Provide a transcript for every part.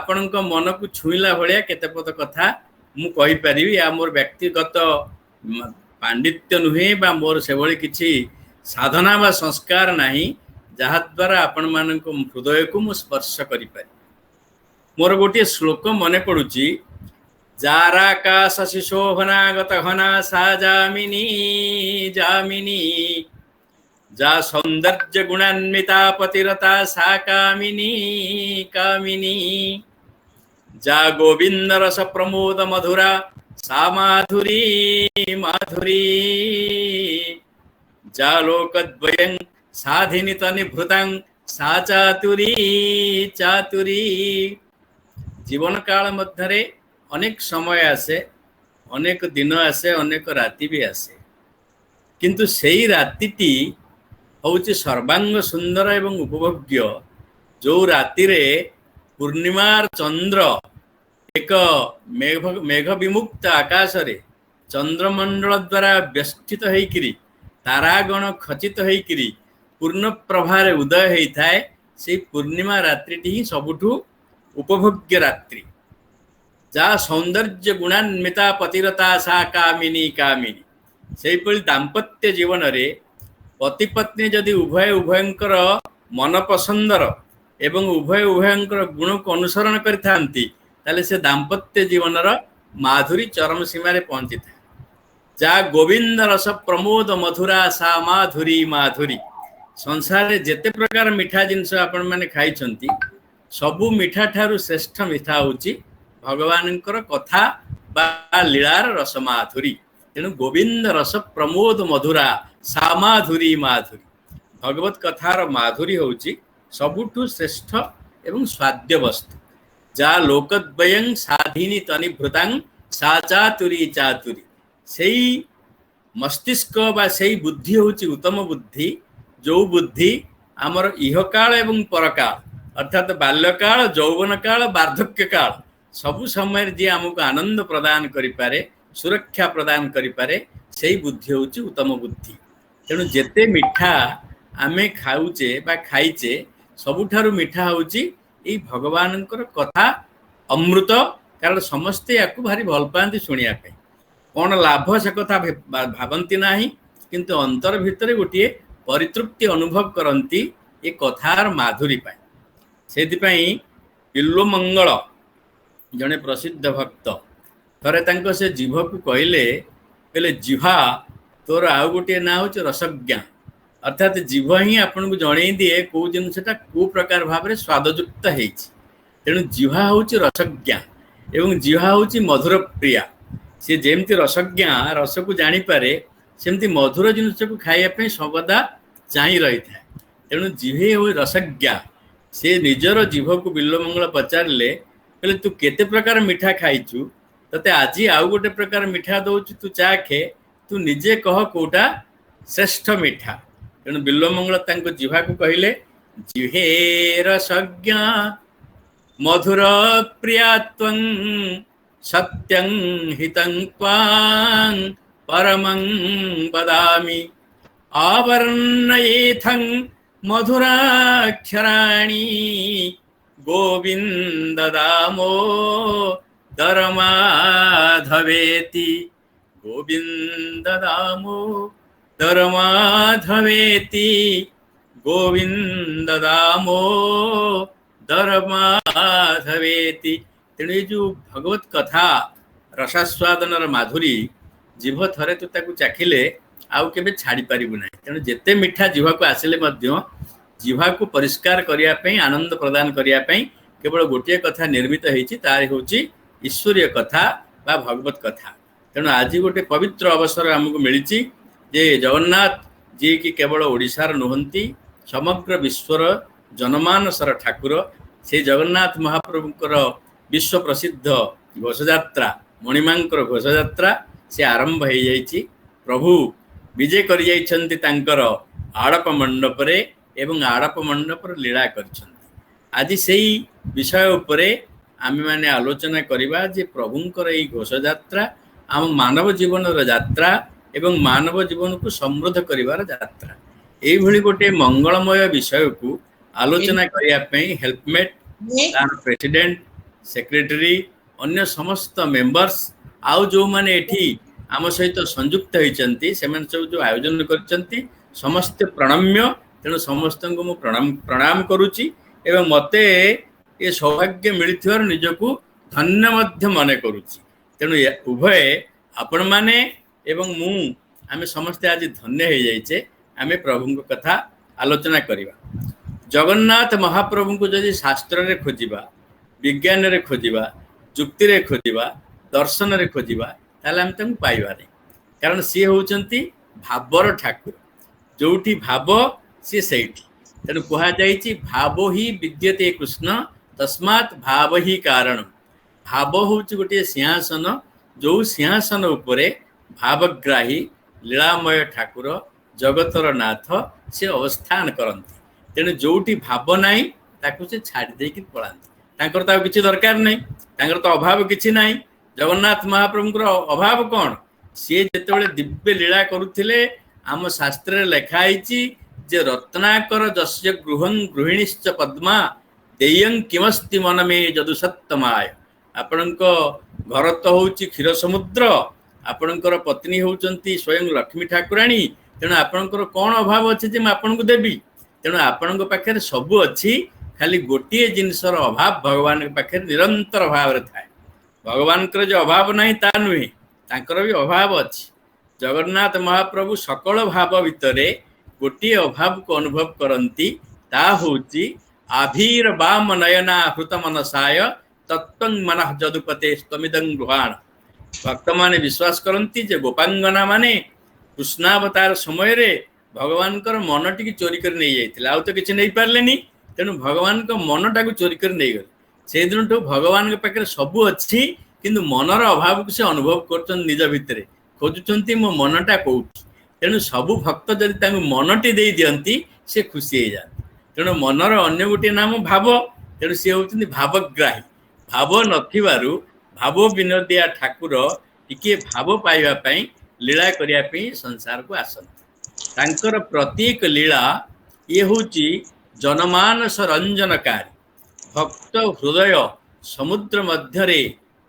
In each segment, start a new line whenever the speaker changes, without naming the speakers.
ଆପଣଙ୍କ ମନକୁ ଛୁଇଁଲା ଭଳିଆ କେତେ ପଦ କଥା ମୁଁ କହିପାରିବି। ଆଉ ମୋର ବ୍ୟକ୍ତିଗତ ପାଣ୍ଡିତ୍ୟ ନୁହେଁ ବା ମୋର ସେଭଳି କିଛି ସାଧନା ବା ସଂସ୍କାର ନାହିଁ ଯାହାଦ୍ୱାରା ଆପଣମାନଙ୍କ ହୃଦୟକୁ ମୁଁ ସ୍ପର୍ଶ କରିପାରି। ମୋର ଗୋଟିଏ ଶ୍ଲୋକ ମନେ ପଡ଼ୁଛି, ଯାରାକାଶ ଶିଶୋଭନାଗତ ଘନା ସା ଯାମିନୀ ଯାମିନୀ, ଯା ସୌନ୍ଦର୍ଯ୍ୟ ଗୁଣାନ୍ବିତା ପତିରତା ସା କାମିନୀ କାମିନୀ, ଯା ଗୋବିନ୍ଦ ରସ ପ୍ରମୋଦ ମଧୁରା ସା ମାଧୁରୀ ମାଧୁରୀ, ଯା ଲୋକଦ୍ବୟଂ ସାଧିନି ତନିଭୃତାଂ ସା ଚାତୁରୀ ଚାତୁରୀ। ଜୀବନ କାଳ ମଧ୍ୟରେ ଅନେକ ସମୟ ଆସେ, ଅନେକ ଦିନ ଆସେ, ଅନେକ ରାତି ବି ଆସେ, କିନ୍ତୁ ସେଇ ରାତିଟି ହେଉଛି ସର୍ବାଙ୍ଗ ସୁନ୍ଦର ଏବଂ ଉପଭୋଗ୍ୟ। ଯେଉଁ ରାତିରେ ପୂର୍ଣ୍ଣିମାର ଚନ୍ଦ୍ର ଏକ ମେଘ ବିମୁକ୍ତ ଆକାଶରେ ଚନ୍ଦ୍ରମଣ୍ଡଳ ଦ୍ୱାରା ବେଷ୍ଟିତ ହେଇକିରି ତାରାଗଣ ଖଚିତ ହେଇକିରି ପୂର୍ଣ୍ଣ ପ୍ରଭାରେ ଉଦୟ ହେଇଥାଏ, ସେଇ ପୂର୍ଣ୍ଣିମା ରାତ୍ରିଟି ହିଁ ସବୁଠୁ ଉପଭୋଗ୍ୟ ରାତ୍ରି। ଯା ସୌନ୍ଦର୍ଯ୍ୟ ଗୁଣାନ୍ବିତା ପତିରତା ସା କାମିନୀ କାମିନୀ। ସେହିଭଳି ଦାମ୍ପତ୍ୟ ଜୀବନରେ ପତି ପତ୍ନୀ ଯଦି ଉଭୟଙ୍କର ମନପସନ୍ଦର ଏବଂ ଉଭୟଙ୍କର ଗୁଣକୁ ଅନୁସରଣ କରିଥାନ୍ତି, ତାହେଲେ ସେ ଦାମ୍ପତ୍ୟ ଜୀବନର ମାଧୁରୀ ଚରମ ସୀମାରେ ପହଞ୍ଚିଥାଏ। ଯା ଗୋବିନ୍ଦ ରସ ପ୍ରମୋଦ ମଧୁରା ସା ମାଧୁରୀ ମାଧୁରୀ। ସଂସାରରେ ଯେତେ ପ୍ରକାର ମିଠା ଜିନିଷ ଆପଣମାନେ ଖାଇଛନ୍ତି, ସବୁ ମିଠା ଠାରୁ ଶ୍ରେଷ୍ଠ ମିଠା ହେଉଛି ଭଗବାନଙ୍କର କଥା ବା ଲୀଳାର ରସ ମାଧୁରୀ। ତେଣୁ ଗୋବିନ୍ଦ ରସ ପ୍ରମୋଦ ମଧୁରା ସା ମାଧୁରୀ ମାଧୁରୀ। ଭଗବତ କଥାର ମାଧୁରୀ ହେଉଛି ସବୁଠୁ ଶ୍ରେଷ୍ଠ ଏବଂ ସ୍ୱାଦ୍ୟ ବସ୍ତୁ। ଯା ଲୋକଦ୍ବୟଂ ସାଧିନି ତନିଭୃତାଂ ସା ଚାତୁରୀ ଚାତୁରୀ। ସେଇ ମସ୍ତିଷ୍କ ବା ସେଇ ବୁଦ୍ଧି ହେଉଛି ଉତ୍ତମ ବୁଦ୍ଧି, ଯେଉଁ ବୁଦ୍ଧି ଆମର ଇହକାଳ ଏବଂ ପରକାଳ ଅର୍ଥାତ୍ ବାଲ୍ୟକାଳ, ଯୌବନ କାଳ, ବାର୍ଦ୍ଧକ୍ୟ କାଳ ସବୁ ସମୟରେ ଯିଏ ଆମକୁ ଆନନ୍ଦ ପ୍ରଦାନ କରିପାରେ, ସୁରକ୍ଷା ପ୍ରଦାନ କରିପାରେ, ସେଇ ବୁଦ୍ଧି ହେଉଛି ଉତ୍ତମ ବୁଦ୍ଧି। ତେଣୁ ଯେତେ ମିଠା ଆମେ ଖାଉଛେ ବା ଖାଇଛେ, ସବୁଠାରୁ ମିଠା ହେଉଛି ଏଇ ଭଗବାନଙ୍କର କଥା ଅମୃତ। କାରଣ ସମସ୍ତେ ୟାକୁ ଭାରି ଭଲ ପାଆନ୍ତି ଶୁଣିବା ପାଇଁ। କ'ଣ ଲାଭ ସେ କଥା ଭାବନ୍ତି ନାହିଁ, କିନ୍ତୁ ଅନ୍ତର ଭିତରେ ଗୋଟିଏ ପରିତୃପ୍ତି ଅନୁଭବ କରନ୍ତି ଏ କଥାର ମାଧୁରୀ ପାଇଁ। ସେଥିପାଇଁ ବିଲ୍ୱମଙ୍ଗଳ ଜଣେ ପ୍ରସିଦ୍ଧ ଭକ୍ତ ଥରେ ତାଙ୍କ ସେ ଜିଭକୁ କହିଲେ ଜିଭା ତୋର ଆଉ ଗୋଟିଏ ନାଁ ହେଉଛି ରସଜ୍ଞା। ଅର୍ଥାତ୍ ଜିଭ ହିଁ ଆପଣଙ୍କୁ ଜଣେଇ ଦିଏ କେଉଁ ଜିନିଷଟା କେଉଁ ପ୍ରକାର ଭାବରେ ସ୍ୱାଦଯୁକ୍ତ ହେଇଛି। ତେଣୁ ଜିଭା ହେଉଛି ରସଜ୍ଞା ଏବଂ ଜିଭା ହେଉଛି ମଧୁର ପ୍ରିୟା। ସେ ଯେମିତି ରସଜ୍ଞା ରସକୁ ଜାଣିପାରେ, ସେମିତି ମଧୁର ଜିନିଷକୁ ଖାଇବା ପାଇଁ ସର୍ବଦା ଚାହିଁ ରହିଥାଏ। ତେଣୁ ଜିଭେ ହୋଇ ରସଜ୍ଞା। ସେ ନିଜର ଜିଭକୁ ବିଲ୍ୱମଙ୍ଗଳ ପଚାରିଲେ, କହିଲେ ତୁ କେତେ ପ୍ରକାର ମିଠା ଖାଇଛୁ, ତତେ ଆଜି ଆଉ ଗୋଟେ ପ୍ରକାର ମିଠା ଦେଉଛି, ତୁ ଚାଖେ, ତୁ ନିଜେ କହ କେଉଁଟା ଶ୍ରେଷ୍ଠ ମିଠା। ତେଣୁ ବିଲ୍ୱମଙ୍ଗଳ ତାଙ୍କ ଜିଭାକୁ କହିଲେ, ଜିଭେ ରସଜ୍ଞା ମଧୁର ପ୍ରିୟା ତ୍ୱଂ ସତ୍ୟଂ ହିତଂ ତ୍ୱାଂ ପରମଂ ବଦାମି ଆବର୍ଣ୍ଣୟେଥଂ ମଧୁରାକ୍ଷରାଣಿ ଗୋବିନ୍ଦ ଦାମୋଦର ମାଧବେତି ଗୋବିନ୍ଦ ଦାମୋଦର ମାଧବେତି ଗୋବିନ୍ଦ ଦାମୋଦର ମାଧବେତି। ତେଣୁ ଏ ଯେଉଁ ଭଗବତ କଥା ରସାସ୍ୱାଦନର ମାଧୁରୀ, ଜିଭ ଥରେ ତୁ ତାକୁ ଚାଖିଲେ ଆଉ କେବେ ଛାଡ଼ିପାରିବୁ ନାହିଁ। ତେଣୁ ଯେତେ ମିଠା ଜିଭକୁ ଆସିଲେ ମଧ୍ୟ ଜିଭାକୁ ପରିଷ୍କାର କରିବା ପାଇଁ, ଆନନ୍ଦ ପ୍ରଦାନ କରିବା ପାଇଁ କେବଳ ଗୋଟିଏ କଥା ନିର୍ମିତ ହେଇଛି, ତାର ହେଉଛି ଈଶ୍ୱରୀୟ କଥା ବା ଭଗବତ କଥା। ତେଣୁ ଆଜି ଗୋଟେ ପବିତ୍ର ଅବସର ଆମକୁ ମିଳିଛି ଯେ ଜଗନ୍ନାଥ ଯିଏକି କେବଳ ଓଡ଼ିଶାର ନୁହନ୍ତି, ସମଗ୍ର ବିଶ୍ୱର ଜନମାନସର ଠାକୁର, ସେଇ ଜଗନ୍ନାଥ ମହାପ୍ରଭୁଙ୍କର ବିଶ୍ୱ ପ୍ରସିଦ୍ଧ ଘୋଷଯାତ୍ରା, ମଣିମାଙ୍କର ଘୋଷଯାତ୍ରା ସେ ଆରମ୍ଭ ହେଇଯାଇଛି। ପ୍ରଭୁ ବିଜେ କରିଯାଇଛନ୍ତି ତାଙ୍କର ଆଡ଼ପ ମଣ୍ଡପରେ ଏବଂ ଆଡ଼ପ ମଣ୍ଡପର ଲୀଳା କରିଛନ୍ତି। ଆଜି ସେଇ ବିଷୟ ଉପରେ ଆମେମାନେ ଆଲୋଚନା କରିବା ଯେ ପ୍ରଭୁଙ୍କର ଏଇ ଘୋଷଯାତ୍ରା ଆମ ମାନବ ଜୀବନର ଯାତ୍ରା ଏବଂ ମାନବ ଜୀବନକୁ ସମୃଦ୍ଧ କରିବାର ଯାତ୍ରା। এইଭଳି ଗୋଟେ ମଙ୍ଗଳମୟ ବିଷୟକୁ ଆଲୋଚନା କରିବା ପାଇଁ ହେଲ୍ପମେଟ୍ ତାର ପ୍ରେସିଡେଣ୍ଟ सेक्रेटरी अन्य समस्त मेंबर्स आउ जो माने एठी आम सहित संयुक्त होती से सब जो आयोजन करछंती समस्त प्रणम्य तेणु समस्त को मु प्रणाम करुच्ची एवं मते ये सौभाग्य मिलथिवार निजको धन्य मध्य मन करुच्ची तेणु उभय आपण माने एवं मु आमे समस्त आज धन्य हो जाइए आमे प्रभु कथा आलोचना करिबा जगन्नाथ महाप्रभु को जदि शास्त्र रे खोजिबा विज्ञान रे खोजिबा जुक्ति रे खोजिबा दर्शन रे खोजिबा ताले हम तम पाइबा नहीं कारण सी होचंती भावर ठाकुर जोठी भाव सी सैठी तेणु कहा जाइछि भाव ही विद्यते कृष्ण तस्मात् भाव ही कारण भाव होची गोटे सिंहासन जो सिंहासन उपरे भावग्राही लीलामय ठाकुर जगतर नाथ से अवस्थान करती तेणु जोटी भाव नाई ताकू से छाड़ी देकी पलांती तांकर तो किसी दरकार नहीं तांकर तो अभाव किसी नहीं जगन्नाथ महाप्रभुଙ୍କର अभाव कौन सी जिते दिव्य लीला करुले आम शास्त्र लिखा जे रत्नाकर जस्य गृहं गृहिणीश्च पद्मा देयं किमस्ति मन में जदु सत्तमाय आपणक घर तो हूँ क्षीर समुद्र आपणकर पत्नी होउचंती स्वयं लक्ष्मी ठाकुराणी तेणु आपणकर कौन अभाव अच्छे जे आपन को देवी तेणु आपण पाखे सबू अच्छी खाली गोटे जिनसर अभाव भगवान पाखे निरंतर भाव थाए भगवान जो अभाव नहीं ता नुहे तांकर भी अभाव अच्छी जगन्नाथ महाप्रभु सकल भाव भितर गोटे अभाव को अनुभव करती ता होची आभीर बाम नयना हृत मनसाय तत्व मन जदुपते स्तमिदं गृहाण भक्त माने विश्वास करती जे गोपांगना माने कृष्णावतार समय रे भगवान मन टी चोरी कर नहीं जाइथिला आउ तो किछि नहीं पारलेनी तेणु भगवान को मनटा को चोरी कर नहीं गले से दिन भगवान के पाखे सबू अच्छी किंतु मनर अभाव को से अनुभव कर निज भितर खोजुंट मो मनटा कौटी तेणु सबू भक्त जदि मनटी दे दियंती से खुशी हो जाती तेणु मनर अन्य गोटे नाम भाव तेणु सी होती भावग्राही भाव नथिबारु भाव विनोदिया ठाकुर टिके भाव पाइबापी लीला करने संसार को आसती तांकर प्रत्येक लीला ये हूँ जनमानस रंजनकारी भक्त हृदय समुद्र मध्यरे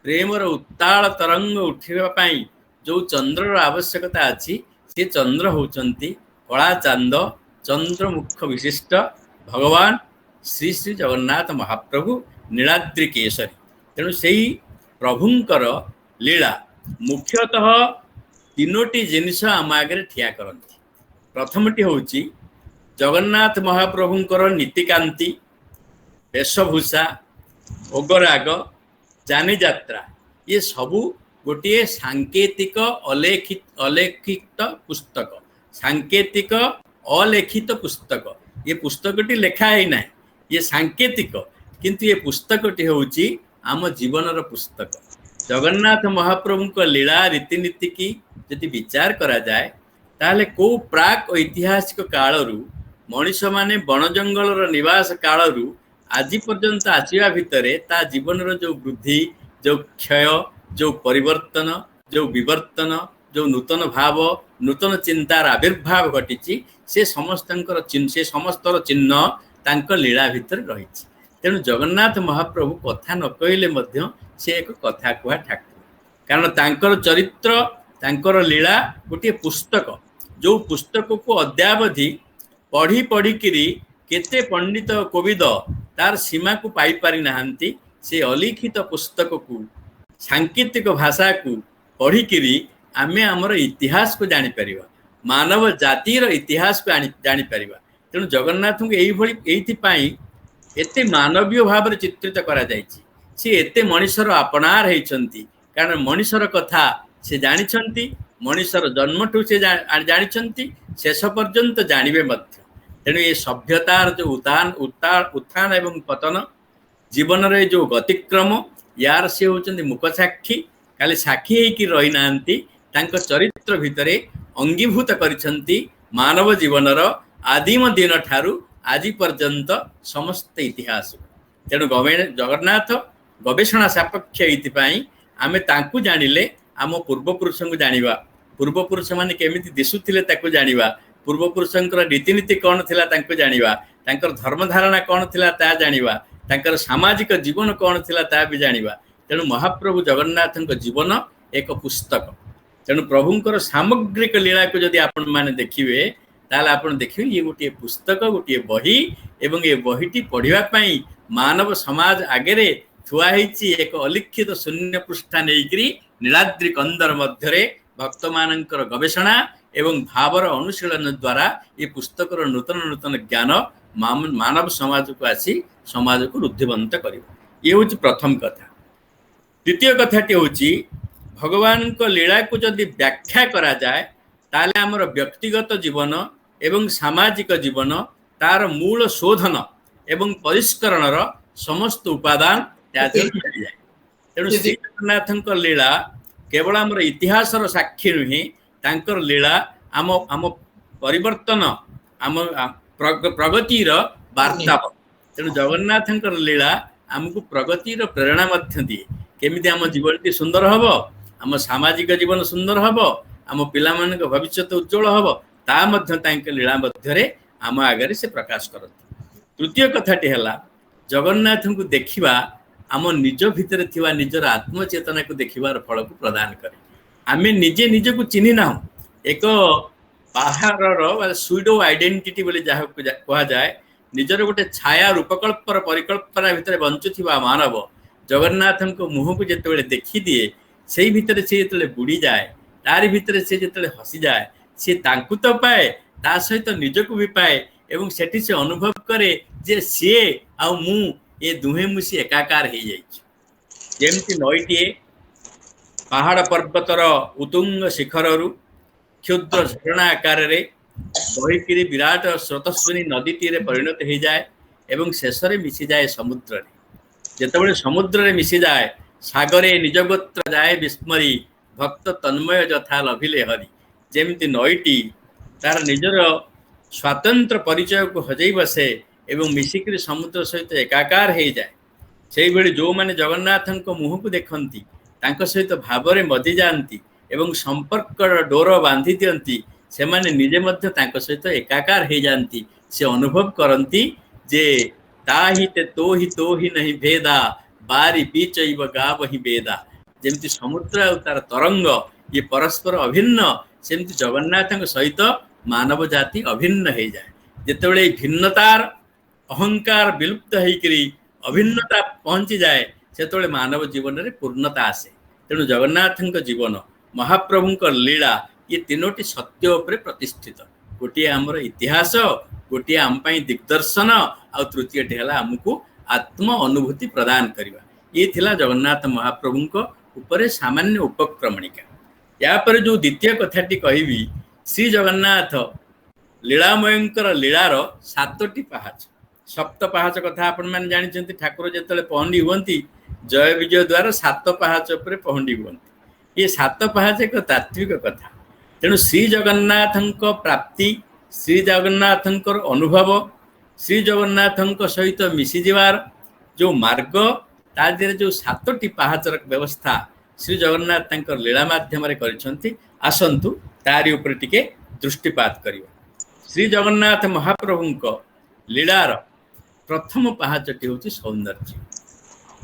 प्रेमर उत्ताल तरंग उठापी जो चंद्रर आवश्यकता अच्छी से चंद्र होचंती कला चांद चंद्रमुख विशिष्ट भगवान श्री श्री जगन्नाथ महाप्रभु नीलाद्रि केशरी तेणु से प्रभुंकर लीला मुख्यतः तीनोटी जिनिस आम आगे ठिया करती प्रथमटी हूँ जगन्नाथ महाप्रभुंकर नीतिकांति वेशभूषा भोगराग जानी यात्रा ये सबू गोटे सांकेतिक अलेखित पुस्तक सांकेतिक अलेखित पुस्तक ये पुस्तकटी लिखा ही ना ये सांकेतिक किंतु ये पुस्तकटी हूँ आम जीवनर पुस्तक जगन्नाथ महाप्रभु को लीला रीतिनीति की यदि विचार करा जाए ताहले को प्राक ऐतिहासिक कालरू मनीष माने वन जंगलर निवास कालरू आज पर्यंत आसवा भितर ता जीवनर जो वृद्धि जो क्षय जो परिवर्तन जो विवर्तन जो नूतन भाव नूतन चिंतार आविर्भाव घटी से समस्तर चिन्ह तांको लीला भितर रही तेणु जगन्नाथ महाप्रभु कथा न कहले मध्य से एक कथा कुहा ठाकुर कारण तांकर चरित्र तांकर लीला गोटे पुस्तक जो पुस्तक को अद्यावधि पढ़ी पढ़िकी केते पंडित कोविद तार सीमा को पाई पारि नाहंती से अलिखित पुस्तक को सांकेतिक भाषा को पढ़िकी आमे आमर इतिहास को जानी परिबा मानव जातिर इतिहास को जानी परिबा तेणु जगन्नाथ को यही एते मानवीय भाव चित्रित करा जायछि से एते मनुष्यर अपनार होइछंती कारण मनुष्यर कथा से जानिछंती मनुष्यर जन्मठू से जानिछंती शेष पर्यंत जानवे मध्य तेणु ये सभ्यतार जो उत्थान एवं पतन जीवन रे जो गतिक्रम यार से होचंती मुख साक्षी खाली साक्षी होइकी रही नांती तांको चरित्र भितरे अंगीभूत करिछंती मानव जीवनर आदिम दिन ठारू आज पर्यंत समस्त इतिहास तेणु जगन्नाथ गवेषणा सापेक्ष ये आमे तांकु जानिले आम पूर्वपुरुष को जानिबा पूर्वपुरुष माने केमिति दिसुथिले ताकु जानिबा पूर्वपुरुषंकर रीतिनीति कौन थिला तांको जानिबा तांकर धर्म धारणा कौन थिला ता जानिबा ତାଙ୍କର ସାମାଜିକ ଜୀବନ କ'ଣ ଥିଲା ତାହା ବି ଜାଣିବା। ତେଣୁ ମହାପ୍ରଭୁ ଜଗନ୍ନାଥଙ୍କ ଜୀବନ ଏକ ପୁସ୍ତକ। ତେଣୁ ପ୍ରଭୁଙ୍କର ସାମଗ୍ରିକ ଲୀଳାକୁ ଯଦି ଆପଣମାନେ ଦେଖିବେ ତାହେଲେ ଆପଣ ଦେଖିବେ ଇଏ ଗୋଟିଏ ପୁସ୍ତକ, ଗୋଟିଏ ବହି, ଏବଂ ଏ ବହିଟି ପଢ଼ିବା ପାଇଁ ମାନବ ସମାଜ ଆଗରେ ଥୁଆ ହେଇଛି ଏକ ଅଲିଖିତ ଶୂନ୍ୟ ପୃଷ୍ଠା ନେଇକରି ନୀଳାଦ୍ରି କନ୍ଦର ମଧ୍ୟରେ ଭକ୍ତମାନଙ୍କର ଗବେଷଣା ଏବଂ ଭାବର ଅନୁଶୀଳନ ଦ୍ୱାରା ଏ ପୁସ୍ତକର ନୂତନ ନୂତନ ଜ୍ଞାନ ମାନବ ସମାଜକୁ ଆସି ସମାଜକୁ ରୁଦ୍ଧିବନ୍ତ କରିବ। ଇଏ ହେଉଛି ପ୍ରଥମ କଥା। ଦ୍ୱିତୀୟ କଥାଟି ହେଉଛି ଭଗବାନଙ୍କ ଲୀଳାକୁ ଯଦି ବ୍ୟାଖ୍ୟା କରାଯାଏ ତାହେଲେ ଆମର ବ୍ୟକ୍ତିଗତ ଜୀବନ ଏବଂ ସାମାଜିକ ଜୀବନ ତାର ମୂଳ ଶୋଧନ ଏବଂ ପରିଷ୍କରଣର ସମସ୍ତ ଉପାଦାନ ମିଳିଯାଏ। ତେଣୁ ଶ୍ରୀ ଜଗନ୍ନାଥଙ୍କ ଲୀଳା କେବଳ ଆମର ଇତିହାସର ସାକ୍ଷୀ ନୁହେଁ, ତାଙ୍କର ଲୀଳା ଆମ ଆମ ପରିବର୍ତ୍ତନ, ଆମ ପ୍ରଗତିର ବାର୍ତ୍ତା। ତେଣୁ ଜଗନ୍ନାଥଙ୍କର ଲୀଳା ଆମକୁ ପ୍ରଗତିର ପ୍ରେରଣା ମଧ୍ୟ ଦିଏ। କେମିତି ଆମ ଜୀବନଟି ସୁନ୍ଦର ହବ, ଆମ ସାମାଜିକ ଜୀବନ ସୁନ୍ଦର ହବ, ଆମ ପିଲାମାନଙ୍କ ଭବିଷ୍ୟତ ଉଜ୍ଜଳ ହବ, ତା ମଧ୍ୟ ତାଙ୍କ ଲୀଳା ମଧ୍ୟରେ ଆମ ଆଗରେ ସେ ପ୍ରକାଶ କରନ୍ତି। ତୃତୀୟ କଥାଟି ହେଲା ଜଗନ୍ନାଥଙ୍କୁ ଦେଖିବା ଆମ ନିଜ ଭିତରେ ଥିବା ନିଜର ଆତ୍ମଚେତନାକୁ ଦେଖିବାର ଫଳକୁ ପ୍ରଦାନ କରେ। ଆମେ ନିଜେ ନିଜକୁ ଚିହ୍ନି ନାହୁଁ। ଏକ ବାହାରର ସୁଇଡୋ ଆଇଡେଣ୍ଟିଟି ବୋଲି ଯାହାକୁ କୁହାଯାଏ, ନିଜର ଗୋଟେ ଛାୟା ରୂପକଳ୍ପର ପରିକଳ୍ପନା ଭିତରେ ବଞ୍ଚୁଥିବା ମାନବ ଜଗନ୍ନାଥଙ୍କ ମୁହଁକୁ ଯେତେବେଳେ ଦେଖିଦିଏ, ସେଇ ଭିତରେ ସେ ଯେତେବେଳେ ବୁଡ଼ିଯାଏ, ତାରି ଭିତରେ ସେ ଯେତେବେଳେ ହସିଯାଏ, ସେ ତାଙ୍କୁ ତ ପାଏ, ତା ସହିତ ନିଜକୁ ବି ପାଏ, ଏବଂ ସେଠି ସେ ଅନୁଭବ କରେ ଯେ ସିଏ ଆଉ ମୁଁ ଏ ଦୁହେଁ ମିଶି ଏକାକାର ହେଇଯାଇଛି। ଯେମିତି ନଈଟିଏ ପାହାଡ଼ ପର୍ବତର ଉତ୍ତୁଙ୍ଗ ଶିଖରରୁ କ୍ଷୁଦ୍ର ଝରଣା ଆକାରରେ ବହିକିରି ବିରାଟ ସ୍ରୋତସ୍ୱିନୀ ନଦୀଟିରେ ପରିଣତ ହେଇଯାଏ ଏବଂ ଶେଷରେ ମିଶିଯାଏ ସମୁଦ୍ରରେ। ଯେତେବେଳେ ସମୁଦ୍ରରେ ମିଶିଯାଏ, ସାଗରେ ନିଜ ଗୋତ୍ର ଯାଏ ବିସ୍ମରି, ଭକ୍ତ ତନ୍ମୟ ଯଥା ଲଭିଲେ ହରି। ଯେମିତି ନଈଟି ତାର ନିଜର ସ୍ୱାତନ୍ତ୍ର ପରିଚୟକୁ ହଜେଇ ବସେ ଏବଂ ମିଶିକିରି ସମୁଦ୍ର ସହିତ ଏକାକାର ହେଇଯାଏ, ସେଇଭଳି ଯେଉଁମାନେ ଜଗନ୍ନାଥଙ୍କ ମୁହଁକୁ ଦେଖନ୍ତି ତାଙ୍କ ସହିତ ଭାବରେ ମଜି ଯାଆନ୍ତି ଏବଂ ସମ୍ପର୍କର ଡୋର ବାନ୍ଧି ଦିଅନ୍ତି, ସେମାନେ ନିଜେ ମଧ୍ୟ ତାଙ୍କ ସହିତ ଏକାକାର ହେଇଯାଆନ୍ତି। ସେ ଅନୁଭବ କରନ୍ତି ଯେ ତା ହି ତୋ ହି ନାହିଁ ଭେଦା, ବାରି ବିଚୈବ ଗାବ ହିଁ ବେଦା। ଯେମିତି ସମୁଦ୍ର ଆଉ ତାର ତରଙ୍ଗ ଇଏ ପରସ୍ପର ଅଭିନ୍ନ, ସେମିତି ଜଗନ୍ନାଥଙ୍କ ସହିତ ମାନବ ଜାତି ଅଭିନ୍ନ ହେଇଯାଏ। ଯେତେବେଳେ ଏଇ ଭିନ୍ନତାର ଅହଙ୍କାର ବିଲୁପ୍ତ ହେଇକରି ଅଭିନ୍ନତା ପହଞ୍ଚିଯାଏ, ସେତେବେଳେ ମାନବ ଜୀବନରେ ପୂର୍ଣ୍ଣତା ଆସେ। ତେଣୁ ଜଗନ୍ନାଥଙ୍କ ଜୀବନ, ମହାପ୍ରଭୁଙ୍କ ଲୀଳା, ଇଏ ତିନୋଟି ସତ୍ୟ ଉପରେ ପ୍ରତିଷ୍ଠିତ। ଗୋଟିଏ ଆମର ଇତିହାସ, ଗୋଟିଏ ଆମ ପାଇଁ ଦିଗ୍ଦର୍ଶନ, ଆଉ ତୃତୀୟଟି ହେଲା ଆମକୁ ଆତ୍ମ ଅନୁଭୂତି ପ୍ରଦାନ କରିବା। ଇଏ ଥିଲା ଜଗନ୍ନାଥ ମହାପ୍ରଭୁଙ୍କ ଉପରେ ସାମାନ୍ୟ ଉପକ୍ରମଣିକା। ଏହାପରେ ଯେଉଁ ଦ୍ୱିତୀୟ କଥାଟି କହିବି, ଶ୍ରୀ ଜଗନ୍ନାଥ ଲୀଳାମୟଙ୍କର ଲୀଳାର 7ଟି ପାହାଚ, ସପ୍ତ ପାହାଚ କଥା ଆପଣମାନେ ଜାଣିଛନ୍ତି। ଠାକୁର ଯେତେବେଳେ ପହଣ୍ଡି ହୁଅନ୍ତି, ଜୟ ବିଜୟ ଦ୍ୱାର 7 ପାହାଚ ଉପରେ ପହଣ୍ଡି ହୁଅନ୍ତି। ଏ 7 ପାହାଚ ଏକ ତାତ୍ତ୍ୱିକ କଥା। ତେଣୁ ଶ୍ରୀ ଜଗନ୍ନାଥଙ୍କ ପ୍ରାପ୍ତି, ଶ୍ରୀ ଜଗନ୍ନାଥଙ୍କର ଅନୁଭବ, ଶ୍ରୀ ଜଗନ୍ନାଥଙ୍କ ସହିତ ମିଶିଯିବାର ଯେଉଁ ମାର୍ଗ, ତା ଦେହରେ ଯେଉଁ 7ଟି ପାହାଚର ବ୍ୟବସ୍ଥା ଶ୍ରୀ ଜଗନ୍ନାଥ ତାଙ୍କର ଲୀଳା ମାଧ୍ୟମରେ କରିଛନ୍ତି, ଆସନ୍ତୁ ତାରି ଉପରେ ଟିକେ ଦୃଷ୍ଟିପାତ କରିବା। ଶ୍ରୀ ଜଗନ୍ନାଥ ମହାପ୍ରଭୁଙ୍କ ଲୀଳାର ପ୍ରଥମ ପାହାଚଟି ହେଉଛି ସୌନ୍ଦର୍ଯ୍ୟ।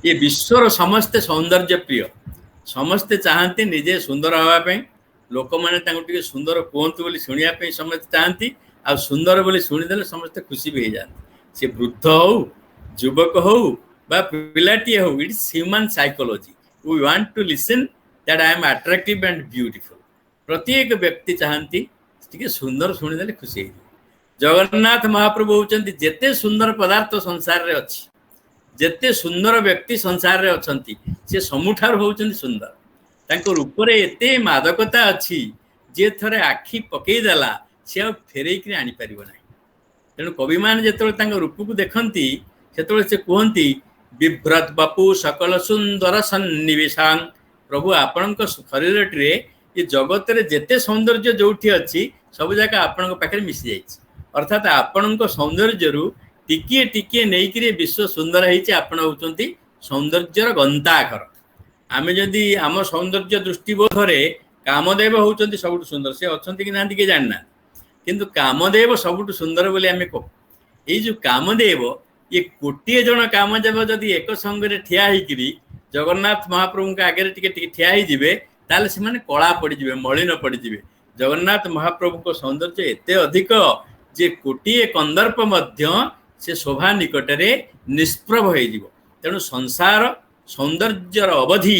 ଏ ବିଶ୍ୱର ସମସ୍ତେ ସୌନ୍ଦର୍ଯ୍ୟ ପ୍ରିୟ, ସମସ୍ତେ ଚାହାନ୍ତି ନିଜେ ସୁନ୍ଦର ହେବା ପାଇଁ। ଲୋକମାନେ ତାଙ୍କୁ ଟିକେ ସୁନ୍ଦର କୁହନ୍ତୁ ବୋଲି ଶୁଣିବା ପାଇଁ ସମସ୍ତେ ଚାହାନ୍ତି, ଆଉ ସୁନ୍ଦର ବୋଲି ଶୁଣିଦେଲେ ସମସ୍ତେ ଖୁସି ବି ହେଇଯାନ୍ତି। ସେ ବୃଦ୍ଧ ହଉ, ଯୁବକ ହଉ ବା ପିଲାଟିଏ ହଉ, it's human psychology. We want to listen that I am attractive and beautiful. प्रत्येक व्यक्ति चाहती टिके सुंदर शुणिदेले खुशी हो। जगन्नाथ महाप्रभु होचंती जेते सुंदर पदार्थ संसार रे अछि, जेते सुंदर व्यक्ति संसार रे अछंती, से समुठार होचंती सुंदर। तांको रूप रे एते मादकता अछि जे थरे आखि पकई देला से आ फेरै कि आनी परिबो नाही। तेणु कवि मान जेतले तांको रूप को देखंती सेतले से कहंती विभ्रत बापू सकल सुंदर सन्निवेशां। प्रभु आपणक शरीर रे ये जगत रे जेते सौंदर्य जोठी अछि सब जगह आपणक पाखे मिसि जाइछि। अर्थात आपणक सौंदर्य रु टिकिए टिकिए नेइकरी विश्व सुंदर होइछि। आपण होचंती सौंदर्यर गंताघर। आमे जदि आम सौंदर्य दृष्टिबोध रे कामदेव होचंती सबुठ सुंदर, से अछंती कि नांती के जानना, किंतु कामदेव सबुठ सुंदर बोली आमे कहू। ए जो कामदेव ये कोटिए जन कामदेव जदि एक संगे ठिया होकरी जगन्नाथ महाप्रभु आगे टिके ठिया होइजिबे ताले से माने कला पड़िजिबे मलिन पड़िजिबे। जगन्नाथ महाप्रभु को सौंदर्य एते अधिक जे कोटिए कंदर्प मध्य से शोभा निकटरे निष्प्रभ होइजिबो। तेणु संसार सौंदर्यर अवधि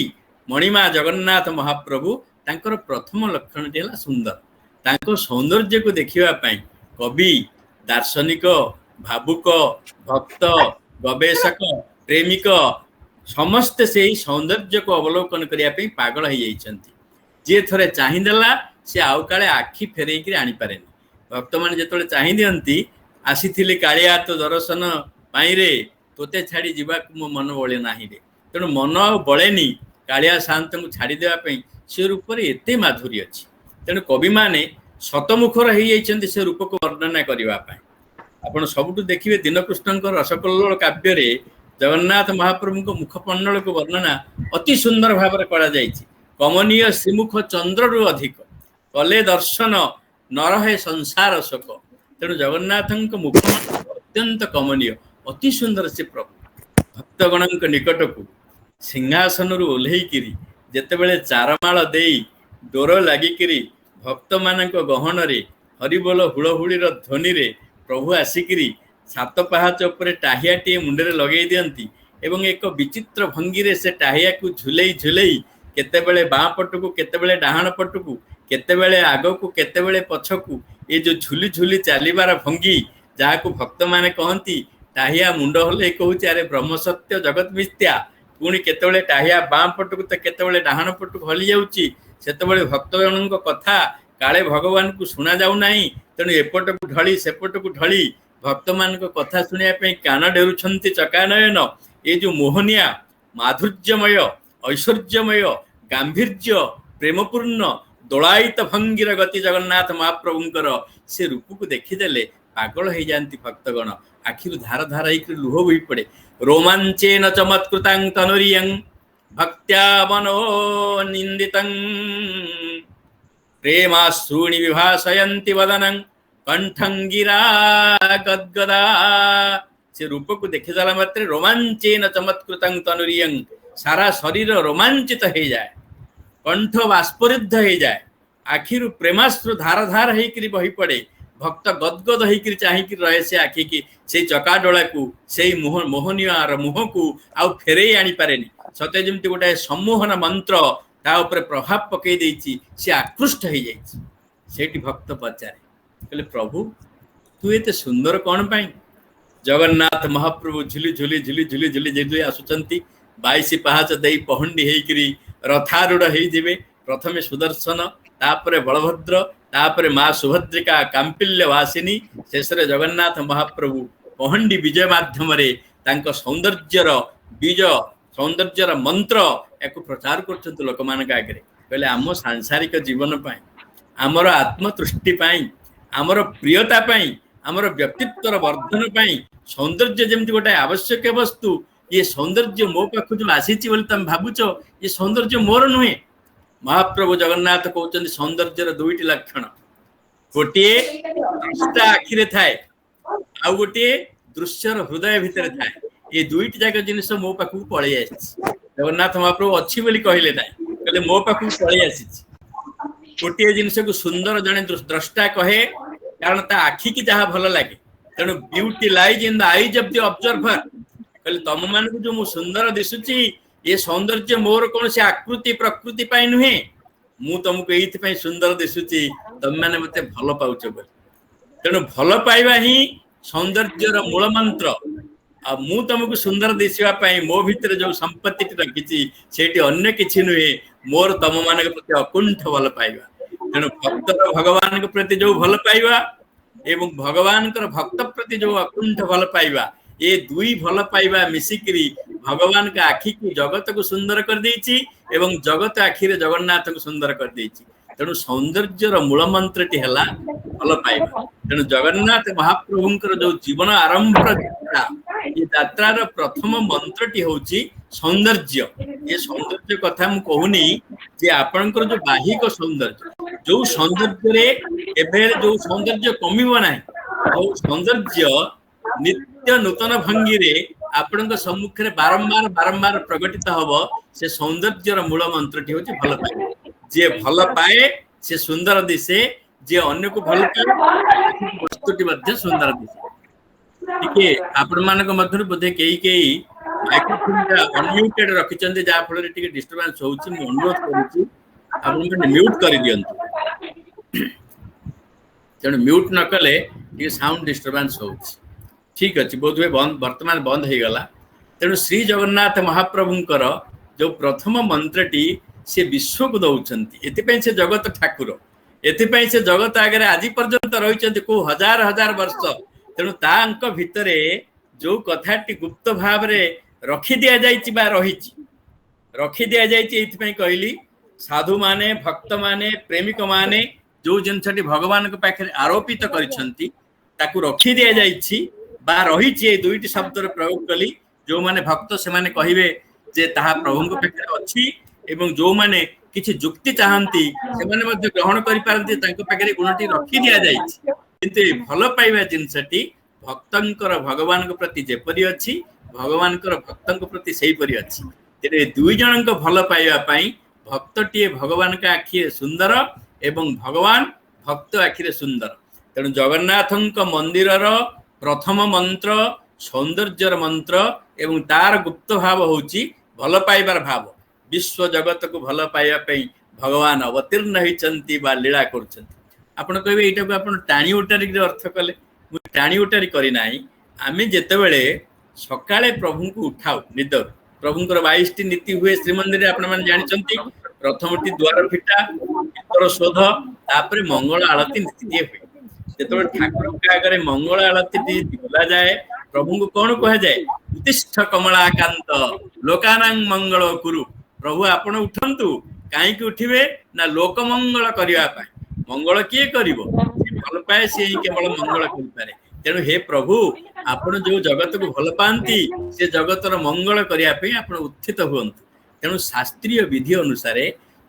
मणिमा जगन्नाथ महाप्रभु तांकर प्रथम लक्षण है सुंदर। तांको सौंदर्य को देखिबा पई कवि दार्शनिक भावुक भक्त गवेषक प्रेमिक समस्ते से सौंदर्य को अवलोकन करने पागल हो जाइछंती। जे थरे चाहिदेला से आउ काले आखि फेरेक आनी पारे। भक्त मान जो चाहि दियंती आसीथिले कालिया तो दर्शन पाइरे तोते छाड़ी जीवा मो मन बळे नाही रे। तेणु मन आ बळेनी कालिया शांत को छाड़ी देवा पई से रूप रे एते माधुर्य अछि। तेणु कवि माने शतमुखर हो जाइछंती से रूप को वर्णना करबा पई। आपण सबुठु देखिबे दीनकृष्णଙ୍କ रसकल्लोल काव्य रे जगन्नाथ महाप्रभु को मुखमंडल को वर्णना अति सुंदर भाव में करा जाइछि। कमनीय श्रीमुख चंद्ररु अधिक कले दर्शन न रहे संसार शोक। तेणु जगन्नाथ मुखमंडल अत्यंत कमनीय अति सुंदर से प्रभु भक्तगण निकट को सिंहासन ओह्लैकिरी जेतेबेले चारमाल देई डोर लागिकिरी भक्त मानक गहन रे हरिबोल हुड़हुड़ी ध्वनि रे प्रभु आसिकिरी सात पहाच उपर टाहियाटी मुंडे लगे दियंती एवं एक विचित्र भंगी रे से टाहिया को झुलई झुलई केतेबेले बाँ पटकू केतेबेले डाहाण पटकू केतेबेले आगकू केतेबेले पछकू ये जो झुली झुली चलिबार भंगी जहाँ को भक्त माने कहती टाहिया मुंड हले कहूँ अरे ब्रह्म सत्य जगत मिथ्या पुणी केतेबेले टाहिया बाँ पटकू तो केतेबेले डाहाण पटकू हली जाउची सेतेबेले भक्तगण कथा काले भगवान को शुणा जाऊ नाही। तेणु एपटकू ढली सेपटकू ढली भक्त मान कथा शुणा कान डेरुछंती चकानयन ये जो मोहनिया माधुर्यमय ऐश्वर्यमय गांभीर्य प्रेमपूर्ण दोलायित भंगीर गति जगन्नाथ महाप्रभुंकर से रूप को देखीदेले पागल हो जाती भक्तगण। आखिर धार धार लुह बोई पड़े। रोमांचेन चमत्कृतां तनुरियं भक्त्या मनो निंदितं प्रेमाश्रूणि विभासयन्ति वदनं कंठंगिरा गदगदा। से रूप को देखी जाला मात्र रोमांचेन चमत्कृतं तनुरियं सारा शरीर रोमांचित हो जाए कंठ बाष्परुद्ध हो जाए आखिर प्रेमाश्रु धार धार होकर बही पड़े भक्त गदगद होकर चाहिए रहे से आखि की से चकाडोला को से मोहनियार मुह को आउ फेरे आनी पारे सते जमती गोटे सम्मोहन मंत्र ता ऊपर प्रभाव पकई देछि से आकृष्ट हो जाइछि। सेठी भक्त पचारे कहले प्रभु तू एते सुंदर कौन पाई। जगन्नाथ महाप्रभु झुली झुली झुली झुली झुली झुली आसुचंती 22 पहाच दे पहंडी होकरी रथारूढ़ हो प्रथमे सुदर्शन तापरे बलभद्र तापरे माँ सुभद्रिका कांपिल्य वासिनी शेषरे जगन्नाथ महाप्रभु पहंडी विजय माध्यम तांको सौंदर्यर बीज सौंदर्यर मंत्र एक प्रचार कर लोक मान आगे कहले आम सांसारिक जीवन पाई आमर आत्मतृष्टि पाई आमर प्रियता पाई आमर व्यक्तित्वर वर्धन पाई सौंदर्य जमती गोटे आवश्यक वस्तु ये सौंदर्य मो पाख जो आसी तुम भावुच ये सौंदर्य मोर नुहे। महाप्रभु जगन्नाथ कहते सौंदर्यर दुईटी लक्षण गोटे दृष्टा आखिरे थाए आ गोटे दृश्यर हृदय भितर थाए ये दुईटी जाक जिनिस मो पाखक पलि आसी जगन्नाथ महाप्रभु अच्छी बोली कहले ना कहले मो पाखक पलि आसी गोटे जिनिस को सुंदर जड़े द्रष्टा कहे कारण ता आखि की जहाँ भल लगे तेणु beauty lies in the eyes of the observer कहले तुम मान को जो सुंदर दिशुची ये सौंदर्य मोर कौन से आकृति प्रकृति पाई नुहे मु तुमको ये सुंदर दिशुची तुम मैंने मत भल पाउच बोली तेणु भल पाइबा ही सौंदर्यर मूल मंत्र आ मु तुमको सुंदर दिशापी मो भितर जो संपत्ति रखी से अन्य किसी नुहे मोर तुम मान प्रति अकुंठ भल पाइबा। तेणु भक्तर भगवान के प्रति जो भल पाइबा एवं भगवान भक्त प्रति जो अकुंठ भल पाइबा ये दुई भल पाइबा मिसिकी भगवान का आखि को जगत को सुंदर कर देछि एवं जगत आखि रे जगन्नाथ को सुंदर कर देछि। तेणु सौंदर्यर मूल मंत्र टी हला भल पाइबा। तेणु जगन्नाथ महाप्रभुंकर जो जीवन आरंभ ये यात्रार प्रथम मंत्र टी होछि सौंदर्य। ये सौंदर्य कथा मु कहूनी जे आपनकर जो बाहिक सौंदर्य जो सौंदर्य रे एबे जो सौंदर्य कमिबो नाही जो सौंदर्य नित्य नूतन भंगी रे आपण सम्मुखें बारंबार बारंबार प्रकटित हम से सौंदर्यर मूल मंत्रटी हूँ भल पाए जी भल पाए से सुंदर दिशे जी अन्य को भल पाए वस्तुटी सुंदर दिशे टिके आपण मानक मध्य बोधे कई माइक्रोफोन अनम्यूटेड रखिछन्ते जा फल टिके डिस्टरबेंस होउछि मु अनुरोध करूछि आपण म्यूट कर दियंतु तेणु म्यूट न कले टिके साउंड डिस्टरबेंस होउछि ठीक अछि बोध हुए वर्तमान बंद हो गला तेणु श्री जगन्नाथ महाप्रभुंकर जो प्रथम मंत्रटी से विश्व को दौरान एथि से जगत ठाकुर एथि से जगत आगे आज पर्यंत रही को हजार हजार वर्ष तेणु तांक भितरे जो कथाटी गुप्त भाव रखी दि जा रखी दि जाइए कहली साधु माने भक्त माने प्रेमिक माने जो जिनसटी भगवान के पाखे आरोपित करिसेंती ताकू रखी दि जाइए बा रही दुईटी शब्द प्रयोग कली जो माने भक्त से माने कहिबे जे ताहा प्रभु के पाखे अछि एवं जो माने किछि जुक्ति चाहंती से माने मध्ये ग्रहण करि पारंती तांको पाखे गुणटी रखी दिया जाइछि किंतु भल पाइबा जिनसटी भक्तंकर भगवान के प्रति जेपरि अछि भगवान भक्तंक प्रति सेही परि अछि तेरे दुई जनक भल पाइबा पई भक्तटीए भगवान का आखिरे सुंदर एवं भगवान भक्त आखिरे सुंदर तेणु जगन्नाथंक मंदिरर प्रथम मंत्र सौंदर्यर मंत्र एवं तार गुप्त भाव होची भल पाइबार भाव विश्व जगत को भल पाइबा पई भगवान अवतीर्ण होइचंती बा लीला करछंती आपण कहबे एटा को आपण टाणी उटारी अर्थ कले मु टाणी उटारी करी नाही आमे जेतेबेले सकाळे प्रभु को उठाउ निदर प्रभुंकर 22 टी नीति हुए श्रीमंदिर रे आपण माने जानिचंती प्रथमटी द्वार फिटा उत्तर शोध तापरे मंगल आरती नीति दिए हुए जेतेबेले ठाकुर के आगे मंगल आरती दिला जाए प्रभु को कौन कह जाए उत्तिष्ठ कमलाकांत लोकानां मंगल कुरु प्रभु आपण उठंतु काई कि उठिबे ना लोक मंगल करिया पाए मंगल किए करिवो भल पाए से केवल मंगल करि पारे तेणु हे प्रभु आपण जो जगत को भल पांती से जगतर मंगल करिया पे आपण उत्थित हुअंतु तेणु शास्त्रीय विधि अनुसार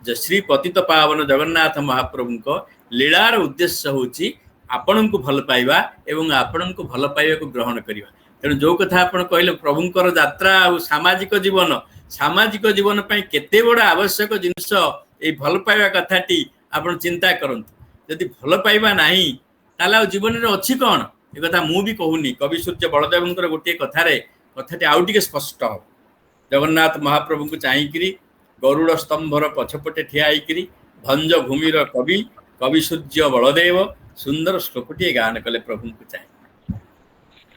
जो श्री पतित पावन जगन्नाथ महाप्रभु को लीलार उद्देश्य होची आपण को भल पाइबा एवं आपण को भल पाइबा को ग्रहण करिबा तेणु जो कथा आपण कहले प्रभुंकर यात्रा और सामाजिक जीवन पई केते बड़ आवश्यक जिंस ए भल पाइबा कथाटी आपण चिंता करंतु यदि भल पाइबा नाही ताला जीवन रे अछि कोन ए कथा मु भी कहूनी कवि सूर्य बलदेवंकर गोटे कथाटी आउ टिके स्पष्ट हो जगन्नाथ महाप्रभु को चाहिकरी गरुड़ स्तंभर पछपटे ठिया आईकरी भंज भूमिर कवि सूर्य बलदेव सुंदर श्लोकटी गान कले प्रभु को चाहे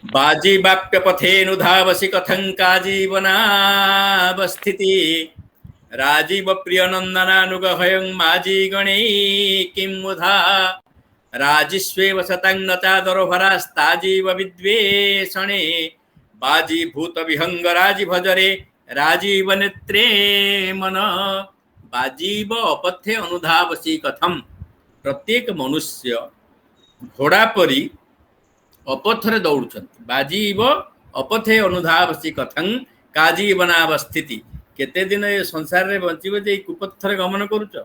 बाजी बाप्य पथेनुधावसी कथं काजीवनावस्थिति राजीव प्रिय नंदनानुग हयं माजी गणे किं मुधा राजिस्वेव सतं नचादरो भरास्ताजीव विद्वेषणे बाजी भूत विहंग राजी भजरे राजीव नेत्रे मन बाजीव अपथे अनुधावसी कथम प्रत्येक मनुष्य घोड़ा परी अपथरे दौड़ुछंती बाजीव अपथे अनुधावसी कथं काजीवनावस्थिति केते दिन ए संसार रे बंचिबे जे कुपथरे गमन करूछ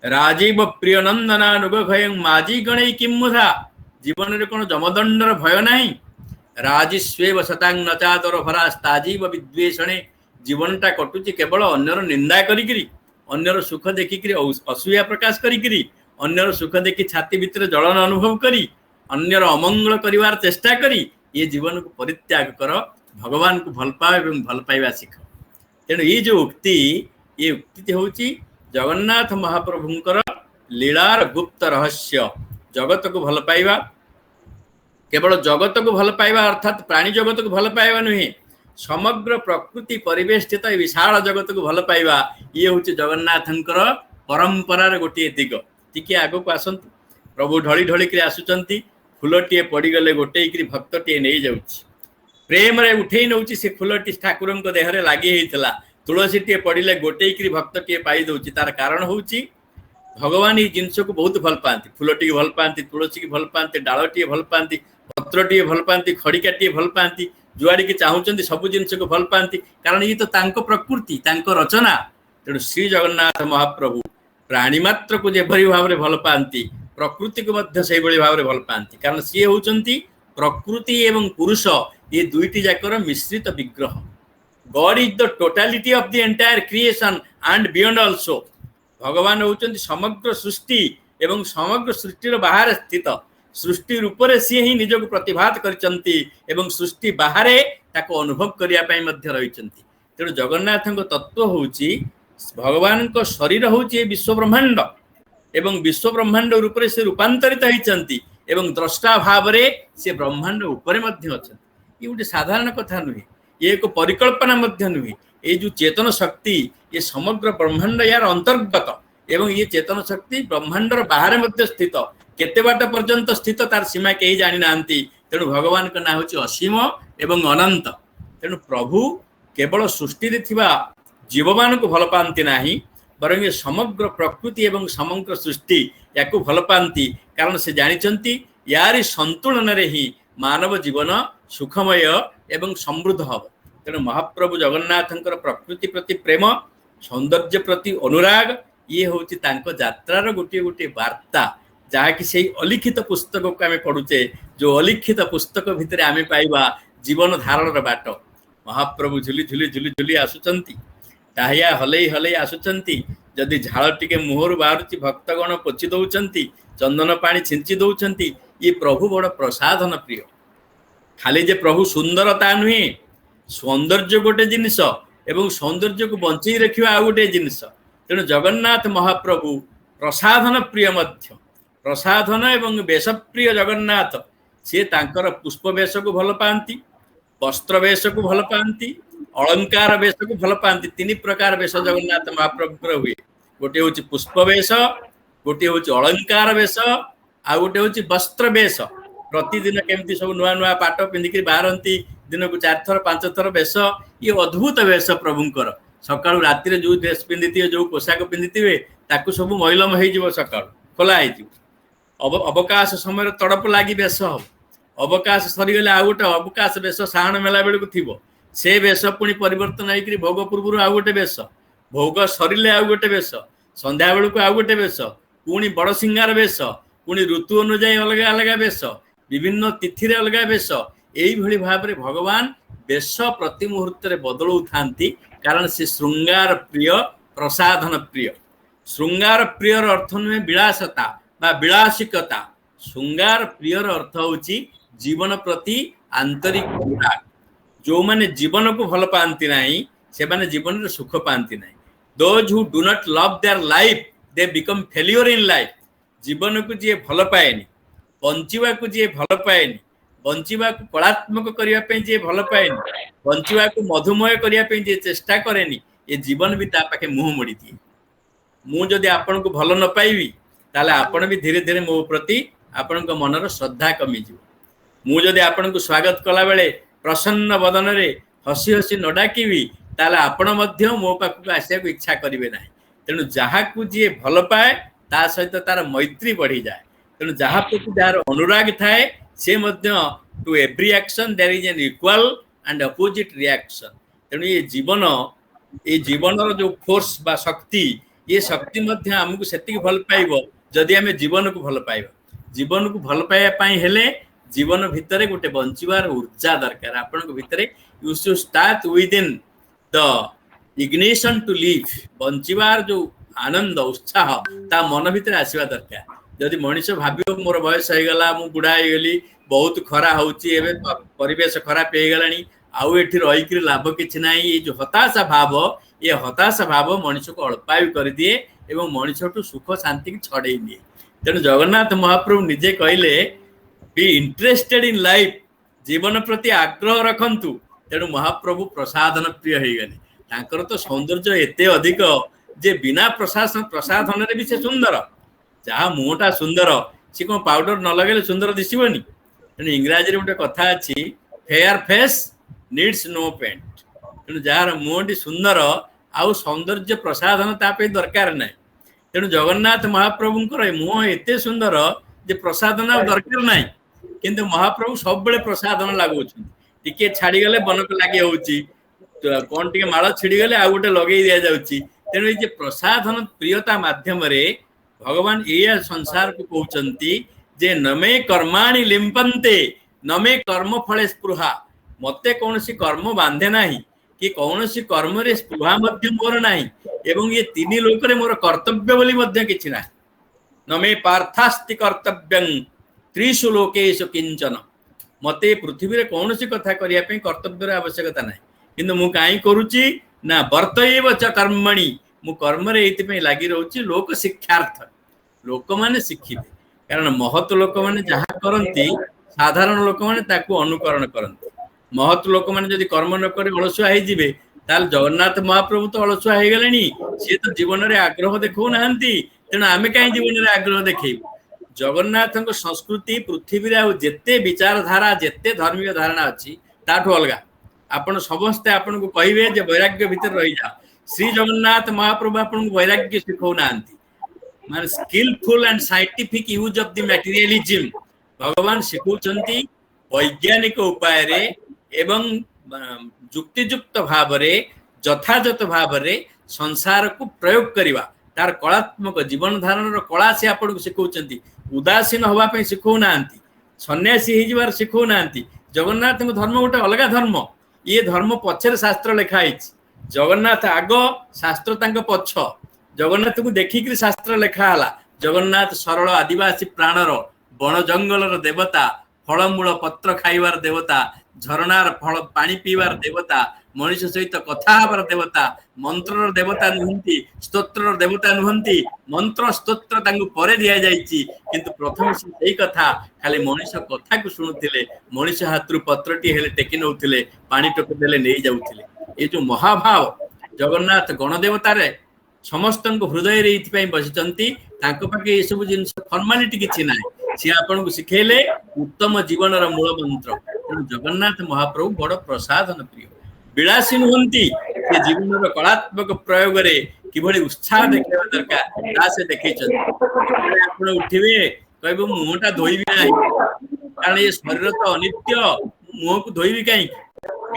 राजीव प्रिय नंदनानुग भयं माजी गणे किमुधा जीवन रे कोन जमदंडर भय नाही राजिस्वेव सतांग नचादर भरास्ताजीव विद्वेषणे जीवनटा कटुची केवल अन्यर निंदा करिकरी अन्यर सुख देखिकरी असूया प्रकाश करिकरी अन्यर सुख देखि छाती भितर जलन अनुभव करी अन्यर अमंगल करिवार चेष्टा करी ये जीवन को परित्याग कर भगवान को भल पाओ एवं भल पाइबा शिख तेणु ये जो उक्ति ये उक्ति होची जगन्नाथ महाप्रभुंकर लीलार गुप्त रहस्य जगत को भल पाइबा केवल जगत को भल पाइबा अर्थात प्राणी जगत को भल पाइबा नुहे समग्र प्रकृति परिवेष्टित विशाल जगत को भल पाइबा ये होची जगन्नाथंकर परंपरार गोटे दिग टिके आगो को आसंतु प्रभु ढली ढली के आसुचंती फूलटीए पड़गले गोटे भक्तटीए नहीं जाउची प्रेम रे उठे नौची से फूलटी ठाकुर देह में लगी होता तुलसी टे पड़े गोटे भक्तटीए पाई दौची तार कारण होची भगवान ये जिनस को बहुत भल पाती फूलटी भल पाती तुलसी की भल पाती डालटीए भल पाती पत्रटीए भल पाती खड़िकाटीए भल पाती जुआड़ी की चाहूँगी सब जिनस को भल पाती कारण ये तो तांको प्रकृति तांको रचना तेणु श्री जगन्नाथ महाप्रभु प्राणी मात्र को जेभली भाव में भल पाती प्रकृति को मध्य से भाव में भल पाती कारण सी होती प्रकृति एवं पुरुष ये दुईटी जाकर मिश्रित विग्रह। God is the totality of the entire creation and beyond also. भगवान होउचंती समग्र सृष्टि एवं समग्र सृष्टिर बाहर स्थित। सृष्टि रूपरे सी ही निजको प्रतिभात करचंती एवं सृष्टि बाहरे ताको अनुभव करिया पई मध्य रहिचंती। तेणु जगन्नाथଙ୍କ तत्व होउची भगवानଙ୍କ शरीर होउची विश्व ब्रह्मांड एवं विश्व ब्रह्मांड रूपरे से रूपांतरित होइचंती एवं द्रष्टा भाव रे से ब्रह्मांड ऊपर मध्य अछंती। ये गोटे साधारण कथा नुहे, ये एक परिकल्पना मध्य नुहे। ये जो चेतन शक्ति ये समग्र ब्रह्मांड यार अंतर्गत एवं ये चेतन शक्ति ब्रह्मांडर बाहर मध्य स्थित। केते बाट पर्यंत स्थित तार सीमा केही जानि नांती। तेणु भगवान का नाम होची असीम एवं अनंत। तेणु प्रभु केवल सृष्टि रे थिबा जीवमान को भल पांती नाही, बरं ये समग्र प्रकृति एवं समग्र सृष्टि याकू भल पांती। कारण से जानिचंती यारी संतुलन रे ही मानव जीवन सुखमय एवं समृद्ध हब। तेणु महाप्रभु जगन्नाथंकर प्रकृति प्रति प्रेम, सौंदर्य प्रति अनुराग ये होची तांको यात्रार गोटे गोटे वार्ता, जहा कि से अलिखित पुस्तक को आमे पढुचे। जो अलिखित पुस्तक भितर आमे पाइबा जीवन धारणर बाट। महाप्रभु झुली झुली झुली झुली आसुचंती, टाहिया हलई हलई आसुचंती। जदि झाड़ टिके मुहर बाहरुची भक्तगण पोछि दउचंती, चंदन पानी छिंची दउचंती। ये प्रभु बड़ प्रसाधन प्रिय। खाली जे प्रभु सुंदरता नुहे, सौंदर्य गोटे जिनिस एवं सौंदर्य को बंचई रखिबा आ गोटे जिनिस। तेणु जगन्नाथ महाप्रभु प्रसाधन प्रिय मध्य। प्रसाधन एवं वेश प्रिय जगन्नाथ सी तांकर पुष्प वेश को भल पाती, वस्त्र वेश को भल पाती, अलंकार वेश को भल पाती। तीन प्रकार वेश जगन्नाथ महाप्रभु हुए। गोटे हूँ पुष्प वेश, गोटे हूँ अलंकार वेश, आ गोटे हूँ वस्त्र वेश। प्रतिदिन केमती सब नुआ नुआ पाट पिंधिक बाहरती, दिन को 4 थर 5 थर वेश। ये अद्भुत वेश प्रभुंकर। सका राति जो ड्रेस पिंधि जो पोशाक पिंधि ताकू सब मैलम हो सका खोला हो। अवकाश समय तड़प लगी वेश हम। अवकाश सरीगले आ गोटे अवकाश वेश साण मेला बेलू थी से वेश पुणी परिवर्तन होकर भोग पूर्व आउ गोटे वेश, भोग सरिले आउ गोटे वेश, संध्या बेलू आउ गोटे वेश, पुणी बड़ सिंगार वेश, पुणी ऋतु अनुजाई अलग अलग वेश, विभिन्न तिथि अलग वेश। यही भाव में भगवान वेश प्रति मुहूर्त बदलू था, कारण से श्रृंगार प्रिय, प्रसाधन प्रिय। श्रृंगार प्रियर अर्थ नुहे विलासता बा विलासिकता। श्रृंगार प्रियर अर्थ होची जीवन प्रति आंतरिक अनुराग। जो माने जीवन को भल पाती नहीं से माने जीवन रे सुख पाती नहीं। Those who do not love their life they become failure in life. जीवन को जी भल पाएनी, बंचिवा को जी भल पाएनी, बंचिवा को कलात्मक करने पे जी भल पाएनी, बंचिवा को मधुमय करने पे जी चेष्टा करेनी, ये जीवन भी ता पाखे मुंह मोड़ी दिए। मु जदि आपण को भल न पाइबी ताले आपण भी धीरे धीरे मो प्रति आपण को मनर श्रद्धा कमी जीव। मु जदि आपण को स्वागत कला बेले प्रसन्न बदन रे हसी हसी न डाकिबी ताले आपण मध्य मो पाखक आसिया को इच्छा करिवे नाही। तेणु जहा को जी भल पाए ता सहित तार मैत्री बढ़ी जाए। तेणु जहा प्रति जार अनुराग थाए से मध्य to every action there is an equal and opposite reaction. तेणु ये जीवन जो फोर्स बा शक्ति, ये शक्ति मध्य हमको सेतिक भल पाइबो जदि आमे जीवन को भल पाइबा। जीवन को भल पाइबा पई हेले जीवन भितरे गोटे बंचिबार ऊर्जा दरकार। आपण को भितरे you should start within the ignition to live. बंचिबार जो आनंद उत्साह ता मन भितरे आसीबा दरकार। जदि मनुष्य भाबियो मोर बयस हो गला, मु बुढ़ा हो गली, बहुत खरा होची, एबे परिवेश खराब हो गलानी, आउ एठी रही कि लाभ किछि नाही। ये जो हताशा भाव, ये हताशा भाव मनुष्य को अल्पायु कर दिए एवं मनुष्य सुख शांति की छड़े दिए। तेणु जगन्नाथ महाप्रभु निजे कहले बी इंटरेस्टेड इन लाइफ, जीवन प्रति आग्रह रखंतु। तेणु महाप्रभु प्रसाधन प्रिय हो गले। तांकर तो सौंदर्य एते अधिक जे बिना प्रसाधन रे भी से सुंदर। जहाँ मुहटा सुंदर सी कौन पाउडर न लगे सुंदर दिशबनी। तेणु इंग्राजी गोटे कथा अच्छी, fair face needs no paint. तेणु जार मुहटी सुंदर आउ सौंदर्य प्रसाधन ताप दरकार ना। तेणु जगन्नाथ महाप्रभुंकर मुह एते सुंदर जे प्रसाधन दरकार ना, किंतु महाप्रभु सब बेले प्रसाधन लागू टिके छाड़ीगले बनक लगे होची, कौन टे माड़ छिड़ीगले आ गोटे लगे दि जाउची। तेणु ये प्रसाधन प्रियता माध्यम भगवान ये संसार को कहते जे नमे कर्माणि लिंपन्ते न मे कर्म फले स्पृहा मते कौनसी कर्म बांधे नाही कि कौनसी कर्म रे स्पृहा मध्य मोर नाही एवं ये तीन लोक रे मोर कर्तव्य बोली मध्य किछि नाही न मे पार्थास्ति कर्तव्यं त्रिषु लोकेषु किंचन मते पृथ्वी रे कौनसी कथा करिया पे कर्तव्य आवश्यकता नाही किंतु मु काई करूची ना वर्तयेव च कर्मणि मु कर्म रे एति पे लागि रहउची लोक शिक्षार्थ लोक माने शिखिबे कारण महत लोक माने जहा करंती साधारण लोक माने ताकू अनुकरण करंती महत लोक माने जदि कर्म न करे अलसुआ हे जिवे ताल जगन्नाथ महाप्रभु तो अलसुआ हे गलेनी से तो जीवन रे आग्रह देखौ नाहंती तेना आमे काई जीवन रे आग्रह देखैबो जगन्नाथ संस्कृति पृथ्वी रे जेते विचारधारा जेते धार्मिक धारणा अच्छी ताठू अलगा आपण समस्ते आपन को कहिबे जे वैराग्य भीतर रही जा श्री जगन्नाथ महाप्रभु आपन को वैराग्य सिखौ नाहंती माने skillful and scientific use of the materialism भगवान सिखौचंती वैज्ञानिक उपाय रे एवं युक्तियुक्त भाव रे यथायथ भाव रे संसार को प्रयोग करिवा तार कलात्मक जीवन धारण कला से आपन को सिखौचंती उदासीन हवा पे सिखौ नांती सन्यासी हे जिवार सिखौ नांती जगन्नाथ धर्म गोटे अलग धर्म ये धर्म पछर शास्त्र लिखा है जगन्नाथ आग शास्त्र तांक पछ जगन्नाथ को देखिक शास्त्र लिखा हला जगन्नाथ सरल आदिवासी प्राणर बण जंगलर देवता फलमूल पत्र खाइबार देवता झरणार फल पानी पीबार देवता मनुष्य सहित कथा हबार देवता मंत्रर देवता नुहंती स्तोत्रर देवता नुहंती मंत्र स्तोत्र तांगु परे दिया जाईची किंतु प्रथम से कथा खाली मनुष्य कथा को सुनुथिले मनुष्य हाथरु पत्रटी हेले टेकी नउथिले पानी टोक देले नै जाउथिले ए जो महाभाव जगन्नाथ गणदेवता रे समस्त हृदय रे इथि पई बसिचंती तांको पाके ए सब जिंस फॉर्मालिटी किछि नाही से आपन को सिखेले उत्तम जीवनर मूल मंत्र जगन्नाथ महाप्रभु बड़ प्रसादन प्रिय विलासी नुहंती से जीवन कलात्मक प्रयोग रे किभली उत्साह देखा दरकार ता से देखैछन आपण उठिबे कहबो मुहटा धोइबी नाही कारण ये शरीर तो अनित्य मुह को धोइबी काई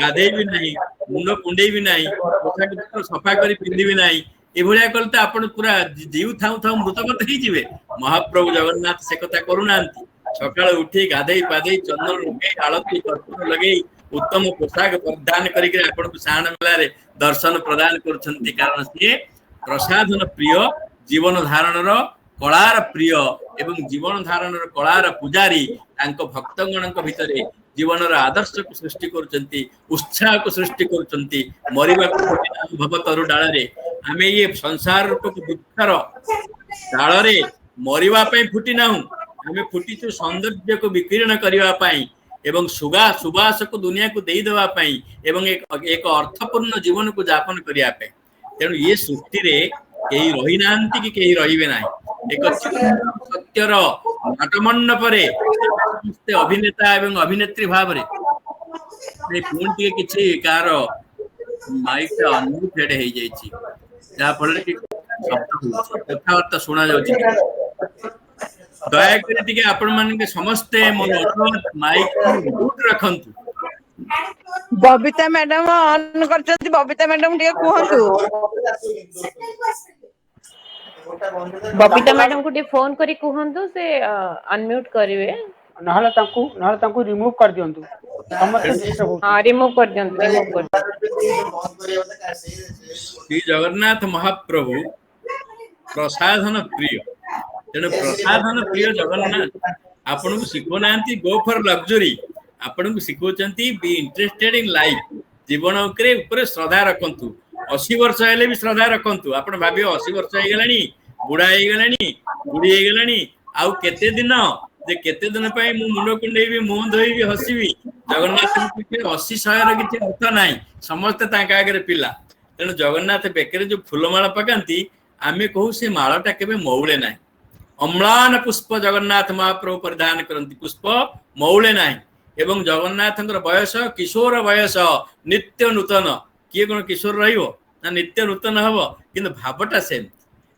गाधेबी नाही मुंड कुंडेबी नाही पोशाक पत्र सफा करी पिंदिबी नाही ए भलिया करते आपण पूरा जीव थाउ थाउ मृतकत ही जिवे महाप्रभु जगन्नाथ से कथा करूनांती सकाळ उठी गाधेई पाधेई चंदन लगे आलती कर्पूर लगे उत्तम पोशाक परिधान करिक आपण को साण मेला रे दर्शन प्रदान करछंती कारण से प्रसादन प्रिय जीवन धारणर कलार प्रिय एवं जीवन धारणर कलार पुजारी तांको भक्तगणक भितरे जीवनर आदर्श को सृष्टि करछंती उत्साह को सृष्टि करछंती मरिबा को भव तरु डाल रे आमे ये संसार रूप दुखर डाल रे मरिबा पई फुटी नाहु आमे फुटी तो सौंदर्य को विकीर्ण करिवा पई एवं सुबास को दुनिया को देई देवा पई एवं एक अर्थपूर्ण जीवन को यापन करिया पे तेणु ये सृष्टि रे केही रही नांती कि केही रहिबे नाही एक सत्यर नाटमंडप रे समस्त अभिनेता एवं अभिनेत्री भाव रे से पुंटी किछि कार माइक ता अनम्यूटेड हे जाईछि जा फल कि कथावार्ता सुना जाउछि दया करी टिके आपण मान के समस्त मोर माइक म्यूट रखंतु
बबिता मैडम ऑन करछथि बबिता मैडम टिके कहंतु
बबिता मैडम को टिके फोन करी कहंतु से अनम्यूट करिवे
नहले तांकू रिमूव कर दियंतु समस्त
हां रिमूव कर दियंतु
श्री जगन्नाथ महाप्रभु प्रसाधन प्रिय तेणु प्रसाधन प्रिय जगन्नाथ आपन को सिखो नांती गो फॉर लग्जरी आपन को सिखोचंती बी इंटरेस्टेड इन लाइफ जीवन ऊपर श्रद्धा रखंतु 80 वर्ष हेले भी श्रद्धा रखंतु आपन भाबी 80 वर्ष हे गेलानी बुढ़ा हे गेलानी बुढ़ी हे गेलानी आउ केते दिन जे केते दिन पई मु मुंड कुंडेबी मुंह धोइबी हसीबी जगन्नाथ के 80 100 र किछि अर्थ नाही समस्त तांका आगे पिला तेणु जगन्नाथ बेकरे जो फूलमाला पकांती आमे कहू से मालाटा केबे मौले नाही अम्लान पुष्प जगन्नाथ महाप्रभु परिधान करती पुष्प मौले नाही एवं जगन्नाथंकर बयस किशोर बयस नित्य नूतन किए कौन किशोर रहिबो ना नित्य नूतन हबो किंतु भावटा सेम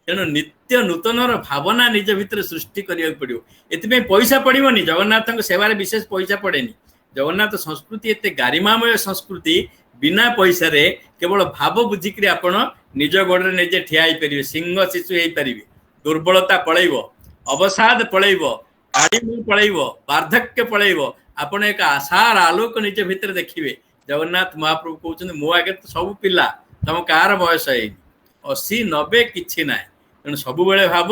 तेणु नित्य नूतनर भावना निज भितर सृष्टि करिया पड़ियो एतिबे पैसा पड़िबोनी जगन्नाथंक सेवारे विशेष पैसा पड़ेनी जगन्नाथ संस्कृति एते गारिमामय संस्कृति बिना पैसा रे केवल भाव बुझिकरी आपण निज गोड़े निजे ठिया ही परिबे सिंह शिशु हे परिबे दुर्बलता पळैबो अवसाद पळैबो काड़ी पळैबो वार्धक्य पळैबो ଆପଣ ଏକ ଆଶାର ଆଲୋକ ନିଜ ଭିତରେ ଦେଖିବେ। ଜଗନ୍ନାଥ ମହାପ୍ରଭୁ କହୁଛନ୍ତି ମୋ ଆଗରେ ତ ସବୁ ପିଲା, ତମ କାହାର ବୟସ ହେଇନି, 80 90 କିଛି ନାହିଁ। ତେଣୁ ସବୁବେଳେ ଭାବ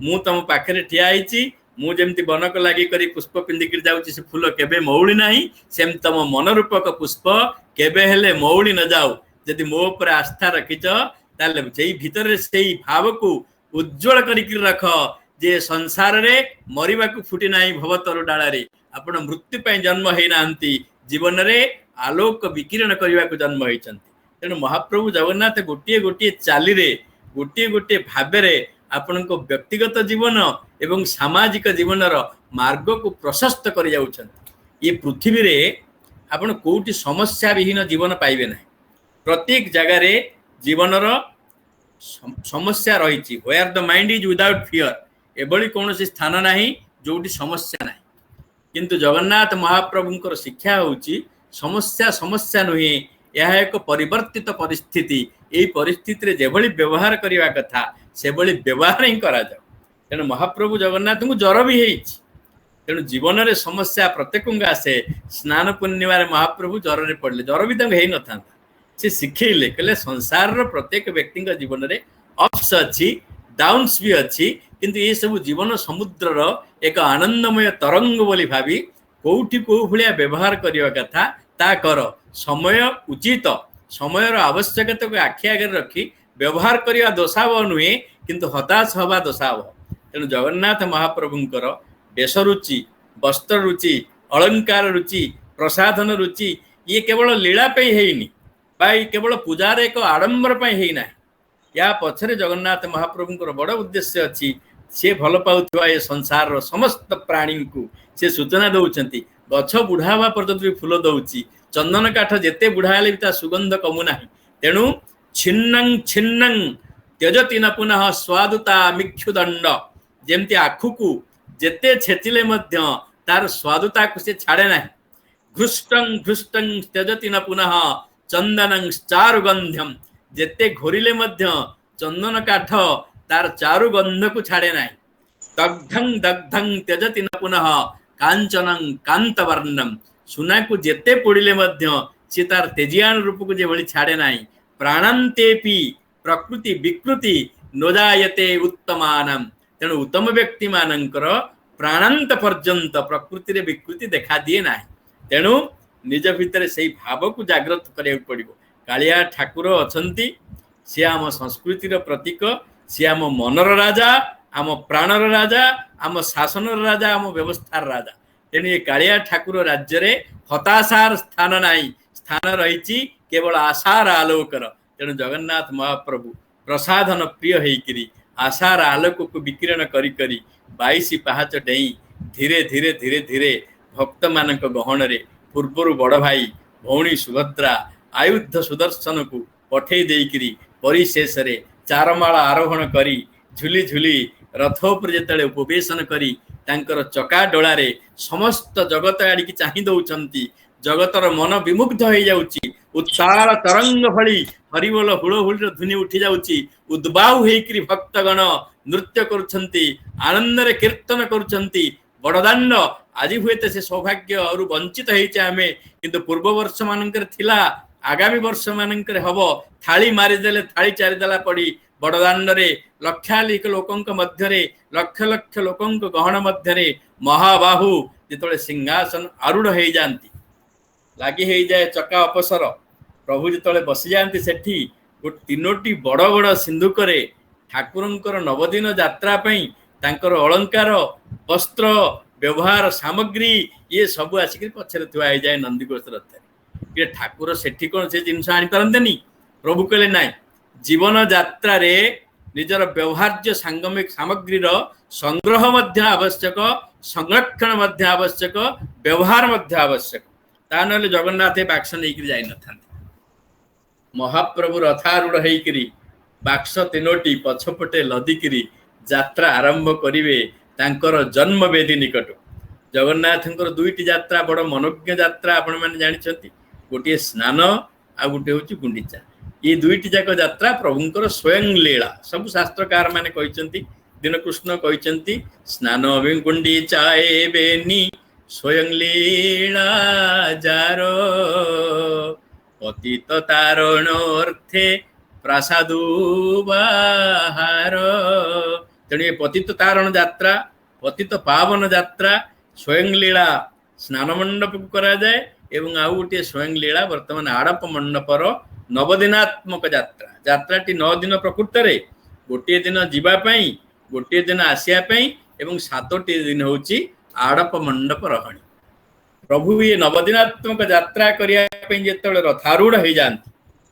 ମୁଁ ତମ ପାଖରେ ଠିଆ ହେଇଛି। ମୁଁ ଯେମିତି ବନକ ଲାଗି କରି ପୁଷ୍ପ ପିନ୍ଧିକିରି ଯାଉଛି, ସେ ଫୁଲ କେବେ ମଉଳି ନାହିଁ, ସେମିତି ତମ ମନରୂପକ ପୁଷ୍ପ କେବେ ହେଲେ ମଉଳି ନ ଯାଉ। ଯଦି ମୋ ଉପରେ ଆସ୍ଥା ରଖିଛ ତାହେଲେ ସେଇ ଭିତରେ ସେଇ ଭାବକୁ ଉଜ୍ଜଳ କରିକି ରଖ ଯେ ସଂସାରରେ ମରିବାକୁ ଫୁଟି ନାହିଁ ଭବତରୁ ଡାଳରେ। ଆପଣ ମୃତ୍ୟୁ ପାଇଁ ଜନ୍ମ ହେଇନାହାନ୍ତି, ଜୀବନରେ ଆଲୋକ ବିକିରଣ କରିବାକୁ ଜନ୍ମ ହେଇଛନ୍ତି। ତେଣୁ ମହାପ୍ରଭୁ ଜଗନ୍ନାଥ ଗୋଟିଏ ଗୋଟିଏ ଚାଲିରେ, ଗୋଟିଏ ଗୋଟିଏ ଭାବରେ ଆପଣଙ୍କ ବ୍ୟକ୍ତିଗତ ଜୀବନ ଏବଂ ସାମାଜିକ ଜୀବନର ମାର୍ଗକୁ ପ୍ରଶସ୍ତ କରି ଯାଉଛନ୍ତି। ଏ ପୃଥିବୀରେ ଆପଣ କୋଉଠି ସମସ୍ୟା ବିହୀନ ଜୀବନ ପାଇବେ ନାହିଁ। ପ୍ରତ୍ୟେକ ଜାଗାରେ ଜୀବନର ସମସ୍ୟା ରହିଛି। where the mind is without fear, ଏଭଳି କୌଣସି ସ୍ଥାନ ନାହିଁ ଯୋଉଠି ସମସ୍ୟା ନାହିଁ। କିନ୍ତୁ ଜଗନ୍ନାଥ ମହାପ୍ରଭୁଙ୍କର ଶିକ୍ଷା ହେଉଛି ସମସ୍ୟା ନୁହେଁ, ଏହା ଏକ ପରିବର୍ତ୍ତିତ ପରିସ୍ଥିତି। ଏହି ପରିସ୍ଥିତିରେ ଯେଭଳି ବ୍ୟବହାର କରିବା କଥା ସେଭଳି ବ୍ୟବହାର ହିଁ କରାଯାଉ। ତେଣୁ ମହାପ୍ରଭୁ ଜଗନ୍ନାଥଙ୍କୁ ଜ୍ୱର ବି ହେଇଛି। ତେଣୁ ଜୀବନରେ ସମସ୍ୟା ପ୍ରତ୍ୟେକଙ୍କୁ ଆସେ। ସ୍ନାନ ପୂର୍ଣ୍ଣିମାରେ ମହାପ୍ରଭୁ ଜ୍ୱରରେ ପଡ଼ିଲେ, ଜ୍ୱର ବି ତାଙ୍କୁ ହେଇନଥାନ୍ତା। ସେ ଶିଖେଇଲେ, କହିଲେ ସଂସାରର ପ୍ରତ୍ୟେକ ବ୍ୟକ୍ତିଙ୍କ ଜୀବନରେ ଅପ୍ସ ଅଛି, ଡାଉନ୍ସ ବି ଅଛି, କିନ୍ତୁ ଏ ସବୁ ଜୀବନ ସମୁଦ୍ରର ଏକ ଆନନ୍ଦମୟ ତରଙ୍ଗ ବୋଲି ଭାବି କୋଉଠି କୋଉ ଭଳିଆ ବ୍ୟବହାର କରିବା କଥା ତା କର। ସମୟ ଉଚିତ, ସମୟର ଆବଶ୍ୟକତାକୁ ଆଖି ଆଗରେ ରଖି ବ୍ୟବହାର କରିବା ଦୋଷାବହ ନୁହେଁ, କିନ୍ତୁ ହତାଶ ହବା ଦୋଷାବହ। ତେଣୁ ଜଗନ୍ନାଥ ମହାପ୍ରଭୁଙ୍କର ବେଶ ରୁଚି, ବସ୍ତ୍ର ରୁଚି, ଅଳଙ୍କାର ରୁଚି, ପ୍ରସାଧନ ରୁଚି ଇଏ କେବଳ ଲୀଳା ପାଇଁ ହେଇନି ବା କେବଳ ପୂଜାର ଏକ ଆଡମ୍ବର ପାଇଁ ହେଇନାହିଁ। ୟା ପଛରେ ଜଗନ୍ନାଥ ମହାପ୍ରଭୁଙ୍କର ବଡ଼ ଉଦ୍ଦେଶ୍ୟ ଅଛି। ସେ ଭଲ ପାଉଥିବା ଏ ସଂସାରର ସମସ୍ତ ପ୍ରାଣୀଙ୍କୁ ସେ ସୂଚନା ଦଉଛନ୍ତି। ଗଛ ବୁଢା ହେବା ପର୍ଯ୍ୟନ୍ତ ବି ଫୁଲ ଦଉଛି, ଚନ୍ଦନ କାଠ ଯେତେ ବୁଢା ହେଲେ ବି ତା ସୁଗନ୍ଧ କମୁ ନାହିଁ। ତେଣୁ ଛିନ୍ନଂ ଛିନ୍ନଂ ତ୍ୟଜତି ନ ପୁନଃ ସ୍ୱାଦୁତା ମିକ୍ଷୁଦଣ୍ଡ, ଯେମିତି ଆଖୁକୁ ଯେତେ ଛେଚିଲେ ମଧ୍ୟ ତାର ସ୍ୱାଦୁତାକୁ ସେ ଛାଡେ ନାହିଁ। ଘୃଷ୍ଟଂ ଘୃଷ୍ଟଂ ତ୍ୟଜତି ନ ପୁନଃ ଚନ୍ଦନଂ ଚାରୁଗନ୍ଧ୍ୟମ୍, ଯେତେ ଘୋରିଲେ ମଧ୍ୟ ଚନ୍ଦନ କାଠ ତାର ଚାରୁ ଗନ୍ଧକୁ ଛାଡେ ନାହିଁ। ଦଗ୍ଧଂ ଦଗ୍ଧଂ ତ୍ୟଜତି ନ ପୁନଃ କାଞ୍ଚନଂ କାନ୍ତବର୍ଣ୍ଣମ୍, ସୁନାକୁ ଯେତେ ପୋଡ଼ିଲେ ମଧ୍ୟ ସେ ତାର ତେଜିଆଣ ରୂପକୁ ଯେଭଳି ଛାଡେ ନାହିଁ। ପ୍ରାଣାନ୍ତେପି ପ୍ରକୃତି ବିକୃତି ନୋଜାୟତେ ଉତ୍ତମାନମ୍, ତେଣୁ ଉତ୍ତମ ବ୍ୟକ୍ତି ମାନଙ୍କର ପ୍ରାଣାନ୍ତ ପର୍ଯ୍ୟନ୍ତ ପ୍ରକୃତିରେ ବିକୃତି ଦେଖା ଦିଏ ନାହିଁ। ତେଣୁ ନିଜ ଭିତରେ ସେଇ ଭାବକୁ ଜାଗ୍ରତ କରିବାକୁ ପଡିବ। କାଳିଆ ଠାକୁର ଅଛନ୍ତି, ସିଏ ଆମ ସଂସ୍କୃତିର ପ୍ରତୀକ, ସିଏ ଆମ ମନର ରାଜା, ଆମ ପ୍ରାଣର ରାଜା, ଆମ ଶାସନର ରାଜା, ଆମ ବ୍ୟବସ୍ଥାର ରାଜା। ତେଣୁ ଏ କାଳିଆ ଠାକୁର ରାଜ୍ୟରେ ହତାଶାର ସ୍ଥାନ ନାହିଁ, ସ୍ଥାନ ରହିଛି କେବଳ ଆଶାର ଆଲୋକର। ତେଣୁ ଜଗନ୍ନାଥ ମହାପ୍ରଭୁ ପ୍ରସାଧନ ପ୍ରିୟ ହେଇକିରି ଆଶାର ଆଲୋକକୁ ବିକିରଣ କରି କରି 22 ପାହାଚ ଡେଇଁ ଧୀରେ ଧୀରେ ଧୀରେ ଧୀରେ ଭକ୍ତମାନଙ୍କ ଗହଣରେ ପୂର୍ବରୁ ବଡ଼ ଭାଇ ଭଉଣୀ ସୁଭଦ୍ରା ଆୟୁଧ ସୁଦର୍ଶନକୁ ପଠେଇ ଦେଇକିରି ପରିଶେଷରେ ଚାରମାଳ ଆରୋହଣ କରି ଝୁଲି ଝୁଲି ରଥ ଉପରେ ଯେତେବେଳେ ଉପବେଶନ କରି ତାଙ୍କର ଚକା ଡୋଳାରେ ସମସ୍ତ ଜଗତ ଆଡ଼ିକି ଚାହିଁ ଦଉଛନ୍ତି। ଜଗତର ମନ ବିମୁଗ୍ଧ ହେଇଯାଉଛି। ଉତ୍ତାଳ ତରଙ୍ଗ ଭଳି ହରିବୋଲ ହୁଳହୁଳିର ଧ୍ୱନି ଉଠି ଯାଉଛି। ଉଦ୍ବାହୁ ହେଇକିରି ଭକ୍ତଗଣ ନୃତ୍ୟ କରୁଛନ୍ତି, ଆନନ୍ଦରେ କୀର୍ତ୍ତନ କରୁଛନ୍ତି। ବଡ଼ଦାଣ୍ଡ ଆଜି ହୁଏତ ସେ ସୌଭାଗ୍ୟରୁ ବଞ୍ଚିତ ହେଇଛେ ଆମେ, କିନ୍ତୁ ପୂର୍ବ ବର୍ଷ ମାନଙ୍କରେ ଥିଲା, ଆଗାମୀ ବର୍ଷ ମାନଙ୍କରେ ହବ। ଥାଳି ମାରିଦେଲେ ଥାଳି ଚାରିଦେଲା ପଡ଼ି ବଡ଼ଦାଣ୍ଡରେ ଲକ୍ଷାଧିକ ଲୋକଙ୍କ ମଧ୍ୟରେ, ଲକ୍ଷ ଲକ୍ଷ ଲୋକଙ୍କ ଗହଣ ମଧ୍ୟରେ ମହାବାହୁ ଯେତେବେଳେ ସିଂହାସନ ଆରୂଢ଼ ହେଇଯାଆନ୍ତି, ଲାଗି ହେଇଯାଏ ଚକା ଅପସର, ପ୍ରଭୁ ଯେତେବେଳେ ବସିଯାଆନ୍ତି ସେଠି 3ଟି ବଡ଼ ବଡ଼ ସିନ୍ଦୁକରେ ଠାକୁରଙ୍କର ନବଦିନ ଯାତ୍ରା ପାଇଁ ତାଙ୍କର ଅଳଙ୍କାର, ବସ୍ତ୍ର, ବ୍ୟବହାର ସାମଗ୍ରୀ ଇଏ ସବୁ ଆସିକି ପଛରେ ଥୁଆ ହେଇଯାଏ ନନ୍ଦିଘୋଷ ରଥରେ। ଇଏ ଠାକୁର ସେଠି କ'ଣ ସେ ଜିନିଷ ଆଣିପାରନ୍ତେନି? ପ୍ରଭୁ କହିଲେ ନାଇଁ, ଜୀବନ ଯାତ୍ରାରେ ନିଜର ବ୍ୟବହାର୍ଯ୍ୟ ସାମଗ୍ରୀର ସଂଗ୍ରହ ମଧ୍ୟ ଆବଶ୍ୟକ, ସଂରକ୍ଷଣ ମଧ୍ୟ ଆବଶ୍ୟକ, ବ୍ୟବହାର ମଧ୍ୟ ଆବଶ୍ୟକ। ତା ନହେଲେ ଜଗନ୍ନାଥ ଏ ବାକ୍ସ ନେଇକରି ଯାଇନଥାନ୍ତି। ମହାପ୍ରଭୁ ରଥାରୂଢ଼ ହେଇକିରି ବାକ୍ସ 3ଟି ପଛପଟେ ଲଦିକିରି ଯାତ୍ରା ଆରମ୍ଭ କରିବେ ତାଙ୍କର ଜନ୍ମବେଦୀ ନିକଟ। ଜଗନ୍ନାଥଙ୍କର 2ଟି ଯାତ୍ରା ବଡ଼ ମନୋଜ୍ଞ ଯାତ୍ରା ଆପଣମାନେ ଜାଣିଛନ୍ତି। ଗୋଟିଏ ସ୍ନାନ ଆଉ ଗୋଟେ ହେଉଛି ଗୁଣ୍ଡିଚା। ଏ 2ଟି ଯାକ ଯାତ୍ରା ପ୍ରଭୁଙ୍କର ସ୍ୱୟଂ ଲୀଳା। ସବୁ ଶାସ୍ତ୍ରକାର ମାନେ କହିଛନ୍ତି, ଦୀନକୃଷ୍ଣ କହିଛନ୍ତି ସ୍ନାନ ଗୁଣ୍ଡିଚାଏ ବେନି स्वयं लीला जारो पतित तारण अर्थे प्रासादु बाहार। तेणु ये पतित तारण यात्रा पतित पावन यात्रा स्वयं लीला स्नान मंडप को करा जाए एवं आउ गोटे स्वयं लीला वर्तमान आड़प मंडपर नवदिनात्मक यात्रा। यात्राटी 9 दिन प्रकृत रे गोटे दिन जीवाई गोटे दिन आसिया एवं 7टी दिन होची आड़प मंडप रहणी। प्रभु ये नवदिनात्मक यात्रा करने जिते रथारूढ़ हो जाती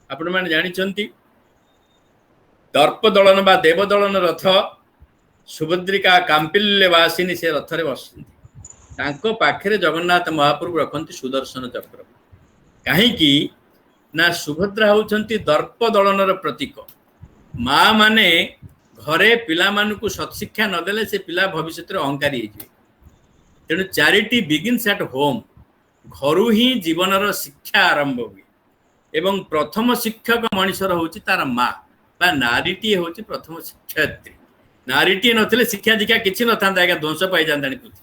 आपण मैंने जानी दर्प दलन बा देव दलन रथ सुभद्रिका कांपिल्य वासिनी से रथ रे बसती पाखे जगन्नाथ महाप्रभु रखती सुदर्शन चक्र। कहीं ना सुभद्रा होती दर्प दलन प्रतीक। माँ माने घरे पिला मानकु सत्शिक्षा नदेले से पिला भविष्य अहंकारी हो। तेणु चैरिटी बिगिन्स एट होम। घरू ही जीवनर शिक्षा आरंभ हुए एवं प्रथम शिक्षक मनीषर होची तार माँ बा नारीटी होची प्रथम शिक्षयित्री। नारीटी नथिले शिक्षा दीक्षा किछि नथांता आज्ञा ध्वंस पाई जांतानी पृथ्वी।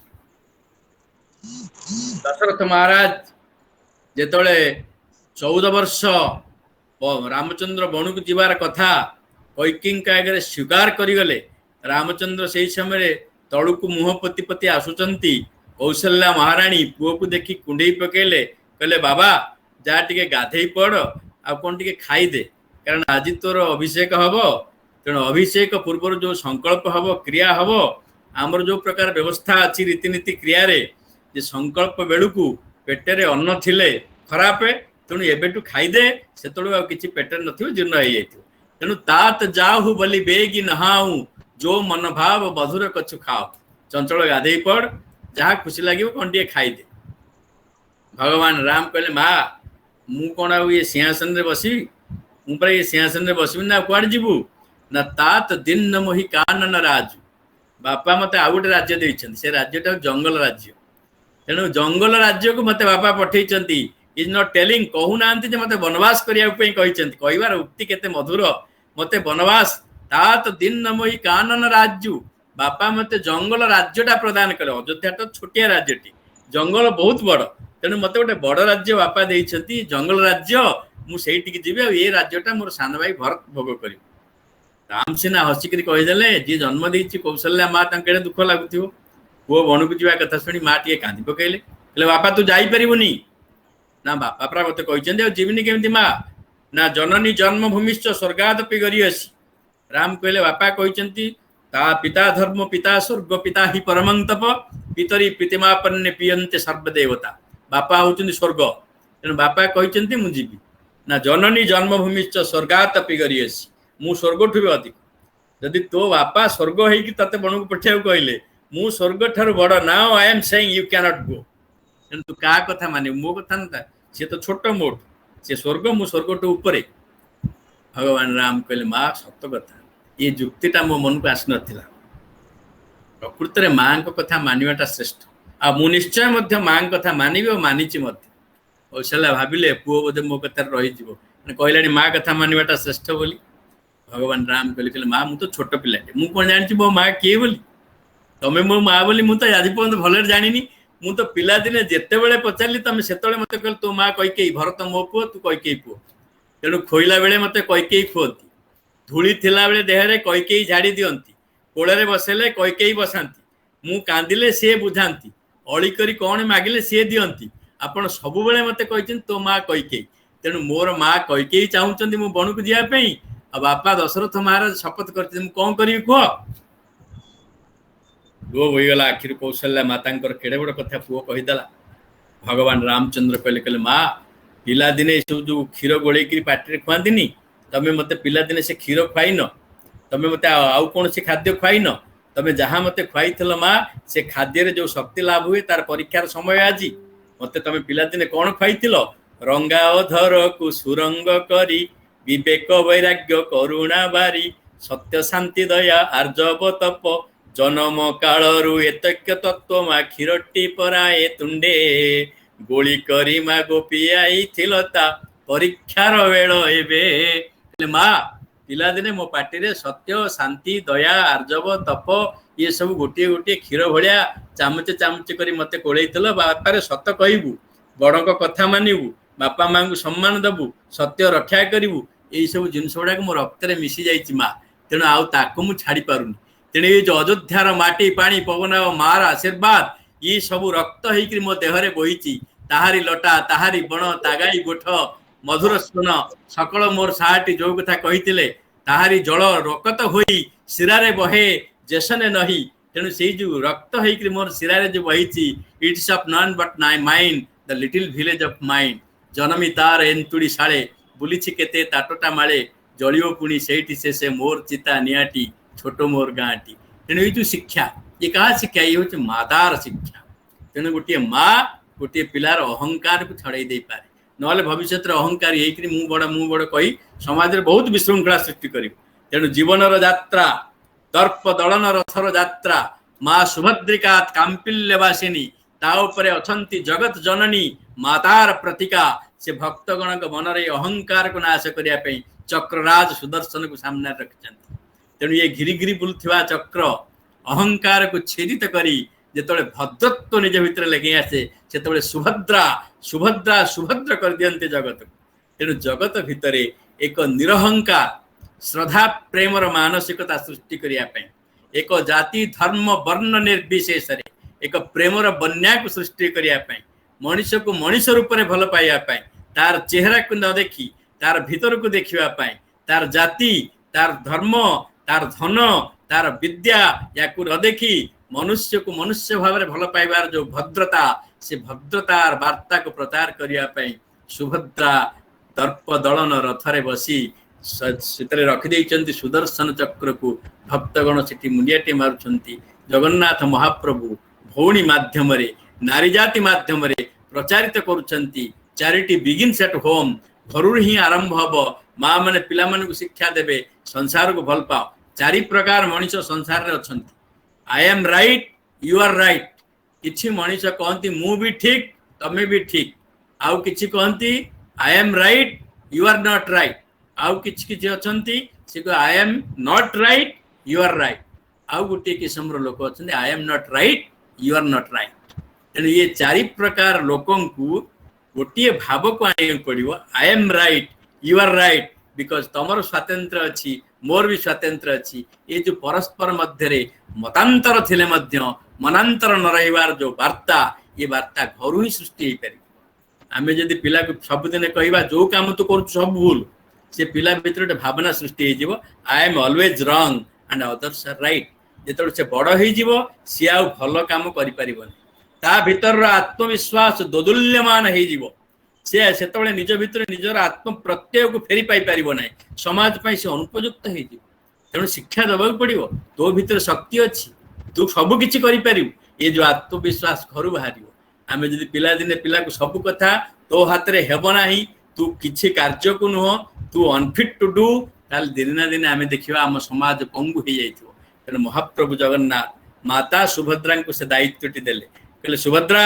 दशरथ महाराज जेतळे 14 वर्ष रामचंद्र बणु को जीवार कथा कैकेयी का आगे स्वीकार करिगले। रामचंद्र से समय तलू को मुह पति पति आसुचंती कौशल्या महाराणी पुओ को देखी कुंडई पकेले कहले बाबा जा टिके गाधेई पड़ आ कौन टिके खाई दे कारण आज तोर अभिषेक हम। तेणु अभिषेक पूर्व जो संकल्प हम क्रिया हम आमर जो प्रकार व्यवस्था अच्छी रीतिनीति क्रिया रे जे संकल्प बेलू पेटे अन्न थिले खराब तेणु एबेटू खाईदे से कि पेटे न जीर्ण हो जाए। तेणु तात जाहु बोली बेगी नहाऊ जो मन भाव बधुर कछु खाओ चंचल गाधे पड़ जहाँ खुशी लगे कौन टे खाईदे। भगवान राम कहले माँ मु कौन आ ये सिंहासन रे बसबी मुझे ये सिंहासन रे बसबी ना कुआड़ जीवु ना तात दिन न मोहि कानन राजु। बापा मत आउ गोटे राज्य देइछन से राज्यटा जंगल राज्य। तेणु जंगल राज्य को मत बापा पठेइछंती इज नॉट टेलिंग कहू नांती जे मते वनवास करिया पई कहिछंती कहिवार उक्ति केते मधुर मते वनवास तात दिन न मोहि कानन राज्यु। बापा मते जंगल राज्यटा प्रदान करे। अयोध्या तो छोटिया राज्यटी जंगल बहुत बड़ तेणु मते गोटे बड़ राज्य बापा देइछंती जंगल राज्य मु सेठी जीवी ए राज्यटा मोर सान भाई भरत भोग करी। राम सिना हसिकरी कहीदेले जी जन्म देइछि कौशल्या माँ तांके दुख लागुथिबो पुओ बणुक जीवा कथा शुणी माँ टे कांदी पकेले कहले बापा तू जाई परिबुनी ना बापा प्रा मते कहिछंती जीवनी केमती माँ ना जननी जन्मभूमिश्च स्वर्गादपि गरियसी। राम कहले बापा कहिछंती ता पिता धर्म पिता स्वर्ग पिता ही परमं तप पितरी प्रीतिमापन्ने पियन्ते सर्वदेवता। बापा होचंती स्वर्ग तेणु बापा कहिछंती मु जीवी ना जननी जन्मभूमिश्च स्वर्गादपि गरियसी मु स्वर्ग ठु अधिक जदि तो बापा स्वर्ग होइकी तते बणुक पठिया कहले मु स्वर्ग ठारू बड़ now I am saying you can not go. तेणु तू का कथा माने मो कथा न सी तो छोट मोट से स्वर्ग मु स्वर्ग ठू ऊपरे। भगवान राम कहले माँ सत कथा ये जुक्तिटा मो मन को आस नथिला। प्रकृत रे माँ को कथा मानिवाटा श्रेष्ठ आ मु निश्चय मध्य माँ कथा मानिबी और मानिची मध्य। कौशल्या भाविले पुओ बोधे मो कथा रही जीवो कहलानी माँ कथा मानिवाटा श्रेष्ठ बोली। भगवान राम कहले माँ मु तो छोट पिलाटे मु कौन जानी मो माँ किए बोली तमें मो माँ बोली मु तो आज पर्यंत भलरे जानिनी। मु तो पिला दिने जेते बेले पचारली तमें सेतबेले मते कहल तो माँ कैकेयी भरत मो पुओ तू कैकेयी पुओ। तेणु खोइला बेले मते कैकेयी खुअती धूली थिला बेले देहरे कैकेयी झाड़ी दियंती कोड़े बसेले कैकेयी बसाती मु कांदिले सी बुझाती अली करी कौन मागिले सी दियंती आपण सब बेले मते कहिछन तो माँ कैकेयी। तेणु मोर माँ कैकेयी चाहूचंती मु बणुक जिया पई आ बापा दशरथ महाराज शपथ करते कौन करी कह गो होगला आखिर कौशल्या माता केड़े बड़ कथा पुओ कहीदेला। भगवान रामचंद्र कहले कहले माँ पिला दिने सब जो क्षीर गोले पाटे खुआंती तमें मत पिला दिने से क्षीर खुआईन तमें मत आउ कौन से खाद्य खुआईन तमें जहाँ मत खुआई माँ से खाद्य जो शक्ति लाभ हुए तार परीक्षार समय आज मत तमें पिला दिने कौन खुआई रंगा अधर को सुरंग करी विवेक वैराग्य करुणा बारी सत्य शांति दया आर्जव तप जनम कालरू एतक्य तत्व माँ क्षीरटी पराए तुंडे गोली करी माँ गोपी आई थिलता परीक्षार वेल एबे माँ पिला दिने मो पाटी रे सत्य शांति दया आर्जव तप ये सब गोटे गोटे क्षीर भाया चामचे चामचे कर मत कोड़ेल बापारे सत कहबू बड़ कथा मानबू बापा माँ को सम्मान दबू सत्य रक्षा करू यही सब जिनस गुड़ाक मो रक्त मिसी जाइए माँ तेणु आउ मु छाड़ी पारुनी तेणु ये जो अयोध्यार माटी पानी पवन और मार आशीर्वाद ये सब रक्त होकर मो देहरे बही ताहारी लटा ताहारी बण तागाई गोठ मधुर स्वन सकल मोर साहटी जो कथा कही ताहारी जल रकत होई शिरारे बहे जेसने नहीं तेणु से जो रक्त होकर मोर शिरारे जो बही it's of none but mind the little village of mind जनमी तार एंतुड़ी शाले बुली केते ताटटा माले जलियो पुणी से मोर चिता नियाटी छोट मोर गाँटी तेणु ये जो शिक्षा ये क्या शिक्षा ये हूँ मातार शिक्षा तेणु गोटे माँ गोटे पिलार अहंकार को छड़ाई दे पारे ना भविष्य अहंकार मु बड़ कही समाज में बहुत विशृंखला सृष्टि कर तेणु जीवन यात्रा दर्प दलन रथर यात्रा माँ सुभद्रिका कांपिल्यवासिनी ताऊपर अछंती जगत जननी मातार प्रतीका से भक्तगण मन अहंकार को नाश करने चक्रराज सुदर्शन को सामने रखिंट तेणु ये घिरी घिरी बुलुवा चक्र अहंकार को छेदित करी जिते भद्रत्व निज भितर लगे आसे से सुभद्रा सुभद्रा सुभद्र कर दियंते जगत तेणु जगत भितर एक निरहंकार श्रद्धा प्रेमर मानसिकता सृष्टि करने एक जाति धर्म वर्ण निर्विशेष एक प्रेमर बन्या को सृष्टि करने मनुष्य को मनुष्य रूप में भल पाइबापी तार चेहरा को न देखी तार भीतर को देखापी तार जाति तार धर्म तार धन तार विद्या या न देखी मनुष्य को मनुष्य भाव में भल पाइबार जो भद्रता से भद्रतार वार्ता को प्रचार करने सुभद्रा दर्प दलन रथरे बसी रखिदे सुदर्शन चक्र को भक्तगण से मुंडियाटे मारुंट जगन्नाथ महाप्रभु भौणी माध्यम नारी जाति माध्यम प्रचारित करुँच चैरिटी बिगिन्स एट होम घर ही आरंभ हम माँ मैंने पिला को शिक्षा देवे संसार को भल पाओ चारि प्रकार मनीष संसार में अच्छा I am right you are right किछि मनीष कहती मु भी ठीक तमे भी ठीक आउ किछि कहती I am right you are not right आउ किछि किछि अछंती से I am not right you are right आउ गोटे किस्म लोक अच्छा I am not right you are not right तेणु ये चारि प्रकार लोक गोटे भाव को आने पड़ो I am right you are right because तमर स्वातंत्र अच्छी मोर भी स्वातंत्र अच्छी ये जो परस्पर मध्य मतांतर थिले मध्य मनांतर न रहिबार जो वार्ता ये वार्ता घर ही सृष्टि हो पार आम जदि पिला को सबुदिन कहवा जो काम तो कर सब भूल से पिला भीतर गोटे भावना सृष्टि हो I am always wrong and others are right जो से बड़ हो सी आ भल कम कर ता भीतर आत्मविश्वास दोदुल्यमान हो से निज भितर निजर आत्म प्रत्यय को फेरी पाई पार ना समाज से अनुपयुक्त हो तेणु शिक्षा दबाक पड़ो तो भीतर शक्ति अच्छी तू सबकि ये जो आत्मविश्वास घर बाहर आम जब पिला दिने पिला को सब कथा तो हाथ में हेबना तू किसी कार्य को नुह तू अनफिट टू डू दिन ना दिन आम देखा आम समाज पंगु हो जाइए तेणु महाप्रभु जगन्नाथ माता सुभद्रा को से दायित्वटी देले कहले सुभद्रा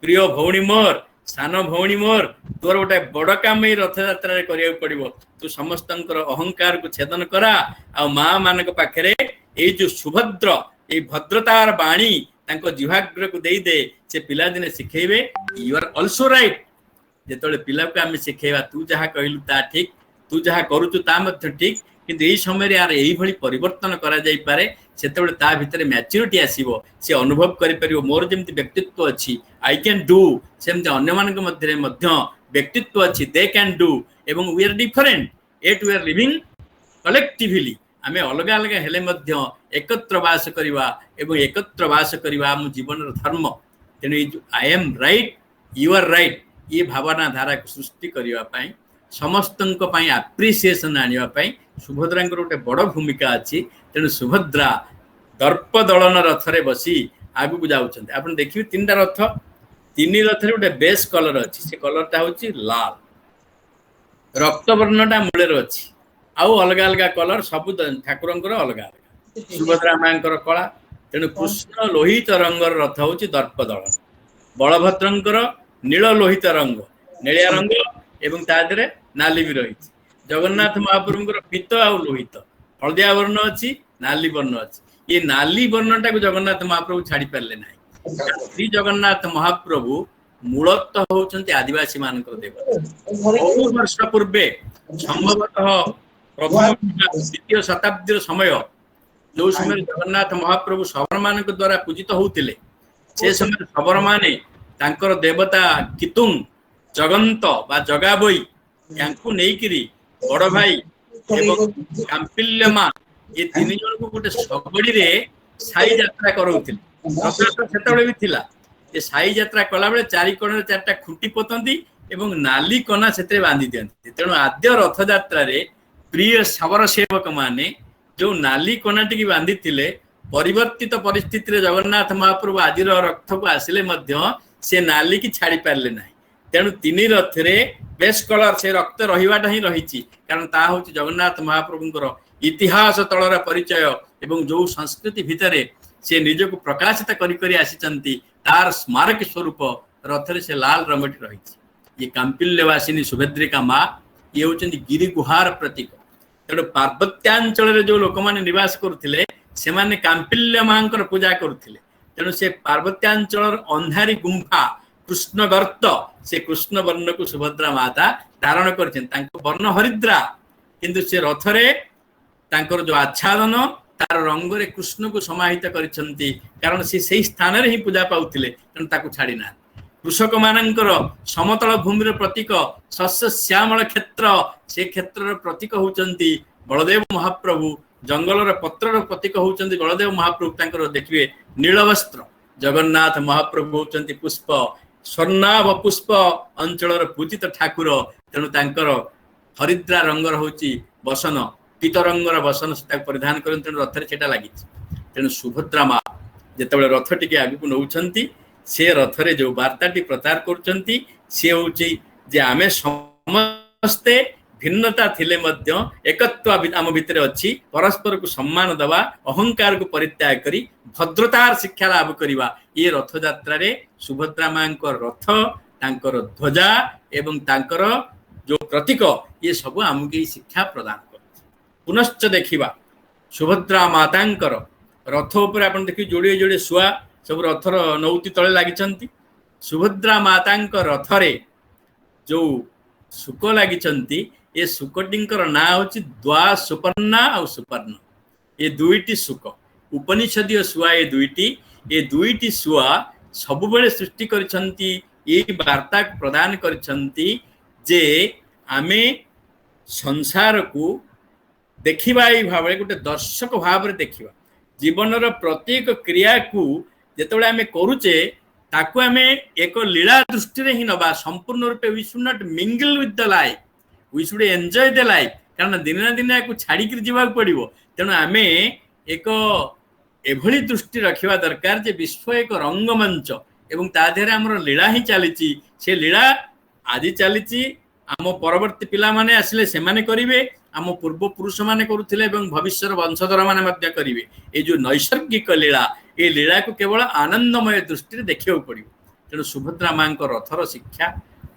प्रिय भौणी मोर सान भौणी मोर तोर गोटे बड़ काम ही रथ यात्रा करिया पड़िबो तू समस्त अहंकार को छेदन करा आ माँ मान पाखे ये जो सुभद्र ये भद्रतार बाणी तांको जिह्वाग्र को दे दे से पिला दिने शिखेबे यू आर ऑल्सो राइट जेतोले पिला को आम शिखेबा तू जहाँ कहलु ता ठीक तू जहाँ करुचु ता मध्य ठीक किंतु यही समय यार यही भली परिवर्तन करा जाई पारे सेतेबेले ता भितर मैच्योरिटी आसीबो से अनुभव करि परिबो मोर जेमति व्यक्तित्व अछि आई कैन डू सेमति अन्य मानक मध्य व्यक्तित्व अछि दे कैन डू एवं we are different at we are living collectively आमे अलग अलग हेले मध्य एकत्र वास करिवा एवं एकत्र वास करिवा आम जीवन धर्म तेणु I am right you are right ये भावना धारा को सृष्टि करिवा पई समस्तंक पई एप्रिसिएशन आनिवा पई सुभद्रा गोटे बड़ भूमिका अच्छी तेणु सुभद्रा दर्प दलन रथरे बसी आगू जाऊँ आप देखिए तीन रथ तीन रथ गोटे बेस कलर अच्छी से कलरटा हूँ लाल रक्तवर्णटा मूल अच्छी आउ अलग अलग कलर सब ठाकुर अलग अलग सुभद्रा माँ कला तेणु कृष्ण लोहित रंगर रथ हूँ दर्प दलन बलभद्रंकर नील लोहित रंग नीलिया रंग एवं तादरे नाली भी रही जगन्नाथ महाप्रभुंर पीत आ लोहित हलदिया वर्ण अच्छी नाली वर्ण अच्छी ये नाली वर्णटा को जगन्नाथ महाप्रभु छाड़ी पारे ना। श्री जगन्नाथ महाप्रभु मूलतः होचंती आदिवासी मानकर देवता। बहु वर्ष पूर्वे संभवतः प्रथम द्वितीय शताब्दी समय जो समय जगन्नाथ महाप्रभु शबर मान द्वारा पूजित होते से समय शबर माने तांकर देवता कितुंग जगंत बा जगाबई यांकु नेइकिरी बड़ भाई एवं कांपिल्यमा ये तीन जन को गोटे सबड़ी रे साई यात्रा करौथिले। रथयात्रा सेतबेले भी थिला। ये साई यात्रा कला बेले चारि कोण चारटा खुंटी पोतंती एवं नाली कना सेते बांधी दियंती। तेणु आद्य रथयात्रा रे प्रिय शबर सेवक माने जो नाली कनाटी की बांधी थिले परिवर्तित परिस्थिति रे जगन्नाथ महाप्रभु आज रथ को आसिले मध्य से नाली की छाड़ी पारले ना। तेणु तीन रथ रे बेस कलर से रक्त रहिवाटा ही रही कारण ता हूँ जगन्नाथ महाप्रभुंकर इतिहास तलर परिचय एवं जो संस्कृति भितर से निज को प्रकाशित करी आसी तार स्मारक स्वरूप रथ से लाल रंगटी रही। ये कांपिल्यवासिनी सुभद्रिका माँ ये हूँ गिरी गुहार प्रतीक। तेणु पार्वत्यांचल जो लोक मैंने निवास करुले से माने कांपिल्य माँ पूजा करुले। तेणु से पार्वत्यांचल अंधारी गुंफा कृष्ण गर्त से कृष्ण वर्ण को सुभद्रा माता धारण कर वर्ण हरिद्रा किंतु से रथरे तांकर जो आच्छादन तार रंग रे कृष्ण को समाहित करिसंती कारण से सही स्थान रे ही पूजा पाउथिले तेणु ताकू छाड़ी ना। कृषक मानकर समतल भूमि रे प्रतीक शस्य श्यामल क्षेत्र से क्षेत्र प्रतीक होचंती बलदेव महाप्रभु। जंगल रे पत्र रे प्रतीक होचंती बलदेव महाप्रभु। तांकर देखिबे नील वस्त्र। जगन्नाथ महाप्रभु होचंती पुष्प स्वर्णाभ पुष्प अंचल पूजित ठाकुर। तेणु तांकर हरिद्रा रंगर होची बसन पीत रंगर बसन से परिधान कर रथ से लगी। तेणु सुभद्रा माँ जिते रथ टी आगे नौकरी से रथरे जो वार्ताटी प्रचार कर आमे समस्ते भिन्नता थिले मध्य एकत्व आम भितर अच्छी परस्पर को सम्मान दवा अहंकार को परित्याग करी भद्रतार शिक्षा लाभ करवा। ये रथ यात्रा रे सुभद्रा माँ रथ तांकर ध्वजा एवं तांकर जो प्रतीक ये सब आमको शिक्षा प्रदान कर। पुनश्च देखिबा सुभद्रा मातांकर रथ उपर आपण देखि जोड़े जोड़े शुआ सब रथर नौती तले लागिचंती। सुभद्रा मातांकर रथरे जो सुक लागिचंती ये सुकटिंकर ना होची द्वा सुपर्णा और सुपर्ण। ये दुईटी सुक उपनिषदीय शुआ ये दुईटी शुआ सब बेले सृष्टि करिसंती ये वार्ता प्रदान करिसंती जे आमे संसार को देखिबा ये भाव गोटे दर्शक भाव रे देखिबा जीवन प्रत्येक क्रिया को जेतबेले आमे करूचे ताकू आमे एक लीला दृष्टि रे ही नबा संपूर्ण रूपे we should not mingle with the life we should enjoy the life कारण दिन ना दिन को छाड़ी कर जीवा पड़िबो। तेणु आमे एक एभली दृष्टि रखिबा दरकार जे विश्व एक रंगमंच एवं ता देहरे हमर लीला ही चलीची से लीला आदि चलीची आम परवर्ती पिला माने आसिले से माने करिवे आम पूर्व पुरुष माने करुथिले एवं भविष्य वंशधर माने मध्य करिवे। ये जो नैसर्गिक लीला ये लीला को केवल आनंदमय दृष्टि देखियो पड़िबो। तेणु सुभद्रा माँ रथर शिक्षा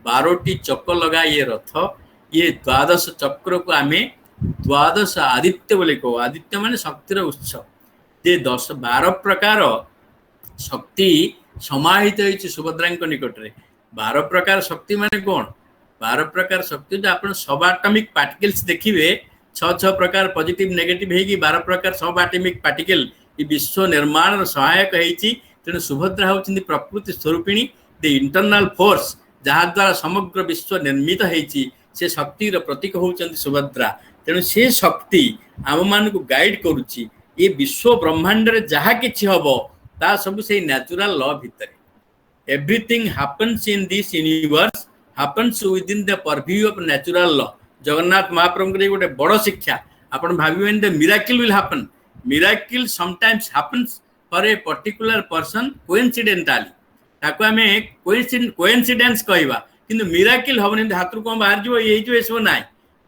12टी चक्र लगा ये रथ ये द्वादश चक्र को आमे द्वादश आदित्य बोले कहो। आदित्य माने शक्तिर उत्स ये 10-12 प्रकार शक्ति समाहित होइछि सुभद्रा निकट रे। 12 प्रकार शक्ति माने कौन 12 प्रकार शक्ति जो आप सब एटॉमिक पार्टिकल्स देखिए 6 प्रकार पॉजिटिव नेगेटिव है 12 प्रकार सब एटॉमिक पार्टिकल ये विश्व निर्माण सहायक होती। तेणु सुभद्रा होती प्रकृति स्वरूपिणी द इंटरनल फोर्स जहाँ द्वारा समग्र विश्व निर्मित होती से शक्तिर प्रतीक होती सुभद्रा। तेणु से शक्ति आम मान को गाइड करुच्ची ये विश्व ब्रह्मांड रे जहाँ किछि हबो ता सब से नेचुरल लॉ भितर everything happens in this universe happens within the purview of natural law। Jagannath Mahaprabhu के गोटे बड़ शिक्षा आपण भाविबे the miracle will happen. Miracle sometimes happens for a particular person coincidentally ताको हमें कोइंसिडेंस कहबा किंतु मिराकल हबनी हाथ को बाहर जो ये जो सब ना।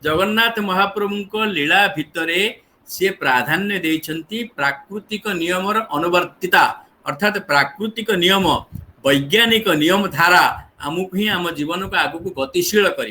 जगन्नाथ महाप्रभु को लीला भितरे से प्राधान्य देइछंती प्राकृतिक नियमर अनुवर्तिता अर्थात प्राकृतिक नियम वैज्ञानिक नियम धारा आमको ही आम जीवन को आगू को गतिशील कर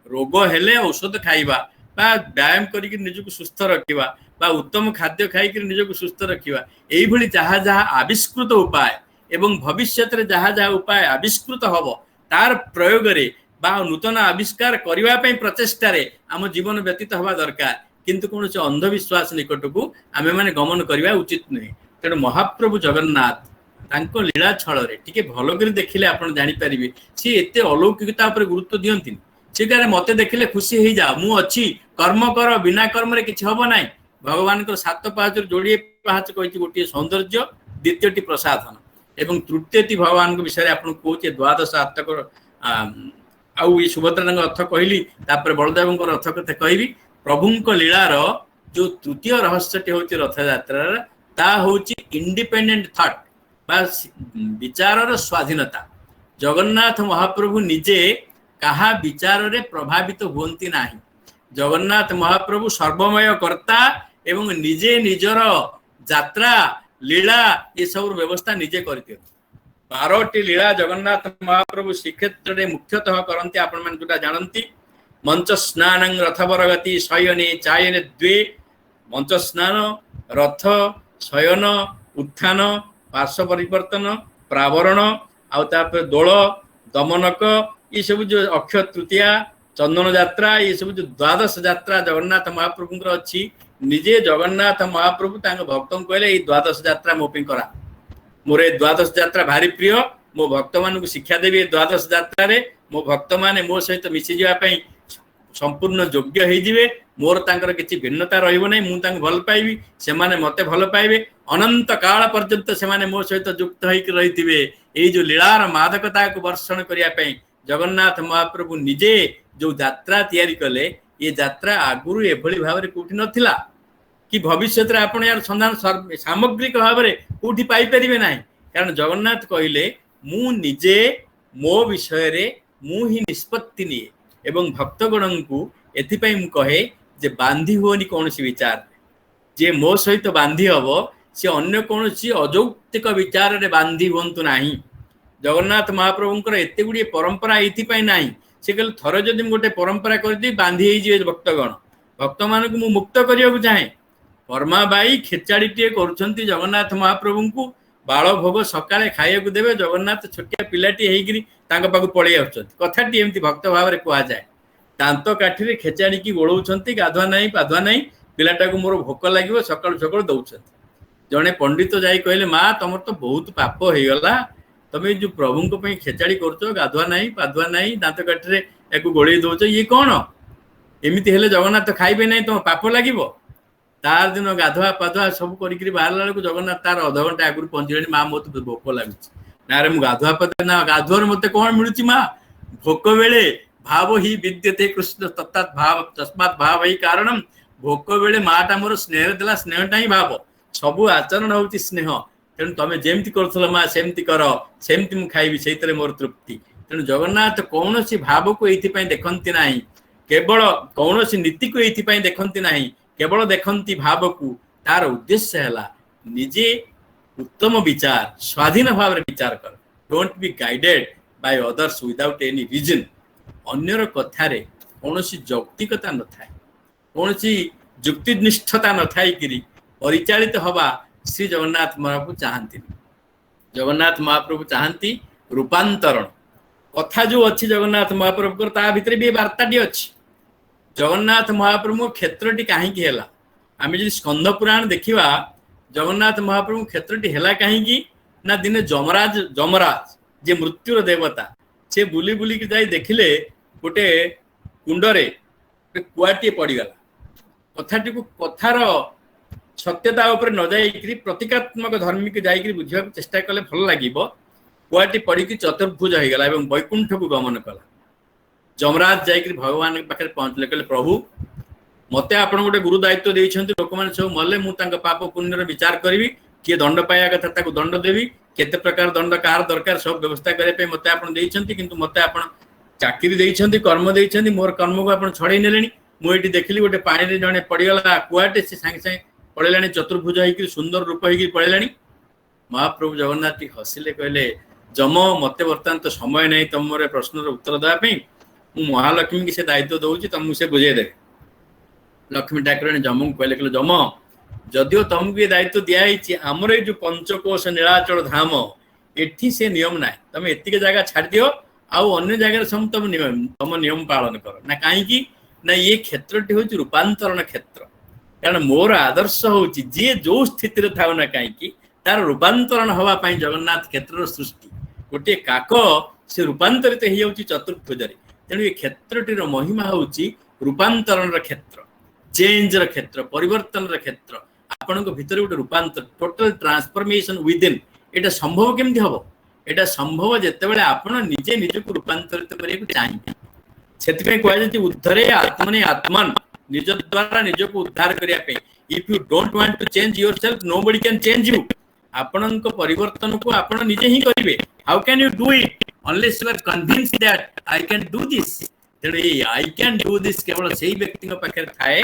रोग हेले औषध खाइबा बा व्यायाम करिक निजको सुस्थ रखिबा बा उत्तम खाद्य खाइक निजको सुस्थ रखिबा एई भली जहा जहा आविष्कृत उपाय एवं भविष्यत रे जहा जहा उपाय आविष्कृत हबो तार प्रयोग रे बा नूतन आविष्कार करबा पई प्रचेष्टा रे हम जीवन व्यतीत हवा दरकार किंतु कौन से अंधविश्वास निकट को आम मैंने गमन करवा उचित नुहे तेणु महाप्रभु जगन्नाथ तांको लीला छल टे भल कर देखिले आप जापर सी एत अलौकिकता गुरुत्व दियंती सी कहे मत देखिले खुशी हो जा मु अच्छी कर्म कर बिना कर्म रे किछि हबो नाही भगवान सात पाहच जोड़े पाहच कही गोटे सौंदर्य द्वितीयटी प्रसाधन एवं तृतीयटी भगवान विषय आपको कहे द्वादश आत्मक आउ ये सुभद्रा अर्थ कहली बलदेव अर्थ कथा कहबी प्रभु लीलार जो तृतीय रहस्यटी हूँ रथ यात्रा ता हूँ इंडिपेंडेंट थॉट बा विचार स्वाधीनता जगन्नाथ महाप्रभु निजे कहा विचार रे प्रभावित हुंती नाही जगन्नाथ महाप्रभु सर्वमय कर्ता एवं निजे निजर यात्रा लीला ये सब व्यवस्था निजे करते 12टी लीला जगन्नाथ महाप्रभु श्रीक्षेत्र में मुख्यतः करते आपण मन जोटा जानती मंच स्नान रथवर गति शयने चायने द्वे मंच स्नान रथ शयन उत्थान पार्श्व परिवर्तन प्रावरण आउे दोल दमनक ये सब जो अक्षय तृतीया चंदन यात्रा ये सब जो द्वादश यात्रा जगन्नाथ महाप्रभु अच्छी निजे जगन्नाथ महाप्रभु भक्त कहले द्वादश यात्रा मो करा मोर द्वादश यात्रा भारी प्रिय मो भक्त मान शिक्षा देवी द्वादश यात्रा मो भक्त मैंने मो सहित मिसी जावाई संपूर्ण योग्य होइजिवे मोर तांकर किछि भिन्नता रहिबो नै मु तांक भल पाइबी से माने मते भल पाइबे अनंत काल पर्यंत से माने मो सहित युक्त होइक रहितिबे एई जो लीलार मादकता को वर्षण करिया पई जगन्नाथ महाप्रभु निजे जो यात्रा तैयारी कले ये यात्रा आगुरु एभली भाबरे कोठी नथिला कि भविष्य रे आपण यार संधान सामग्रिक भाबरे कोठी पाई परिबे नै कारण जगन्नाथ कहिले मु निजे मो विषय रे मु ही निष्पत्ति निये एवं भक्तगण को एथिपाई मु कहे जे बांधी होनी कौन सी विचार जे मो सहित बांधी हम सी अन्य कौन सी अजौक्तिक विचार रे बांधी हूँ ना जगन्नाथ महाप्रभुंर एत गुड़े परंपरा ये ना सी कहले थर जदि गोटे परंपरा करदी बांधी हो भक्तगण भक्त मान को मुक्त करने को चाहे परमा बाई खेचाड़ीटे कर जगन्नाथ महाप्रभु को बाल भोग सकाଳେ खाइବାକୁ देवे जगन्नाथ छोटिया पिलाटी होगी पलि आसाटी एमती भक्त भाव में कहुए दात काठी खेचाड़ी की गोड़ाउं गाधुआ ना पाधुआ ना पिलाटा को मोर भोक लगे सकाल सकाल दौरान जड़े पंडित जाई कहले माँ तुम तो बहुत पाप हो गला तुम जो प्रभु खेचाड़ी कर गाधुआ ना पाधुआ ना दात काठी या गोड़े दौच ये कौन एमती हेले जगन्नाथ खाइबे ना तुम पाप लगे तार दिन गाधुआ पाधुआ सब कर बाहर बेलू जगन्नाथ तार अध घंटा आगुरी पहुँचे माँ मत भोक लगुच ना रे मुझे गाधुआ पाधुआ ना गाधुआ मत कौन मिलूँ माँ भोक बेले भाव ही विद्यते कृष्ण तत्त भाव तस्मात् भाव ही कारण भोक बेले माटा मोर स्नेह देला स्नेहटा ही भाव सबू आचरण हूँ स्नेह तेणु तुम जमी कर माँ सेमती कर सेमती मुझे खाइबी से मोर तृप्ति तेणु जगन्नाथ कौन सी भाव को ये देखती ना केवल कौन सी नीति को ये देखती ना केवल देखती भाव को तार उद्देश्य है निजे उत्तम विचार स्वाधीन भाव में विचार कर don't be guided by others without any reason अन्यर कथार कौन सी यौक्तिकता न थाए कौन सी युक्तिनिष्ठता न थाई परिचालित हवा श्री जगन्नाथ महाप्रभु चाहती जगन्नाथ महाप्रभु चाहती रूपांतरण कथा जो अच्छी जगन्नाथ महाप्रभु ता भितर भी वार्ताटी अच्छी जगन्नाथ महाप्रभु क्षेत्रटी कहीं आम जो स्कंद पुराण देखा जगन्नाथ महाप्रभु क्षेत्रटी है कहीं ना दिने जमराज जमराज जे मृत्युर देवता से बुली बुली जाई देखिले गोटे कुंडरे कुआटी पड़गला कथाटी को कथार सत्यता उपर न जाइकरी प्रतीकात्मक धर्मी को जाइकरी बुझा चेष्टा कले भल लगे कुआटी पड़ी चतुर्भुज हो गला वैकुंठ को गमन कला जमराज जाइकरी भगवान पाखे पहुँचले कहले प्रभु मते आपण गोटे गुरु दायित्व देइछन्ति लोक माने सब मल्ले मु तांका पाप पुण्यर विचार करी किए दंड पाया कथा ताको दंड देवी केते प्रकार दंड कार दरकार सब व्यवस्था करे पे मते आपण देइछन्ति किंतु मते आपण चाकरी देइछन्ति कर्म देइछन्ति मोर कर्म को आपण छड़े नेलेनी मु एटी देखली गोटे पानी रे जणे पड़ीगला कुआटे से सांगे सांगे पड़ेलानी चतुर्भुज होइकरी सुंदर रूप होइकरी पड़ेलानी महाप्रभु जगन्नाथ टी हसिले कहले जम मते वर्तमान तो समय नहीं तुम प्रश्न उत्तर देवा मु महालक्ष्मी की से दायित्व दौची तुमको से बुझे दे लक्ष्मी ठाकुराणी जम को कहले जम जदियो तुमको ये दायित्व दिखाई आमर ये जो पंचकोश नीलाचल धाम एठी से नियम ना तुम एतिक जगह छाड़ दियो आउ अन्य जगह सब तुम नियम पालन कर ना कहीं ना ये क्षेत्रटी हूँ रूपांतरण क्षेत्र कारण मोर आदर्श हूँ जी जो स्थिति थाउ ना कहीं तार रूपांतरण हवापाई जगन्नाथ क्षेत्र सृष्टि गोटे काक से रूपांतरित हो चतुर्भुज तेणु ये क्षेत्रटीर महिमा हूँ रूपांतरण क्षेत्र चेंज क्षेत्र परिवर्तन क्षेत्र आपण भीतर गोटे रूपांतर टोटल ट्रांसफॉर्मेशन विदिन एटा संभव केमती हम एटा संभव जितेबाला आपण निजे निजक रूपांतरित करने चाहिए से कहुई उद्धरे आत्मने आत्मन निज द्वारा निजक उद्धार करने if you don't want to change yourself nobody can change you आपण परिवर्तन को आपण निजे ही करेंगे how can you do it unless you are convinced that I can do this तेणु ये आई कैन डू दिस केवल से व्यक्ति पाखे थाए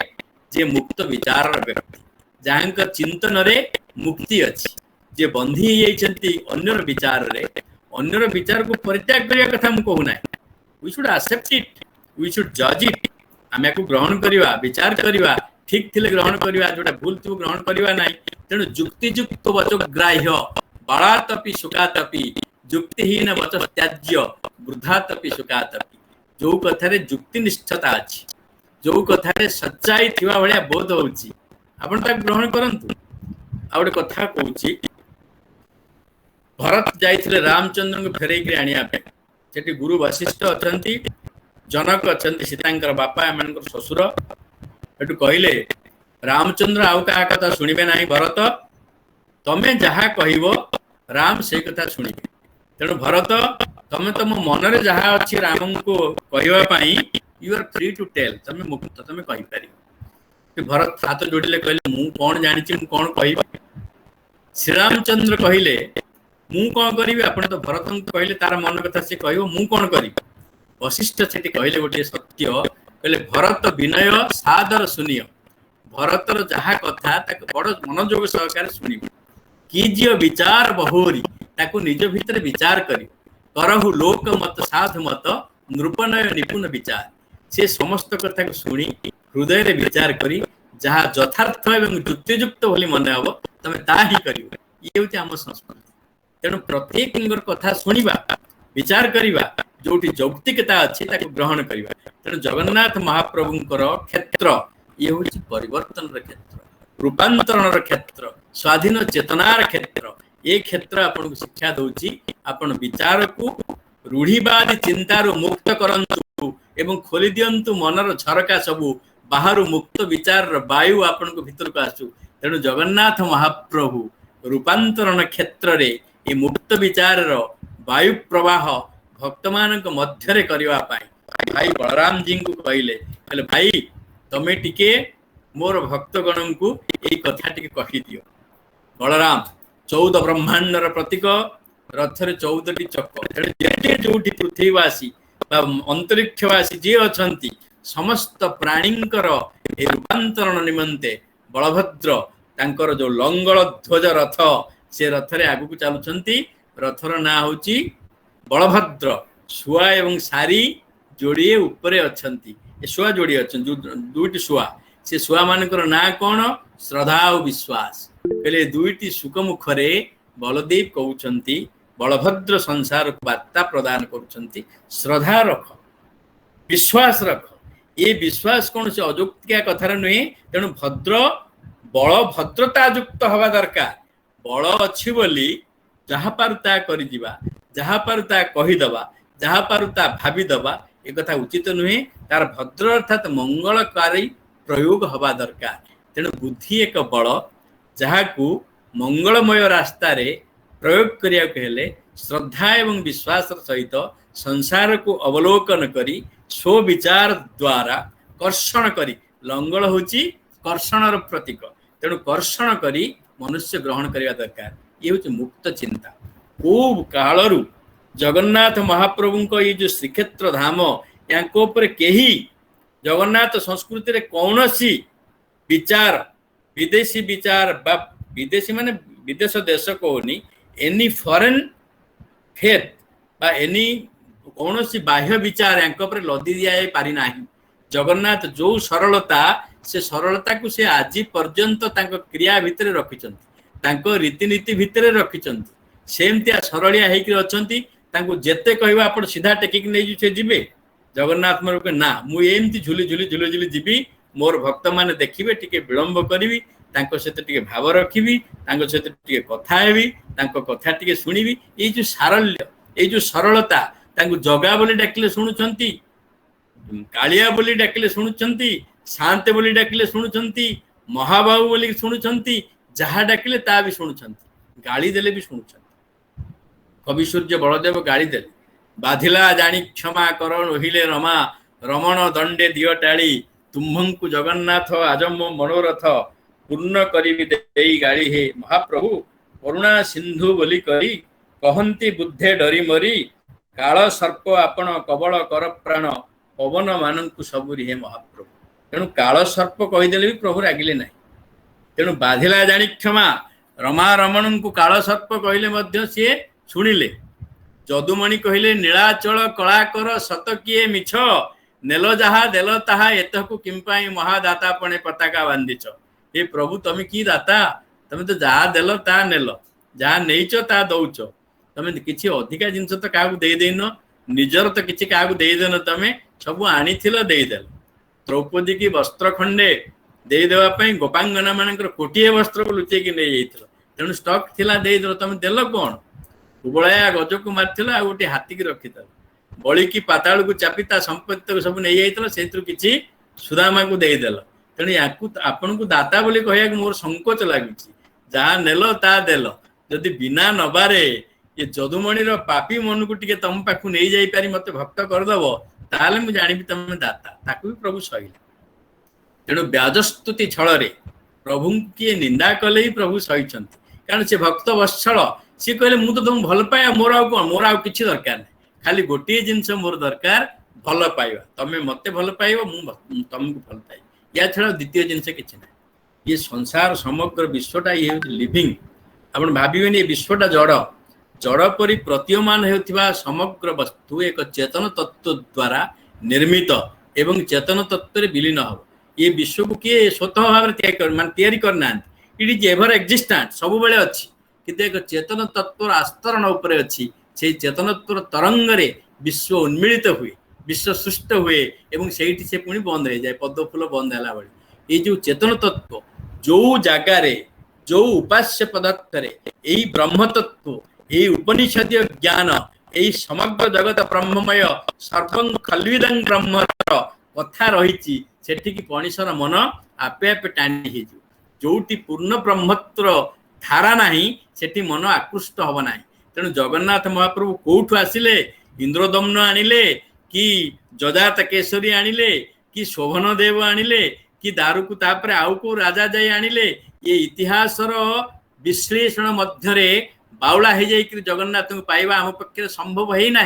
जे मुक्त विचार व्यक्ति जहाँ चिंतन रे मुक्ति अच्छी जे बंधी अन्यर विचार रे अन्यर विचार को परित्याग करने कथा मुझे कहूना we should accept it we should जज इट आम या ग्रहण करवा विचार करवा ठीक थिले ग्रहण करवा जोटा भूल थी ग्रहण करवा ना तेणु जुक्तियुक्त वचग्राह्य बलातपि सुखातपि जुक्तिहीन वच त्याज्य वृद्धातपि सुखातपि जो कथार जुक्तिनिष्ठता अच्छी जो कथार सच्चाई थिवा भलिया बोध होउची आपण ताक ग्रहण करंतु आ गोटे कथा कहूची भरत जाइथिले रामचंद्र को फेरैक आनिया पे सेठी गुरु वशिष्ठ अछंती जनक अछंती सीतांकर बापा एमानकर ससुर एटु कहिले रामचंद्र आउ का कथा सुनिबे नाही भरत तमे जहा कहिबो राम से कथा सुनिबे तेणु भरत तमे तम मन रे जहा अछि राम को कहिबा पई you are free to tell तमे मुक्त तमे कहि पारि भरत हाथ जोड़िले कहले मु कौन जानिछि मु कौन कहिबे श्री रामचंद्र कहले मु कौन करिबे आपण तो भरत कहले तार मन कथा से कहबो मु कौन करिबे वशिष्ठ सेठी कहले गोटे सत्य कहले भरत विनय सादर सुनिय भरतर जहा कथा ताक बड़ मनोयोग सहकार सुनिबो कीजियो विचार बहोरी ताकू निज भितर विचार करी करहु लोक मत साध मत नृपनय निपुण विचार से समस्त कथा को शुणी हृदय रे विचार करी जहाँ यथार्थ एवं युक्तियुक्त बोली मन हम तमें ता ही कर ये हूँ आम संस्कृति तेणु प्रत्येक कथा शुणा विचार करवा जो यौक्तिकता अच्छी ग्रहण करवा तेणु जगन्नाथ महाप्रभुंकर क्षेत्र ये हूँ परिवर्तन क्षेत्र रूपांतरण क्षेत्र स्वाधीन चेतनार क्षेत्र ये क्षेत्र आपन को शिक्षा दूची आपण विचार को रूढ़ीवादी चिंतार मुक्त करंतु एवं खोली दियंतु मनर झरका सबू बाहर मुक्त विचार वायु आपण को भीतर को आसु तेणु जगन्नाथ महाप्रभु रूपांतरण क्षेत्र रे ये मुक्त विचार वायु प्रवाह भक्त मान मध्य करने भाई बलराम जी को कहले भाई तमे टिके मोर भक्तगण को यही कथा टिके कही दियो बलराम 14 ब्रह्मांडर प्रतीक रथरे 14टी चक्र जो पृथ्वीवासी अंतरिक्षवासी जी अच्छा समस्त प्राणींकर रूपांतरण निमंते बलभद्र तांकर जो लंगल ध्वज रथ से रथरे आगु को चलुछंती रथर ना होची बलभद्र शुआ एवं सारी जोड़िए उपरे अच्छंती शुआ जोड़ी अच्छा दुईटी शुआ से शुआ मानकर ना कौन श्रद्धा और विश्वास कहले दुईटी सुख मुखरे बलदेव कहउछंती बलभद्र संसार को वार्ता प्रदान करुछंती श्रद्धा रख विश्वास रख ये विश्वास कौन से अजुक्तिका कथार नुहे तेणु भद्र बल भद्रता युक्त हवा दरकार बल अच्छी बोली जहाँ पारुता करिजिबा जहाँ पारुता कहीदबा जहाँ पारुता भाविदबा ये कथा उचित नुहे तार भद्र अर्थात मंगलकारी प्रयोग हवा दरकार तेणु बुद्धि एक बल जहाँ को मंगलमय रास्ता रे प्रयोग करिया श्रद्धा एवं विश्वास सहित संसार को अवलोकन करी स्व विचार द्वारा कर्षण करी लंगल होची कर्षण प्रतीक तेणु कर्षण करी मनुष्य ग्रहण करने दरकार ये हूँ मुक्त चिंता को कालरू जगन्नाथ महाप्रभु को ये जो श्रीक्षेत्र धाम या कहीं जगन्नाथ संस्कृति रे कौन सी विचार विदेशी विचार बा विदेशी माने विदेश देश कहनी एनी फॉरेन फेथ बा एनी कौन सी बाह्य विचार या लदी दि पारि ना जगन्नाथ जो सरलता से सरलता को से आज पर्यंत क्रिया भितर रखिछंती तांको रीतिनीति भितर रखिछंती सेमतिया सरलिया हेकि अछंती तांको जेते कहबा आपण सीधा टेकिक नै जे जिबे जगन्नाथ मोर के ना मु एमती झुली झुली झुली झुली जीवी मोर भक्त माने देखिबे टिके विलंब करिवि तांको सहित टिके भाव रखिबि तांको सहित टिके कथा हेबि तांको कथा टिके सुनिबि ए जो सारल्य ए जो सरलता तांको जगा बोली डाकिले सुनुचंती कालिया बोली डाकिले सुनुचंती शांत बोली डाकिले सुनुचंती महाबाहु बोली सुनुचंती जहा डाकिले ता भी सुनुचंती गाली देले भी सुनुचंती कवि सूर्य बलदेव गाली देले बाधिला जानी क्षमा कर नहिले रमा रमण दंडे दियो टाड़ी तुम्हंकु जगन्नाथ आजम मनोरथ पूर्ण करी देई गाड़ी हे महाप्रभु करुणा सिंधु बोली करी कहंती बुद्धे डरी मरी काल सर्प आपण कबल कर प्राण पवन मानंकु सबुरी हे महाप्रभु तेणु काल सर्प कहीदेले भी प्रभु रागिले ना तेणु बाधिला जानी क्षमा रमा रमण को काल सर्प कहले मध्य सी शुणिले जदुमणि कहले नीलाचल कलाकर सत किए मिछ नेल जहा देल ताहा एतकु किंपाई महादाता पणे पताका बांधिछ हे प्रभु तमे की दाता तमे तो जहा देल ता नेल जहा नेइछ ता दउछ तमे किछि अधिका जिंस तो काहू दे देन निजर तो किछि काहू दे देन तमे सब आनिथिल दे देल द्रौपदी की वस्त्र खंडे दे देवा पई गोपांगना मानकर कोटिए वस्त्र को लुचै कि नै जाइथिल तेणु स्टॉक थिला दे देल तमे देल कोन उबळया गज को मारथिल आ गोटे हाथी की रखिथल बळी की पाताल को चापिता संपत्ति सब नै जाइथिल सेत्रु किछि सुदामा को दे देल तेणु याकू आपन को दाता बोली कहया मोर संकोच लागिछि जहा नेलो ता देल जदि बिना नबारे ये जदुमणिर पापी मन को टिके तम पाखु नै जाई पारी मते भक्त कर दबो ताले मु जानिबि तमे दाता ताकू भी प्रभु सहिला तेणु व्याजस्तुति छଳରେ प्रभु किए निंदा कले ही प्रभु सहिछंती कारण से भक्त वत्सल सी कहले मु तो तुम भल पाए मोर आ कोन मोर आ किछि दरकार नै खाली गोटे जिंस मोर दरकार भल पाइबा तमे मते भल पाइबो मु तुमको भल पाइ या छड़ा द्वितीय जिंस किछि नै ये संसार समग्र विश्वटा ये लिविंग आपण भाबिबेनी ये विश्वटा जड़ जड़ परि प्रतीयमान हेउथिबा समग्र वस्तु एक चेतन तत्व द्वारा निर्मित एवं चेतन तत्व रे विलीन हो ये विश्व को किए स्वतः भाव तैयारी करना इट इज एवर एक्जिस्टेंट सब बेले अच्छी किंतु एक चेतन तत्व आस्तरण उपरे अच्छी से चेतनत्व तरंग रे विश्व उन्मिलित हुए विश्व सृष्ट हुए एवं सेठी से पुणी बंद हो जाए पद्म फूल बंद है बेले ये जो चेतन तत्व जो जगार जो उपास्य पदार्थ रे यही ब्रह्म तत्व यही उपनिषदीय ज्ञान यही समग्र जगत ब्रह्ममय सर्वं खल्विदं ब्रह्म कथा रही सेठी मनीषर मन आपे आपे टाणी हो जोटी पूर्ण ब्रह्मत्व धारा नाही सेठी मन आकृष्ट हब ना तेणु जगन्नाथ महाप्रभु कोठु आसिले इंद्रदम्न आनिले कि जजात केशरी आनिले कि शोभन देव आनिले कि दारुकु तापरे आउ को राजा जाई आनिले ये इतिहासर विश्लेषण मध्यरे बाउला हो जाए जगन्नाथ को पाइबा आम पक्षे संभव है ना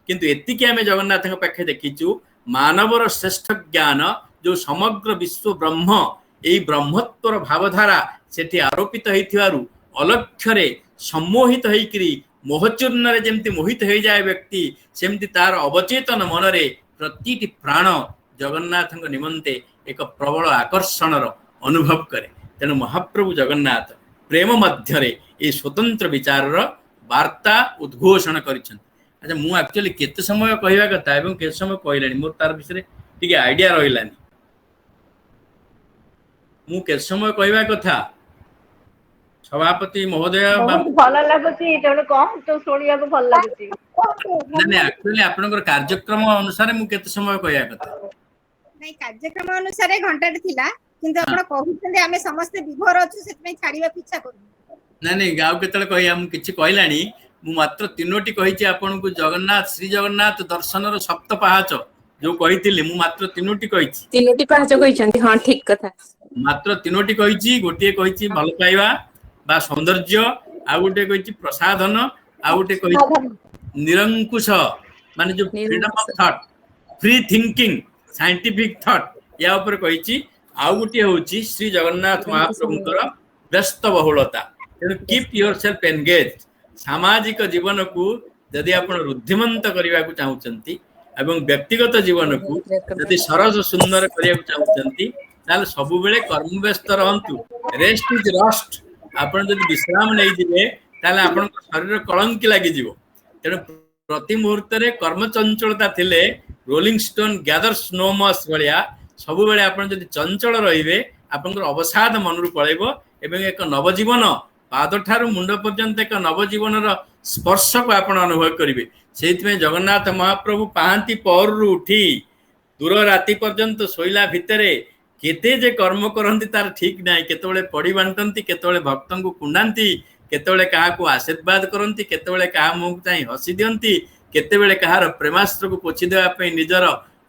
किंतु एतिकी आम जगन्नाथ पाखे देखीचु मानवर श्रेष्ठ ज्ञान जो समग्र विश्व ब्रह्म यही ब्रह्मत्वर भावधारा सेठी आरोपित होइथिबारु अलक्ष्य सम्मोहित होइकरी मोहचूर्ण रे जेमती मोहित हो जाए व्यक्ति सेमती तार अवचेतन मन रे प्रतिटी प्राण जगन्नाथ निमंते एक प्रबल आकर्षण अनुभव करे तेणु महाप्रभु जगन्नाथ प्रेम मध्यरे ये स्वतंत्र विचार वार्ता उद्घोषण करिछन अच्छा मु एक्चुअली केते समय कहवा कथा एवं केते समय कहलानी मोर तार विषय टिके आइडिया रहिलानी मु केते समय कहवा कथा सभापति महोदय
भल लागुची तेणु कम तो सुनिया को भल लागुची
नहीं एक्चुअली आपनकर कार्यक्रम अनुसार मु केते समय कहया कथा
नहीं कार्यक्रम अनुसार घंटाटे थिला किंतु आपण कहउछन्ते आमे समस्त विभोर अछु सेतमे छाड़ीबा इच्छा करू
नहीं गाँव केतले कहया मु किछि कहलानी मु मात्र तीनोटी कहिछि आपन को जगन्नाथ श्री जगन्नाथ दर्शन रो सप्त पहाच जो कहिथिले मु मात्र तीनोटी कहिछि
तीनोटी पहाच कहिछन्ती हां ठीक कथा
मात्र तीनोटी कहिछि गोटिए कहिछि भल पाइबा बा सौंदर्य आ गोटे कहिछि प्रसाधन आ गोटे कहिछि निरंकुश माने जो freedom of thought free thinking scientific thought या ऊपर कहिछि आ गोटे होछि श्री जगन्नाथ महाप्रभुकर व्यस्त बहुलता तेणु कीप योरसेल्फ एंगेज सामाजिक जीवन को यदि आपण रुद्धिमंत करने को चाहते एवं व्यक्तिगत जीवन को यदि सरस सुंदर करने को चाहते ତାହେଲେ ସବୁବେଳେ କର୍ମ ବ୍ୟସ୍ତ ରହନ୍ତୁ। Rest is roast. ଆପଣ ଯଦି ବିଶ୍ରାମ ନେଇଯିବେ ତାହେଲେ ଆପଣଙ୍କ ଶରୀର କଳଙ୍କି ଲାଗିଯିବ। ତେଣୁ ପ୍ରତି ମୁହୂର୍ତ୍ତରେ କର୍ମ ଚଞ୍ଚଳତା ଥିଲେ ରୋଲିଂ ଷ୍ଟୋନ ଗ୍ୟାଦର ସ୍ନୋ ମସ୍ ଭଳିଆ ସବୁବେଳେ ଆପଣ ଯଦି ଚଞ୍ଚଳ ରହିବେ ଆପଣଙ୍କର ଅବସାଦ ମନରୁ ପଳେଇବ ଏବଂ ଏକ ନବଜୀବନ ପାଦଠାରୁ ମୁଣ୍ଡ ପର୍ଯ୍ୟନ୍ତ ଏକ ନବଜୀବନର ସ୍ପର୍ଶକୁ ଆପଣ ଅନୁଭବ କରିବେ। ସେଇଥିପାଇଁ ଜଗନ୍ନାଥ ମହାପ୍ରଭୁ ପାହାନ୍ତି ପହରରୁ ଉଠି ଦୂର ରାତି ପର୍ଯ୍ୟନ୍ତ ଶୋଇଲା ଭିତରେ କେତେ ଯେ କର୍ମ କରନ୍ତି ତାର ଠିକ ନାହିଁ। କେତେବେଳେ ପଡ଼ି ବାଣ୍ଟନ୍ତି, କେତେବେଳେ ଭକ୍ତଙ୍କୁ କୁଣ୍ଡାନ୍ତି, କେତେବେଳେ କାହାକୁ ଆଶୀର୍ବାଦ କରନ୍ତି, କେତେବେଳେ କାହା ମୁହଁକୁ ଚାହିଁ ହସି ଦିଅନ୍ତି, କେତେବେଳେ କାହାର ପ୍ରେମାସ୍ତ୍ରକୁ ପୋଛି ଦେବା ପାଇଁ ନିଜର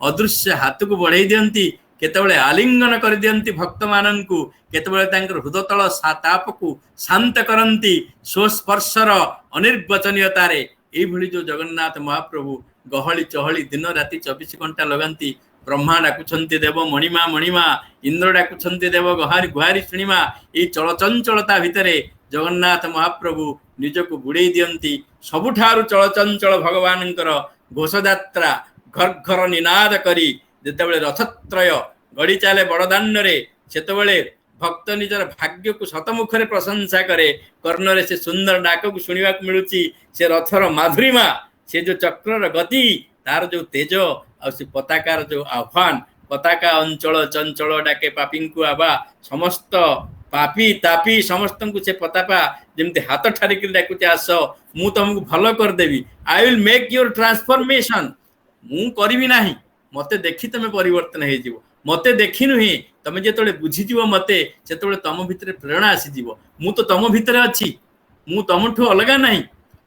ଅଦୃଶ୍ୟ ହାତକୁ ବଢେଇ ଦିଅନ୍ତି, କେତେବେଳେ ଆଲିଙ୍ଗନ କରିଦିଅନ୍ତି ଭକ୍ତମାନଙ୍କୁ, କେତେବେଳେ ତାଙ୍କର ହୃଦତଳ ତାପକୁ ଶାନ୍ତ କରନ୍ତି ସ୍ୱସ୍ପର୍ଶର ଅନିର୍ବଚନୀୟତାରେ। ଏଇଭଳି ଯୋଉ ଜଗନ୍ନାଥ ମହାପ୍ରଭୁ ଗହଳି ଚହଳି ଦିନ ରାତି 24 ଘଣ୍ଟା ଲଗାନ୍ତି। ବ୍ରହ୍ମା ଡାକୁଛନ୍ତି ଦେବ ମଣିମା ମଣିମା, ଇନ୍ଦ୍ର ଡାକୁଛନ୍ତି ଦେବ ଗହାରି ଗୁହାରି ଶୁଣିମା। ଏଇ ଚଳଚଞ୍ଚଳତା ଭିତରେ ଜଗନ୍ନାଥ ମହାପ୍ରଭୁ ନିଜକୁ ବୁଡେଇ ଦିଅନ୍ତି। ସବୁଠାରୁ ଚଳଚଞ୍ଚଳ ଭଗବାନଙ୍କର ଘୋଷଯାତ୍ରା ଘର ଘର ନିନାଦ କରି ଯେତେବେଳେ ରଥତ୍ରୟ ଗଡ଼ି ଚାଲେ ବଡ଼ଦାଣ୍ଡରେ, ସେତେବେଳେ ଭକ୍ତ ନିଜର ଭାଗ୍ୟକୁ ଶତମୁଖରେ ପ୍ରଶଂସା କରେ। କର୍ଣ୍ଣରେ ସେ ସୁନ୍ଦର ଡାକକୁ ଶୁଣିବାକୁ ମିଳୁଛି, ସେ ରଥର ମାଧୁରୀମା, ସେ ଯୋଉ ଚକ୍ରର ଗତି, ତାର ଯୋଉ ତେଜ, ଆଉ ସେ ପତାକାର ଯୋଉ ଆହ୍ୱାନ। ପତାକା ଅଞ୍ଚଳ ଚଞ୍ଚଳ ଡାକେ ପାପୀଙ୍କୁ ଆବା, ସମସ୍ତ ପାପୀ ତାପୀ ସମସ୍ତଙ୍କୁ ସେ ପତାକା ଯେମିତି ହାତ ଠାରିକି ଡାକୁଛି, ଆସ ମୁଁ ତମକୁ ଭଲ କରିଦେବି। I will make your transformation. ମୁଁ କରିବି ନାହିଁ, ମତେ ଦେଖି ତମେ ପରିବର୍ତ୍ତନ ହେଇଯିବ। ମତେ ଦେଖି ନୁହେଁ, ତମେ ଯେତେବେଳେ ବୁଝିଯିବ ମତେ, ସେତେବେଳେ ତମ ଭିତରେ ପ୍ରେରଣା ଆସିଯିବ। ମୁଁ ତ ତମ ଭିତରେ ଅଛି, ମୁଁ ତମଠୁ ଅଲଗା ନାହିଁ।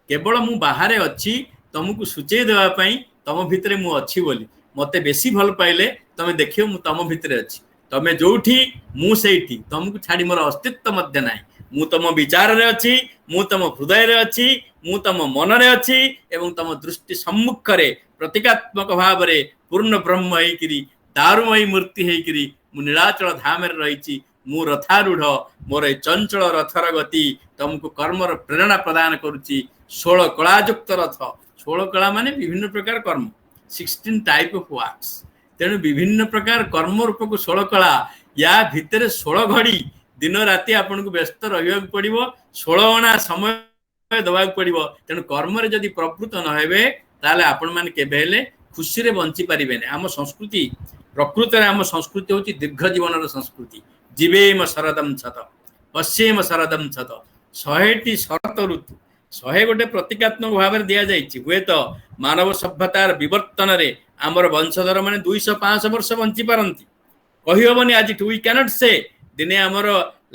କେବଳ ମୁଁ ବାହାରେ ଅଛି ତମକୁ ସୂଚେଇ ଦେବା ପାଇଁ ତମ ଭିତରେ ମୁଁ ଅଛି ବୋଲି। ମତେ ବେଶୀ ଭଲ ପାଇଲେ ତମେ ଦେଖିବ ମୁଁ ତମ ଭିତରେ ଅଛି। ତମେ ଯୋଉଠି ମୁଁ ସେଇଠି, ତମକୁ ଛାଡି ମୋର ଅସ୍ତିତ୍ୱ ମଧ୍ୟ ନାହିଁ। ମୁଁ ତମ ବିଚାରରେ ଅଛି, ମୁଁ ତମ ହୃଦୟରେ ଅଛି, ମୁଁ ତମ ମନରେ ଅଛି ଏବଂ ତମ ଦୃଷ୍ଟି ସମ୍ମୁଖରେ ପ୍ରତୀକାତ୍ମକ ଭାବରେ ପୂର୍ଣ୍ଣ ବ୍ରହ୍ମ ହେଇକିରି ଦାରୁମୟୀ ମୂର୍ତ୍ତି ହେଇକିରି ମୁଁ ନୀଳାଚଳ ଧାମରେ ରହିଛି। ମୁଁ ରଥାରୂଢ, ମୋର ଏ ଚଞ୍ଚଳ ରଥର ଗତି ତମକୁ କର୍ମର ପ୍ରେରଣା ପ୍ରଦାନ କରୁଛି। 16 କଳାଯୁକ୍ତ ରଥ। 16 କଳା ମାନେ ବିଭିନ୍ନ ପ୍ରକାର କର୍ମ, 16 ଟାଇପ୍ ଅଫ୍ ୱାର୍କସ୍। ତେଣୁ ବିଭିନ୍ନ ପ୍ରକାର କର୍ମ ରୂପକୁ 16 କଳା। ୟା ଭିତରେ 16 ଘଡ଼ି ଦିନ ରାତି ଆପଣଙ୍କୁ ବ୍ୟସ୍ତ ରହିବାକୁ ପଡିବ, 16 ଅଣା ସମୟ ଦେବାକୁ ପଡିବ। ତେଣୁ କର୍ମରେ ଯଦି ପ୍ରବୃତ୍ତ ନ ହେବେ ତାହେଲେ ଆପଣମାନେ କେବେ ହେଲେ ଖୁସିରେ ବଞ୍ଚି ପାରିବେନି। ଆମ ସଂସ୍କୃତି, ପ୍ରକୃତରେ ଆମ ସଂସ୍କୃତି ହେଉଛି ଦୀର୍ଘ ଜୀବନର ସଂସ୍କୃତି। ଜୀବେମ ଶରଦମ ଶତ ପଶ୍ୟେମ ଶରଦମ ଶତ। 100ଟି ଶରତ ଋତୁ, 100 ଗୋଟେ ପ୍ରତୀକାତ୍ମକ ଭାବରେ ଦିଆଯାଇଛି। ହୁଏତ ମାନବ ସଭ୍ୟତାର ବିବର୍ତ୍ତନରେ ଆମର ବଂଶଧର ମାନେ 200-500 ବର୍ଷ ବଞ୍ଚି ପାରନ୍ତି, କହିହବନି ଆଜିଠୁ। ୱି କ୍ୟାନଟ୍ ସେ। ଦିନେ ଆମର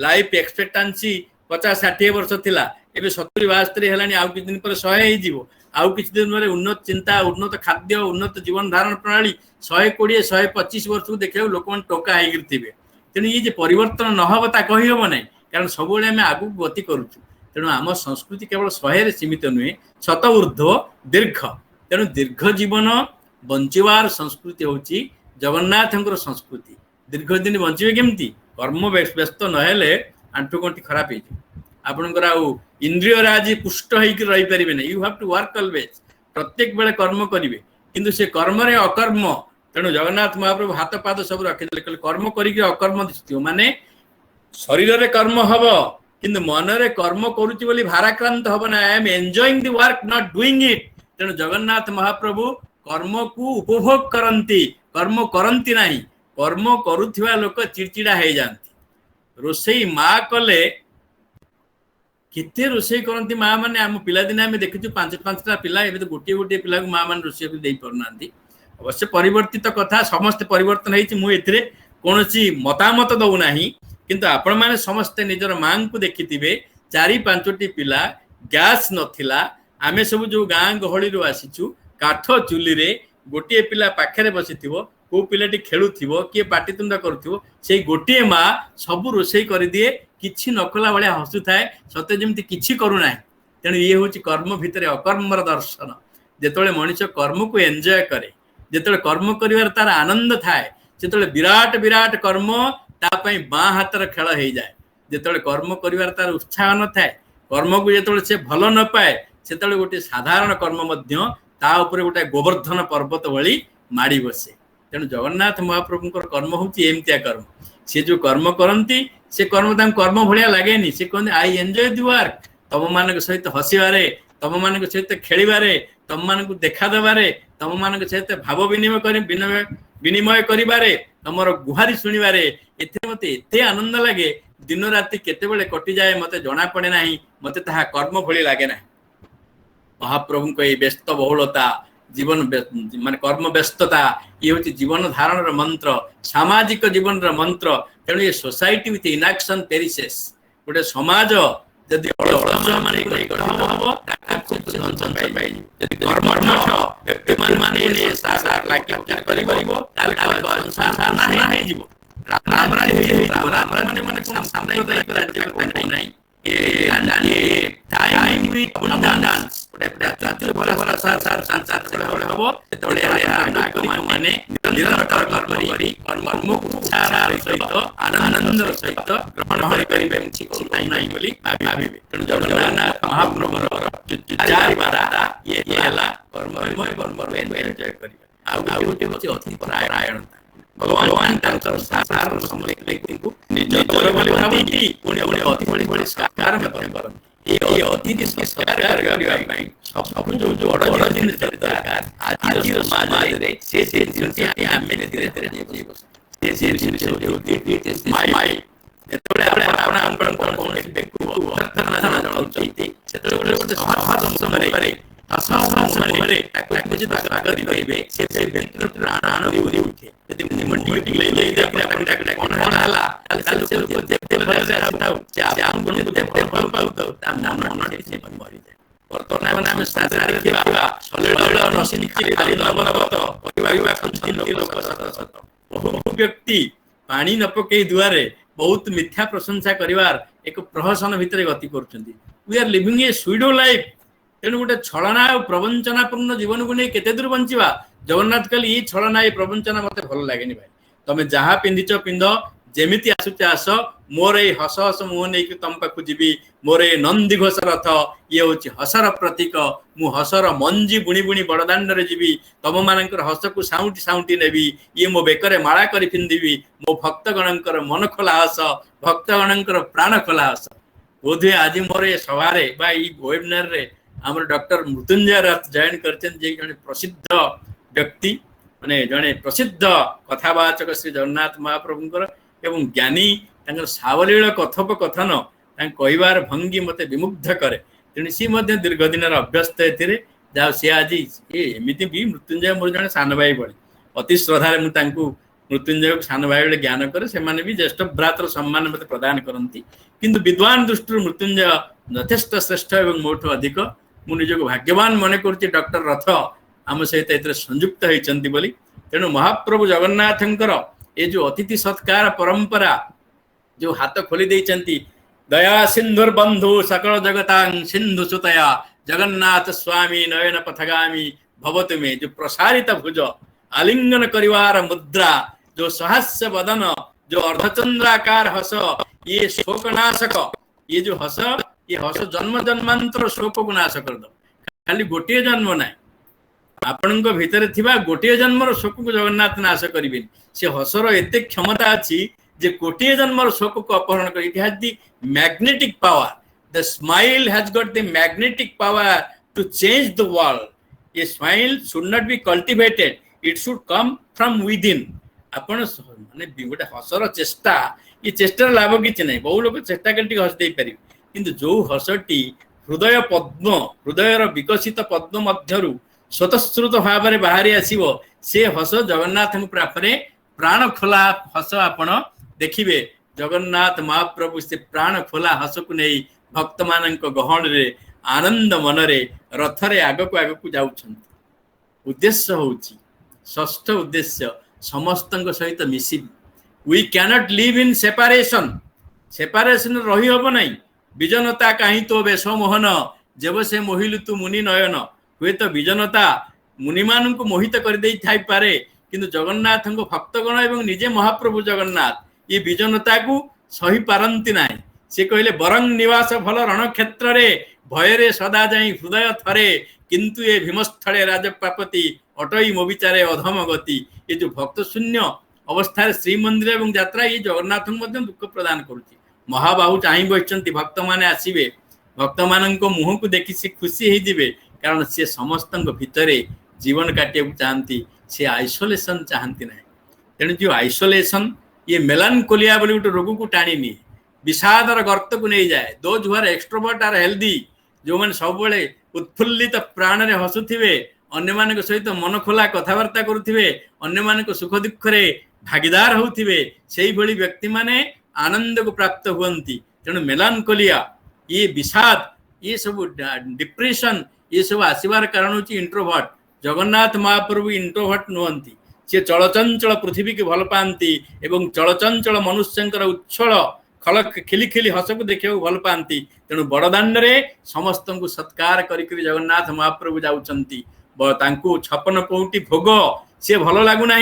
ଲାଇଫ ଏକ୍ସପେକ୍ଟାନ୍ସି 50-60 ବର୍ଷ ଥିଲା, ଏବେ 70-72 ହେଲାଣି। ଆଉ କିଛି ଦିନ ପରେ 100 ହେଇଯିବ। ଆଉ କିଛି ଦିନ ପରେ ଉନ୍ନତ ଚିନ୍ତା, ଉନ୍ନତ ଖାଦ୍ୟ, ଉନ୍ନତ ଜୀବନ ଧାରଣ ପ୍ରଣାଳୀ, 120-125 ବର୍ଷକୁ ଦେଖିବାକୁ ଲୋକମାନେ ଟୋକା ହେଇକିରି ଥିବେ। ତେଣୁ ଇଏ ଯେ ପରିବର୍ତ୍ତନ ନହବ ତା କହିହବ ନାହିଁ, କାରଣ ସବୁବେଳେ ଆମେ ଆଗକୁ ଗତି କରୁଛୁ। ତେଣୁ ଆମ ସଂସ୍କୃତି କେବଳ 100ରେ ସୀମିତ ନୁହେଁ, ଶତ ଊର୍ଦ୍ଧ୍ୱ ଦୀର୍ଘ। ତେଣୁ ଦୀର୍ଘ ଜୀବନ ବଞ୍ଚିବାର ସଂସ୍କୃତି ହେଉଛି ଜଗନ୍ନାଥଙ୍କର ସଂସ୍କୃତି। ଦୀର୍ଘ ଦିନ ବଞ୍ଚିବେ କେମିତି? କର୍ମ ବ୍ୟସ୍ତ ନହେଲେ ଆଣ୍ଠୁ ଗଣ୍ଠି ଖରାପ ହେଇଯିବ। ଆପଣଙ୍କର ଆଉ ଇନ୍ଦ୍ରିୟରେ ଆଜି ପୁଷ୍ଟ ହେଇକି ରହିପାରିବେ ନାହିଁ। You have to work always. ପ୍ରତ୍ୟେକ ବେଳେ କର୍ମ କରିବେ, କିନ୍ତୁ ସେ କର୍ମରେ ଅକର୍ମ। ତେଣୁ ଜଗନ୍ନାଥ ମହାପ୍ରଭୁ ହାତ ପାଦ ସବୁ ରଖିଦେଲେ, କହିଲେ କର୍ମ କରିକି ଅକର୍ମ ଦିଶୁଥିବ। ମାନେ ଶରୀରରେ କର୍ମ ହବ, କିନ୍ତୁ ମନରେ କର୍ମ କରୁଛି ବୋଲି ଭାରାକ୍ରାନ୍ତ ହବ ନା। I am enjoying the work, not doing it. ତେଣୁ ଜଗନ୍ନାଥ ମହାପ୍ରଭୁ କର୍ମକୁ ଉପଭୋଗ କରନ୍ତି, କର୍ମ କରନ୍ତି ନାହିଁ। କର୍ମ କରୁଥିବା ଲୋକ ଚିଡଚିଡା ହେଇଯାନ୍ତି। ରୋଷେଇ ମା କଲେ କେତେ ରୋଷେଇ କରନ୍ତି ମା ମାନେ। ଆମ ପିଲାଦିନେ ଆମେ ଦେଖିଛୁ 5-5ଟା ପିଲା, ଏବେ ତ ଗୋଟିଏ ପିଲାକୁ ମା ମାନେ ରୋଷେଇ ଦେଇ ପାରୁନାହାନ୍ତି। ଅବଶ୍ୟ ପରିବର୍ତ୍ତିତ କଥା, ସମସ୍ତେ ପରିବର୍ତ୍ତନ ହେଇଛି, ମୁଁ ଏଥିରେ କୌଣସି ମତାମତ ଦଉନାହିଁ। କିନ୍ତୁ ଆପଣମାନେ ସମସ୍ତେ ନିଜର ମାଙ୍କୁ ଦେଖିଥିବେ, 4-5ଟି ପିଲା, ଗ୍ୟାସ୍ ନଥିଲା। ଆମେ ସବୁ ଯୋଉ ଗାଁ ଗହଳିରୁ ଆସିଛୁ, କାଠ ଚୁଲିରେ ଗୋଟିଏ ପିଲା ପାଖରେ ବସିଥିବ, କୋଉ ପିଲାଟି ଖେଳୁଥିବ, କିଏ ପାଟିତୁଣ୍ଡ କରୁଥିବ, ସେଇ ଗୋଟିଏ ମା ସବୁ ରୋଷେଇ କରିଦିଏ, କିଛି ନ କଲା ଭଳିଆ ହସୁଥାଏ, ସତେ ଯେମିତି କିଛି କରୁନାହିଁ। ତେଣୁ ଇଏ ହେଉଛି କର୍ମ ଭିତରେ ଅକର୍ମର ଦର୍ଶନ। ଯେତେବେଳେ ମଣିଷ କର୍ମକୁ ଏନ୍ଜୟ କରେ, ଯେତେବେଳେ କର୍ମ କରିବାର ତାର ଆନନ୍ଦ ଥାଏ, ସେତେବେଳେ ବିରାଟ ବିରାଟ କର୍ମ ତା ପାଇଁ ବାଁ ହାତର ଖେଳ ହେଇଯାଏ। ଯେତେବେଳେ କର୍ମ କରିବାର ତାର ଉତ୍ସାହ ନଥାଏ, କର୍ମକୁ ଯେତେବେଳେ ସେ ଭଲ ନ ପାଏ, ସେତେବେଳେ ଗୋଟେ ସାଧାରଣ କର୍ମ ମଧ୍ୟ ତା ଉପରେ ଗୋଟେ ଗୋବର୍ଦ୍ଧନ ପର୍ବତ ଭଳି ମାଡ଼ି ବସେ। ତେଣୁ ଜଗନ୍ନାଥ ମହାପ୍ରଭୁଙ୍କର କର୍ମ ହେଉଛି ଏମିତିଆ କର୍ମ। से जो कर्म करती से कर्म कर्म भाया लगे से कहते आई एंजॉय दि वर्क तुम मान सहित हसवे तुम मान सहित खेल तुम मान देखा देवे तुम मान सहित भाव विनिमय कर तुम गुहारी शुणवे ए मत एत आनंद लगे दिन राति केते कटि जाए मत जना पड़े ना मत कर्म भली लगे ना महाप्रभु ये व्यस्त बहुलता जीवन मान कर्म व्यस्तता ये हूँ जीवन धारण मंत्र सामाजिक जीवन मंत्र तेणु ये सोसाइटी विथ इनएक्शन पेरिसेस गोटे समाज जदि आनंदर सहित ग्रहण करेंगे भगवान अतिथि संस्कार व्यक्ति पानी न पकई दुआरे बहुत मिथ्या प्रशंसा करिवार एक प्रहसन भितर गति करुछंती we are living a pseudo life तेणु गोटे छलना और प्रवंचनापूर्ण जीवन को नहीं केते दूर बंचिबा जगन्नाथ कहले ये छलना ये प्रवंचना मते भल लागेनी भाई तमे जहाँ पिंधिच पिंध जेमिति आसुच आस मोर ये हस हस मुह नहीं कि तुम पाखु जीवी मोर ये नंदी घोष रथ ये हूँ हसर प्रतीक मु हसर मंजी बुणी बुणी बड़दाण्ड जीवी तुम मान हस को साउंटी साउंटी नेबी ये मो बेकर माला कर पिंधिबी मो भक्तगणकर मन खोला हस भक्तगणकर प्राण खोला हस बोधे आज मोर ये सभारे बा वेबिनार रे आमर डॉक्टर मृत्युंजय रथ जॉइन करछन जे जने प्रसिद्ध व्यक्ति माने जने प्रसिद्ध कथावाचक श्री जगन्नाथ महाप्रभुंकर एवं ज्ञानी सावलील कथोपकथन कहबार भंगी मत विमुग्ध करे तेणु सी दीर्घ दिन अभ्यस्त जहाँ सी आज एमती भी मृत्युंजय मोर जड़े सान भाई भाई अति श्रद्धार मुझे मृत्युंजय सान भाई भाई ज्ञान करे से भी ज्येष्ठ भ्रातर सम्मान मत प्रदान करती किंतु विद्वान दृष्टि मृत्युंजय यथेष्ट श्रेष्ठ और मोठू अधिक मु निजक भाग्यवान मन कर डॉक्टर रथ आम सहित संयुक्त होती तेणु महाप्रभु जगन्नाथंकर ये जो अतिथि सत्कार परंपरा जो हाथ खोली देइचंती दया सिंधुर बंधु सकल जगतां सिंधु सुतया जगन्नाथ स्वामी नयन पथगामी भवतु में जो प्रसारित भुज आलिंगन करिवार मुद्रा जो सहस्य वदन जो अर्धचंद्राकार हस ये शोकनाशक ये जो हस ये हस जन्म जन्मांतर शोक को नाश कर दो खाली गोटे जन्म ना आपण भितर थिबा गोटे जन्मर शोक को जगन्नाथ नाश करिबेन से हसर एते क्षमता अछि जे गोटे जन्मर शोक को अपहरण कर it has the magnetic power the smile has got the magnetic power to change the world ये smile should not be cultivated it should come from within आपण माने गोटे हसर चेष्टा ये चेष्टार लाभ किछि नै बहु लोक चेष्टा करटी हस दे पारि किंतु जो हसटी हृदय पद्म हृदयर विकसित पद्म मध्यरु स्वतःस्फूर्त भाव में बाहरी आसीबो से हस जगन्नाथ प्रापरे प्राण खोला हस आपण देखिबे जगन्नाथ महाप्रभु से प्राण खोला हस को नहीं भक्त मान गहन रे आनंद मन रे रथ रे आग को जाउछन उद्देश्य होउची षष्ठ उद्देश्य समस्त सहित मिसी we cannot live in separation separation रही हब नहीं विजनता कहीं तो बेश मोहन जब से मोहिलु तू मुनि नयन हुए तो विजनता मुनिमान को मोहित कर दे थाई पारे किंतु जगन्नाथ भक्तगण एवं निजे महाप्रभु जगन्नाथ ये विजनता को सही पारंती ना से कहले बरंग निवास भल रणक्षेत्र रे भय रे सदा जाई हृदय थरे किंतु ये भीमस्थले राजपापति अटई मोबिचारे अधम गति ये जो भक्त शून्य अवस्था श्रीमंदिर एवं यात्रा ये जगन्नाथ दुख प्रदान करुच्ची महाबाहु चाह बसती भक्त मैंने आसवे भक्त मान मुह को देखी सी खुशी होते कारण सी समस्त भितर जीवन काटिया चाहती सी आइसोलेसन चाहती ना तेणु जो आइसोलेसन ये मेलानकोलिया बोली गोटे रोग को टाणी निए विषादर गर्त को नहीं जाए those who are extrovert are healthy जो मैंने सब उत्फुल्लित प्राण रे हसुथिबे अन्य मान सहित मन खोला कथबार्ता करुथिबे अन्य मान सुख दुख रे भागीदार होथिबे सेही भली व्यक्ति माने आनंद को प्राप्त हुअंती तेणु मेलानकोलिया ये विषाद ये सब डिप्रेशन ये सब आसबार कारण होची इंट्रोवर्ट जगन्नाथ महाप्रभु इंट्रोवर्ट नुहंती सी चलचंचल पृथ्वी की भल पाती एवं चलचंचल मनुष्यंकर उच्छल खल खिली हस को देखा भल पाती तेणु बड़दाण्ड समस्त को सत्कार करी जगन्नाथ महाप्रभु जाऊँगी 56 पौटी भोग सी भल लगुना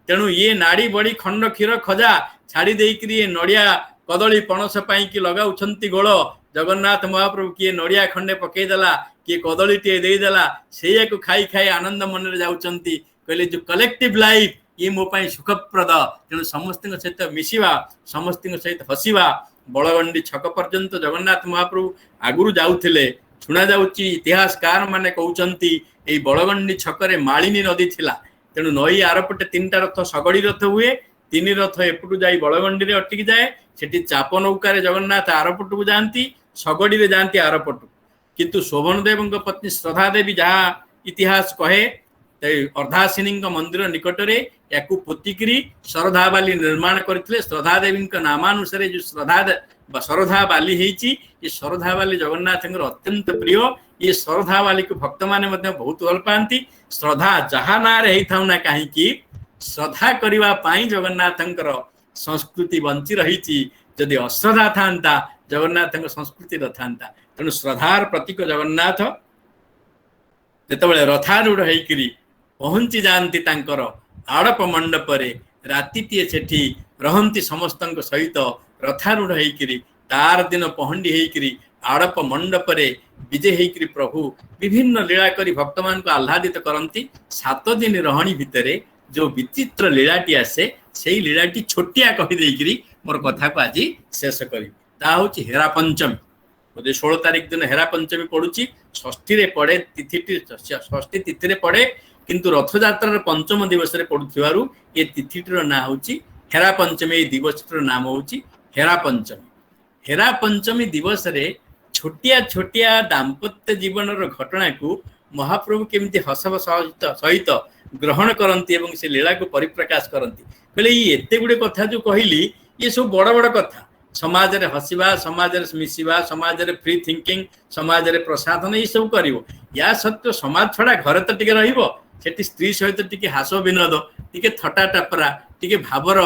तेणु ये नाड़ी बड़ी खंड क्षीर खजा छाड़ी देकर ये नड़िया कदली पणस पाई लगाउछंती गोल जगन्नाथ महाप्रभु किए नड़िया खंडे पकईदेला किए कदली टे देदेला से खाई खाई आनंद मन में जाऊँगी कहले जो कलेक्टिव लाइफ ये मो पाई सुखप्रद तेणु समस्त सहित मिसिवा समस्त सहित हसिवा बड़गंडी छक पर्यंत जगन्नाथ महाप्रभु आगुरी जाऊले शुणा जाऊँगी इतिहासकार माने कहउचंती एई बड़गंडी छकरे मालिनी नदी थिला तेणु नई आरपटे 3टा रथ सगड़ी रथ हुए 3 रथ एपटू जाई बड़गंडी रे अटकी जाए सेठी चाप नौकार जगन्नाथ आरपट को जाती सगड़ी रे जाती आरपट किंतु शोभन देव पत्नी श्रद्धा देवी जहाँ इतिहास कहे अर्धासिनी मंदिर निकटरे या पोतिकी श्रद्धा बाली निर्माण करते श्रद्धा देवी नामानुसार जो श्रद्धा बाली ये श्रद्धा बाली जगन्नाथ अत्यंत प्रिय ये श्रद्धा बाली को भक्त माने बहुत भल पाती श्रद्धा जहाँ ना होता ना कहीं श्रद्धा करने जगन्नाथ संस्कृति बंची रही जदि अश्रद्धा था जगन्नाथ संस्कृति न था तेणु श्रद्धार प्रतीक जगन्नाथ जिते रथारूढ़ होकर पहुंची जाती आड़प मंडपरे रातीटीए सेठी रहंती समस्त सहित रथारूढ़ होकर तार दिन पहंडी होकर आड़प मंडपरे विजय होकर प्रभु विभिन्न लीला करी भक्त मान को आह्लादित करती 7 दिन रहणी भितर जो विचित्र लीलाटी आसे से लीलाटी छोटिया कहीदेकरी मोर कथा को आज शेष करी हेरा पंचमी बोधे 16 तारिख दिन हेरा पंचमी पड़ुची षष्ठी पड़े तिथि षष्ठी तिथि पड़े किंतु रथयात्रा पंचम दिवस पड़ुथिबारु ये तिथिटर ना होची हेरा पंचमी दिवस नाम होची हेरा पंचमी। हेरा पंचमी दिवस रे छोटिया छोटिया दाम्पत्य जीवन घटना को महाप्रभु केमती हसव सहित ग्रहण करती एवं से लीला को परिप्रकाश करती कहले ये एते गुडे कथा जो कहली ये सब बड़ बड़ कथा समाज रे हसिबा समाज रे मिसिबा समाज रे फ्री थिंकिंग समाज रे प्रसाधन ये सब करिवो या सत्य समाज छड़ा घर तो टिके रहिबो सेठी स्त्री सहित टिके हास विनोद टिके थटा टापरा टिके भावर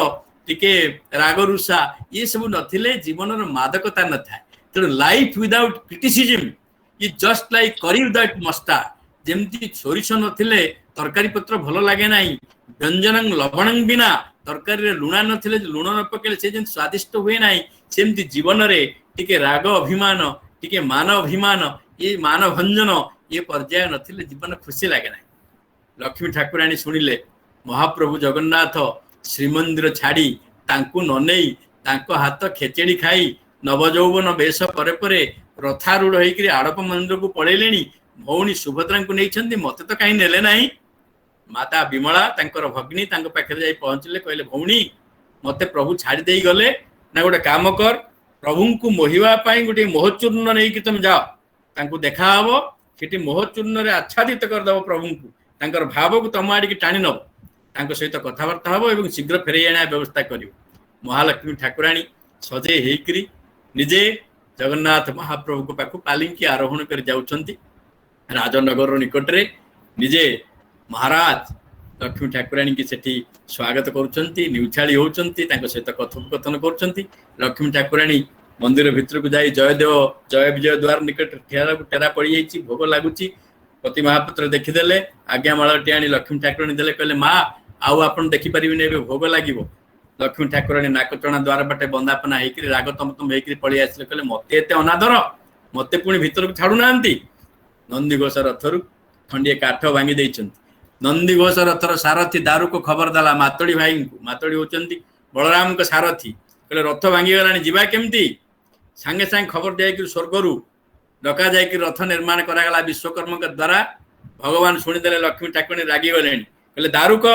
टिके राग रुषा ये सब नथिले जीवन मादकता न थाए तेणु लाइफ विदाउट क्रिटिसिज्म ये जस्ट लाइक करी विदाउट मस्टार्ड जेमती सोरिष नथिले तरकारी पत्र भल लगे ना व्यंजन लवण बिना तरकारी रे लुणा नथिले लुण न पकेले से जेन स्वादिष्ट हुए ना सेमती जीवन रे टिके राग अभिमान टिके मान अभिमान ये मान भंजन ये पर्याय नथिले जीवन खुशी लगे ना। लक्ष्मी ठाकुराणी शुणिले महाप्रभु जगन्नाथ श्रीमंदिर छाड़ी तांकु ननेई तांको हाथ खेचेड़ी खाई नवजौवन वेश परे परे रथारूढ़ होकर आड़प मंदिर को पड़ेले भौणी सुभद्रा को नहीं मत तो कहीं नेले ना माता विमला तांकर भगिनी तांको पाखे जाई पहुंचले कहले भौणी मते प्रभु छाड़ी दे गले ना गोटे काम कर प्रभु को मोहिबा पाई गोटे मोहचूर्ण नहीं कि तुम जाओ तांको देखा हबो सेठी मोहचूर्ण रे आच्छादित कर दबो प्रभु को तांकर भाव को तुम आड़ी टाणी नब तांको सहित कथबार्ता हबो एवं शीघ्र फेरे आना व्यवस्था करिवो। महालक्ष्मी ठाकुराणी सजे हेकरी निजे जगन्नाथ महाप्रभु को पाखु पालिंकी आरोहण कर जाउछंती राजनगर निकटरे निजे महाराज लक्ष्मी ठाकुराणी की सेठी स्वागत करुछंती निउछाड़ी होउछंती तांको सहित कथोपकथन करुछंती। लक्ष्मी ठाकुराणी मंदिर भितर को जाई जयदेव जय विजय द्वार निकट टेरा पड़ी जाइछि भोग लागुछि पति महापुत्र देखिदेले आज्ञामाला टी लक्ष्मी ठाकुराणी देले कहले माँ आउ आपण देखि परिबिने एबे भोग लागिवो। लक्ष्मी ठाकुराणी नाकचणा द्वार बाटे बंदापना हेकरी राग तम हेकरी पड़ी आसिले कहले मते एते अनादर मते पुणी भितर को छाड़ू नांती नंदी घोष रथरु खंडिए काठ भांगी देइछंती नंदी घोष रथर सारथी दारुको खबर देला मातोड़ी भाई को। मातोड़ी होचंती बलराम को सारथी कहले रथ भांगी गलानी जीवा केमती सांगे सांगे खबर दिया स्वर्गरू डका जाकि रथ निर्माण करागला विश्वकर्मा के द्वारा। भगवान शुणीदे लक्ष्मी ठाकुराणी रागी गले कहले दारुक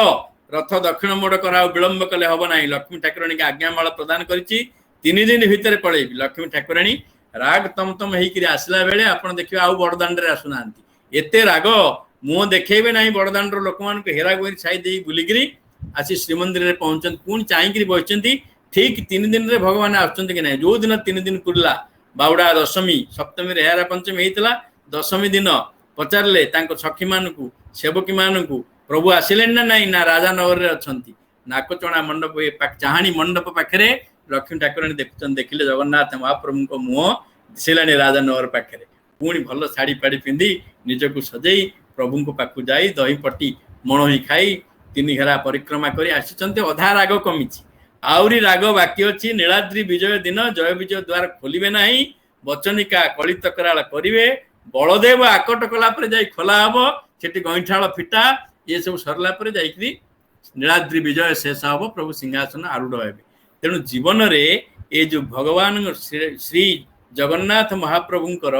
रथ दक्षिण मोड़ करा विलंब कले हम ना। लक्ष्मी ठाकुराणी के आज्ञामाल प्रदान करी 3 दिन भितर पलैबी। लक्ष्मी ठाकुराणी राग तम होकर आसला बेले आप देखिए आउ बड़दाण्ड आसुना एत राग मुह देखेबे ना बड़दाण्ड लोक मान हेरा गोरी छाई दे बुलिकी आसी श्रीमंदिर में पहुंचती पुणी चाहकर बसती। ठीक 3 दिन में भगवान आसुँच कि ना जो दिन 3 दिन पुरला बाउडा दशमी सप्तमी हेरा पंचमी होता दशमी दिन पचारे सखी मानू सेवकी मानू प्रभु आसिले ना ना ना राजा नगर में अच्छा नाकचणा मंडप चाहाणी मंडप पाखे लक्ष्मी ठाकुराणी देखिले जगन्नाथ महाप्रभु मुह दिशा राजा नगर पाखे पुणी भल शाढ़ी फाड़ी पिंधि निजक सजई प्रभु पाखु जाई दही पट्टी मणही खाई 3 घेरा परिक्रमा कर आसी अधा राग कमी आहरी राग बाकी अच्छी। नीलाद्री विजय दिन जय विजय द्वार खोलिबे नहीं बचनिका कलित कराल करेंगे बलदेव आकट कलापर जा खोला हम से गईठाल फिटा ये सब सरला नीलाद्री विजय शेष हम प्रभु सिंहासन आरूढ़ हे। तेणु जीवन रे ये जो भगवान श्री जगन्नाथ महाप्रभुंकर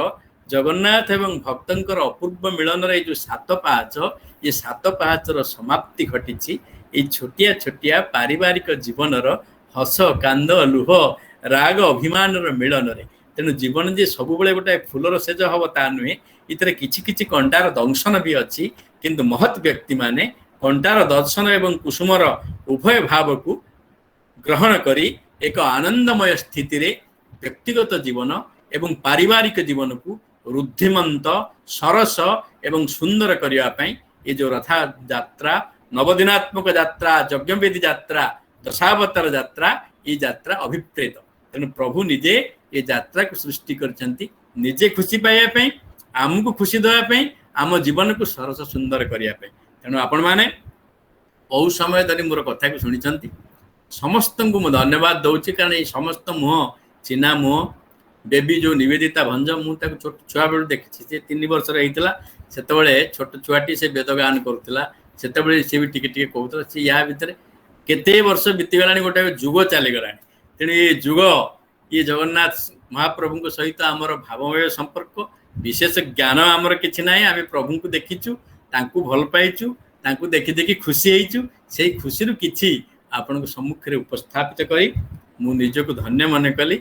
जगन्नाथ एवं भक्तंकर अपूर्व मिलन रे जो 7 पाहाच ये 7 पाहाचर समाप्ति घटी ये छोटिया छोटिया पारिवारिक जीवन हस कांद लुह राग अभिमान मिलन रे। तेणु जीवन जे सब गोटे फूलर सेज हम ता नुहे इतने किछि कंटार दंशन भी अच्छी किंतु महत् व्यक्ति माने कंटार दर्शन एवं कुसुमर उभय भाव को ग्रहण करी एक आनंदमय स्थिति रे व्यक्तिगत जीवन एवं पारिवारिक जीवन को रुद्धिमंत सरस एवं सुंदर करने ये जो रथा यात्रा नवदिनात्मक यात्रा यज्ञवेदी यात्रा दशावतार यात्रा ये यात्रा अभिप्रेत। तेणु प्रभु निजे ये यात्रा को सृष्टि करछंती निजे खुशी पाइबा आमको खुशी देवाई आम जीवन को सरस सुंदर करने। तेणु आपण मैंने बहुत समय धरी मोर कथा को शुणी समस्त को मुझे धन्यवाद दूसरी कारण ये समस्त मुह चिन्हा मुह बेबी जो निवेदिता भंज मुझे छोट छुआ बेलू देखी से 3 वर्ष से छोट छुआटी से वेद गान करूला से भी टिके कहूला सी या भितर केते वर्ष बीतीगला गोटे जुग चलीगला। तेणु ये जुग ये जगन्नाथ महाप्रभु सहित आमर भावमय संपर्क विशेष ज्ञान आमर किसी ना आम प्रभु को देखीचु भल पाइचु देखी देखी खुशी होइचु से खुशी किसी आपण सम्मुखें उपस्थापित करी मु निजक धन्य मन कली।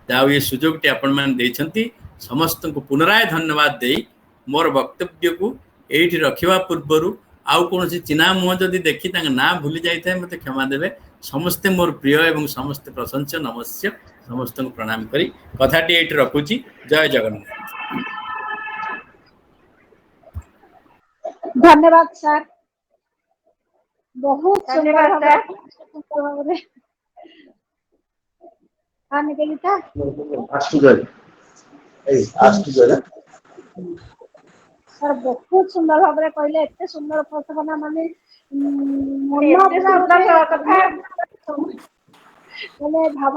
जाओ ये सुजोगटी आपण मैंने देइछंती समस्त को पुनराय धन्यवाद दे मोर वक्तव्य को एठी रखिबा पूर्वरु आउ कौन चिन्हा मुह जदि देखी ना भूली जाए मत क्षमा देवे। समस्ते मोर प्रिय एवं समस्ते प्रशंस्य नमस्य समस्त को प्रणाम करी कथाटी एठी रखुची। जय जगन्नाथ।
धन्यवाद सर बहुत सुंदर हाँ निवेदिता सर बहुत सुंदर भाव कहले एत सुंदर उपस्थापना माने मन भाव